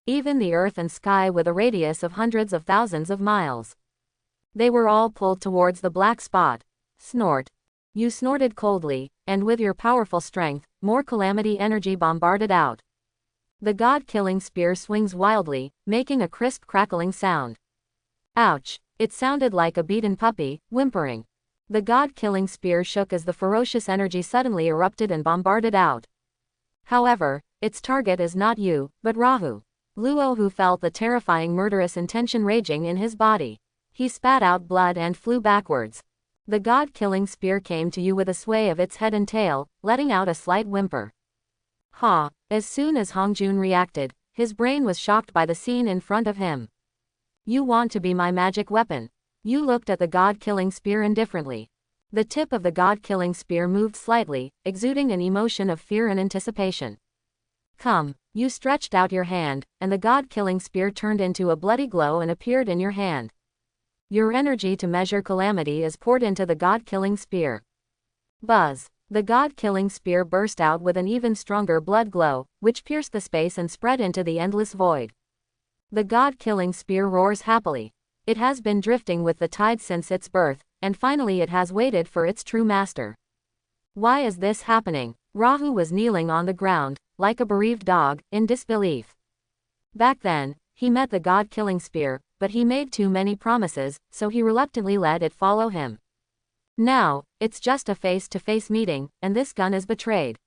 Even the earth and sky with a radius of hundreds of thousands of miles. They were all pulled towards the black spot. Snort. You snorted coldly, and with your powerful strength, more calamity energy bombarded out. The God-killing spear swings wildly, making a crisp crackling sound. Ouch! It sounded like a beaten puppy, whimpering. The God-killing spear shook as the ferocious energy suddenly erupted and bombarded out. However, its target is not you, but Rahu. Luo, who felt the terrifying murderous intention raging in his body. He spat out blood and flew backwards. The God-killing spear came to you with a sway of its head and tail, letting out a slight whimper. Ha! As soon as Hongjun reacted, his brain was shocked by the scene in front of him. You want to be my magic weapon? You looked at the God-killing spear indifferently. The tip of the God-killing spear moved slightly, exuding an emotion of fear and anticipation. Come. You stretched out your hand, and the God-killing spear turned into a bloody glow and appeared in your hand. Your energy to measure calamity is poured into the God-killing spear. Buzz! The God-killing spear burst out with an even stronger blood glow, which pierced the space and spread into the endless void. The God-killing spear roars happily. It has been drifting with the tide since its birth, and finally it has waited for its true master. Why is this happening? Rahu was kneeling on the ground, like a bereaved dog, in disbelief. Back then, he met the God-killing spear, but he made too many promises, so he reluctantly let it follow him. Now, it's just a face-to-face meeting, and this gun is betrayed.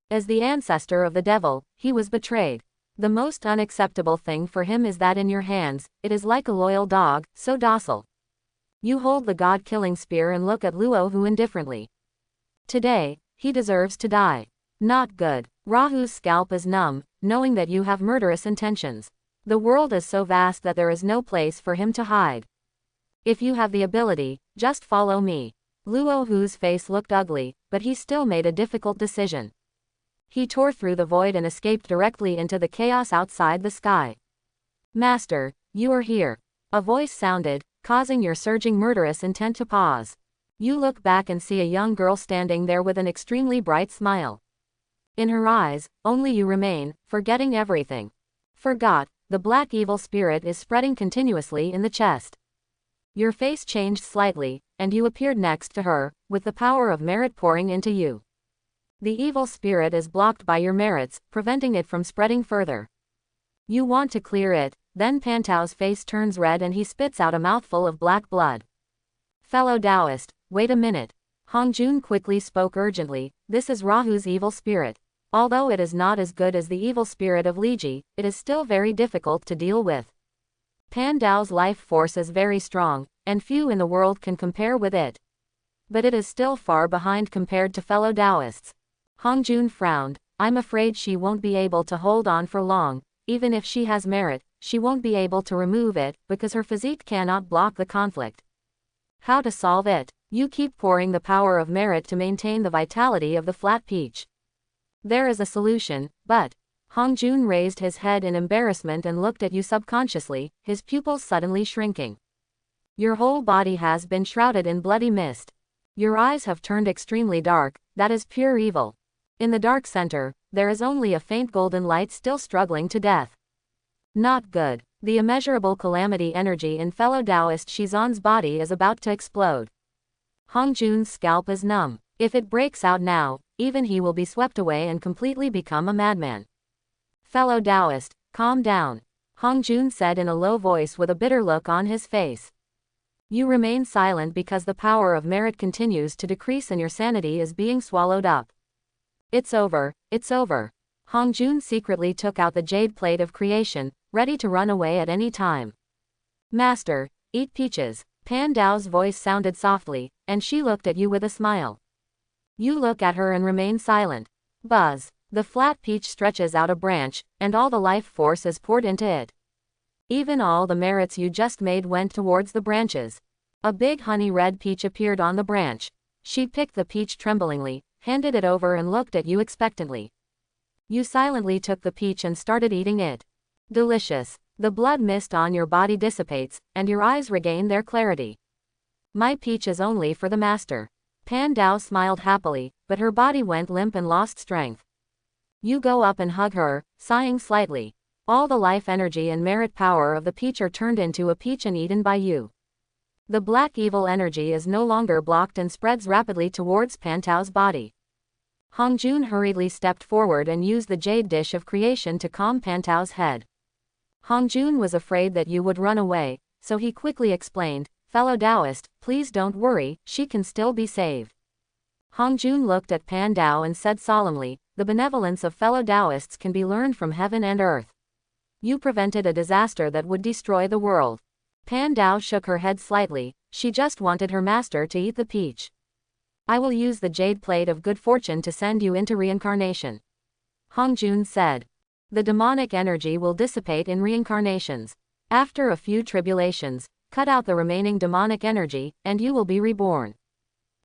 As the ancestor of the devil, he was betrayed. The most unacceptable thing for him is that in your hands, it is like a loyal dog, so docile. You hold the God-killing spear and look at Luo Hu indifferently. Today, he deserves to die. Not good. Rahu's scalp is numb, knowing that you have murderous intentions. The world is so vast that there is no place for him to hide. If you have the ability, just follow me. Luo Hu's face looked ugly, but he still made a difficult decision. He tore through the void and escaped directly into the chaos outside the sky. Master, you are here. A voice sounded, causing your surging murderous intent to pause. You look back and see a young girl standing there with an extremely bright smile. In her eyes, only you remain, forgetting everything. Forgot, the black evil spirit is spreading continuously in the chest. Your face changed slightly, and you appeared next to her, with the power of merit pouring into you. The evil spirit is blocked by your merits, preventing it from spreading further. You want to clear it, then Pantao's face turns red and he spits out a mouthful of black blood. Fellow Taoist, wait a minute. Hongjun quickly spoke urgently, this is Rahu's evil spirit. Although it is not as good as the evil spirit of Liji, it is still very difficult to deal with. Pan Dao's life force is very strong, and few in the world can compare with it. But it is still far behind compared to fellow Taoists. Hongjun frowned, I'm afraid she won't be able to hold on for long, even if she has merit, she won't be able to remove it, because her physique cannot block the conflict. How to solve it? You keep pouring the power of merit to maintain the vitality of the flat peach. There is a solution, but... Hongjun raised his head in embarrassment and looked at you subconsciously, his pupils suddenly shrinking. Your whole body has been shrouded in bloody mist. Your eyes have turned extremely dark, that is pure evil. In the dark center, there is only a faint golden light still struggling to death. Not good. The immeasurable calamity energy in fellow Taoist Shizan's body is about to explode. Hongjun's scalp is numb. If it breaks out now, even he will be swept away and completely become a madman. Fellow Taoist, calm down. Hongjun said in a low voice with a bitter look on his face. You remain silent because the power of merit continues to decrease and your sanity is being swallowed up. It's over, it's over. Hongjun secretly took out the jade plate of creation, ready to run away at any time. Master, eat peaches. Pan Dao's voice sounded softly, and she looked at you with a smile. You look at her and remain silent. Buzz. The flat peach stretches out a branch, and all the life force is poured into it. Even all the merits you just made went towards the branches. A big honey-red peach appeared on the branch. She picked the peach tremblingly, handed it over and looked at you expectantly. You silently took the peach and started eating it. Delicious. The blood mist on your body dissipates, and your eyes regain their clarity. My peach is only for the master. Pan Dao smiled happily, but her body went limp and lost strength. You go up and hug her, sighing slightly. All the life energy and merit power of the peach are turned into a peach and eaten by you. The black evil energy is no longer blocked and spreads rapidly towards Pan Dao's body. Hongjun hurriedly stepped forward and used the jade dish of creation to calm Pan Dao's head. Hongjun was afraid that you would run away, so he quickly explained, "Fellow Taoist, please don't worry, she can still be saved." Hongjun looked at Pan Dao and said solemnly, "The benevolence of fellow Taoists can be learned from heaven and earth. You prevented a disaster that would destroy the world." Pan Dao shook her head slightly, she just wanted her master to eat the peach. "I will use the jade plate of good fortune to send you into reincarnation," Hongjun said. "The demonic energy will dissipate in reincarnations. After a few tribulations, cut out the remaining demonic energy, and you will be reborn."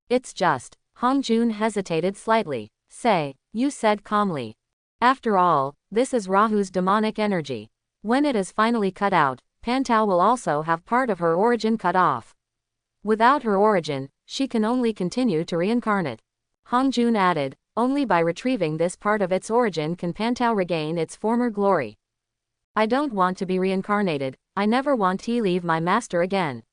"It's just," Hongjun hesitated slightly. "Say," you said calmly. "After all, this is Rahu's demonic energy. When it is finally cut out, Pan Dao will also have part of her origin cut off. Without her origin, she can only continue to reincarnate." Hongjun added, "Only by retrieving this part of its origin can Pan Dao regain its former glory. I don't want to be reincarnated, I never want to leave my master again."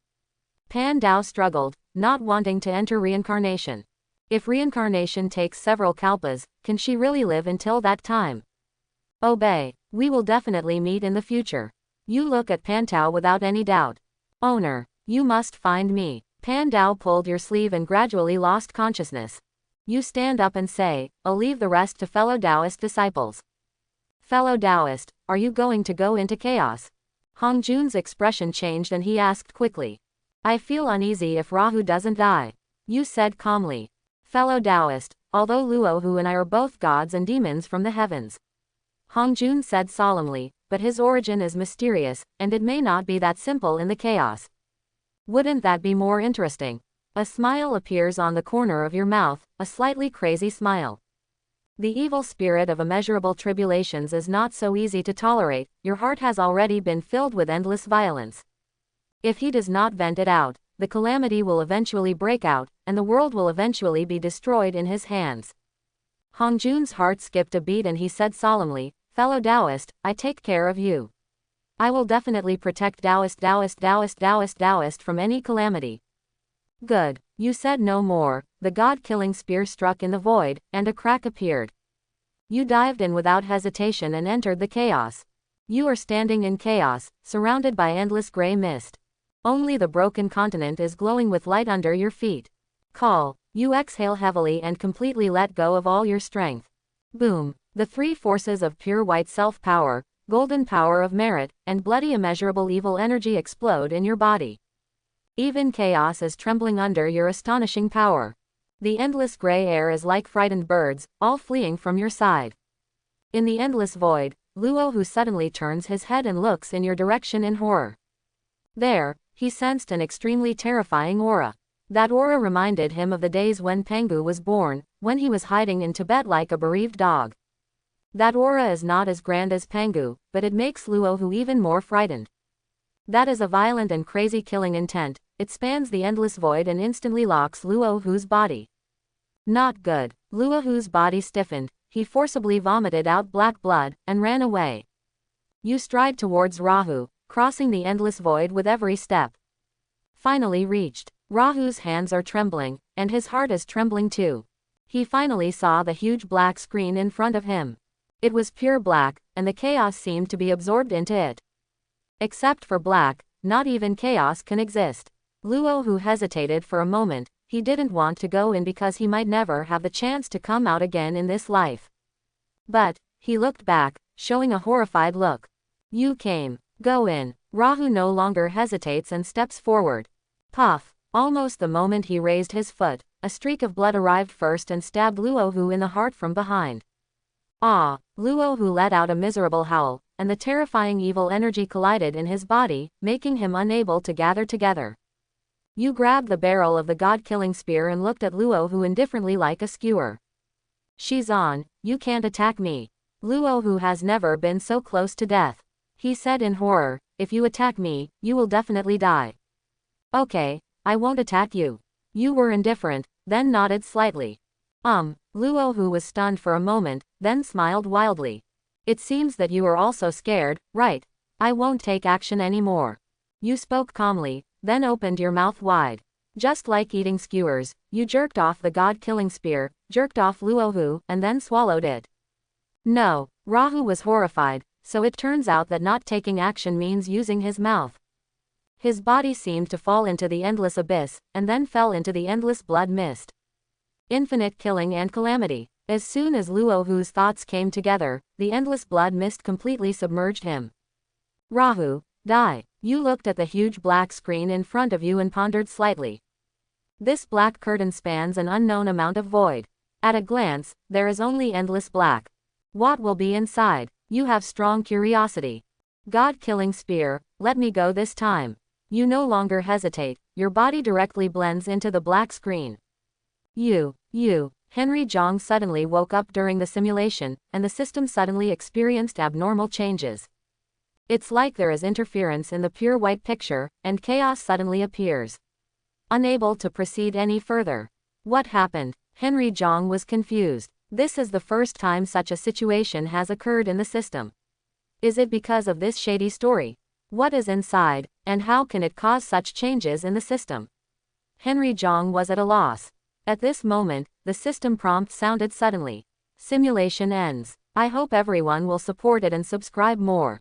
Pan Dao struggled, not wanting to enter reincarnation. If reincarnation takes several kalpas, can she really live until that time? "Obey. We will definitely meet in the future." You look at Pan Dao without any doubt. "Owner, you must find me." Pan Dao pulled your sleeve and gradually lost consciousness. You stand up and say, "I'll leave the rest to fellow Taoist disciples." "Fellow Taoist, are you going to go into chaos?" Hongjun's expression changed and he asked quickly. "I feel uneasy if Rahu doesn't die," you said calmly. "Fellow Taoist, although Luohu and I are both gods and demons from the heavens," Hongjun said solemnly, "but his origin is mysterious, and it may not be that simple in the chaos." "Wouldn't that be more interesting?" A smile appears on the corner of your mouth, a slightly crazy smile. "The evil spirit of immeasurable tribulations is not so easy to tolerate, your heart has already been filled with endless violence. If he does not vent it out, the calamity will eventually break out, and the world will eventually be destroyed in his hands." Hongjun's heart skipped a beat and he said solemnly, "Fellow Taoist, I take care of you. I will definitely protect Taoist from any calamity." "Good." You said no more, the god-killing spear struck in the void, and a crack appeared. You dived in without hesitation and entered the chaos. You are standing in chaos, surrounded by endless gray mist. Only the broken continent is glowing with light under your feet. Call. You exhale heavily and completely let go of all your strength. Boom. The three forces of pure white self-power, golden power of merit, and bloody immeasurable evil energy explode in your body. Even chaos is trembling under your astonishing power. The endless gray air is like frightened birds, all fleeing from your side. In the endless void, Luohu suddenly turns his head and looks in your direction in horror. There, he sensed an extremely terrifying aura. That aura reminded him of the days when Pangu was born, when he was hiding in Tibet like a bereaved dog. That aura is not as grand as Pangu, but it makes Luohu even more frightened. That is a violent and crazy killing intent, it spans the endless void and instantly locks Luohu's body. Not good. Luohu's body stiffened, he forcibly vomited out black blood, and ran away. You stride towards Rahu, crossing the endless void with every step. Finally reached. Rahu's hands are trembling, and his heart is trembling too. He finally saw the huge black screen in front of him. It was pure black, and the chaos seemed to be absorbed into it. Except for black, not even chaos can exist. Luohu hesitated for a moment, he didn't want to go in because he might never have the chance to come out again in this life. But, he looked back, showing a horrified look. You came. Go in. Rahu no longer hesitates and steps forward. Puff. Almost the moment he raised his foot, a streak of blood arrived first and stabbed Luohu in the heart from behind. Ah! Luohu let out a miserable howl, and the terrifying evil energy collided in his body, making him unable to gather together. You grabbed the barrel of the god-killing spear and looked at Luohu indifferently like a skewer. She's on, you can't attack me. Luohu has never been so close to death. He said in horror, if you attack me, you will definitely die. Okay, I won't attack you. You were indifferent, then nodded slightly. Luohu was stunned for a moment, then smiled wildly. It seems that you are also scared, right? I won't take action anymore. You spoke calmly, then opened your mouth wide. Just like eating skewers, you jerked off the god-killing spear, jerked off Luohu, and then swallowed it. No, Rahu was horrified, so it turns out that not taking action means using his mouth. His body seemed to fall into the endless abyss, and then fell into the endless blood mist. Infinite killing and calamity. As soon as Luohu's thoughts came together, the endless blood mist completely submerged him. Rahu, die. You looked at the huge black screen in front of you and pondered slightly. This black curtain spans an unknown amount of void. At a glance, there is only endless black. What will be inside? You have strong curiosity. God-killing spear, let me go this time. You no longer hesitate, your body directly blends into the black screen. Henry Jong suddenly woke up during the simulation, and the system suddenly experienced abnormal changes. It's like there is interference in the pure white picture, and chaos suddenly appears. Unable to proceed any further. What happened? Henry Jong was confused. This is the first time such a situation has occurred in the system. Is it because of this shady story? What is inside, and how can it cause such changes in the system? Henry Jong was at a loss. At this moment, the system prompt sounded suddenly. Simulation ends. I hope everyone will support it and subscribe more.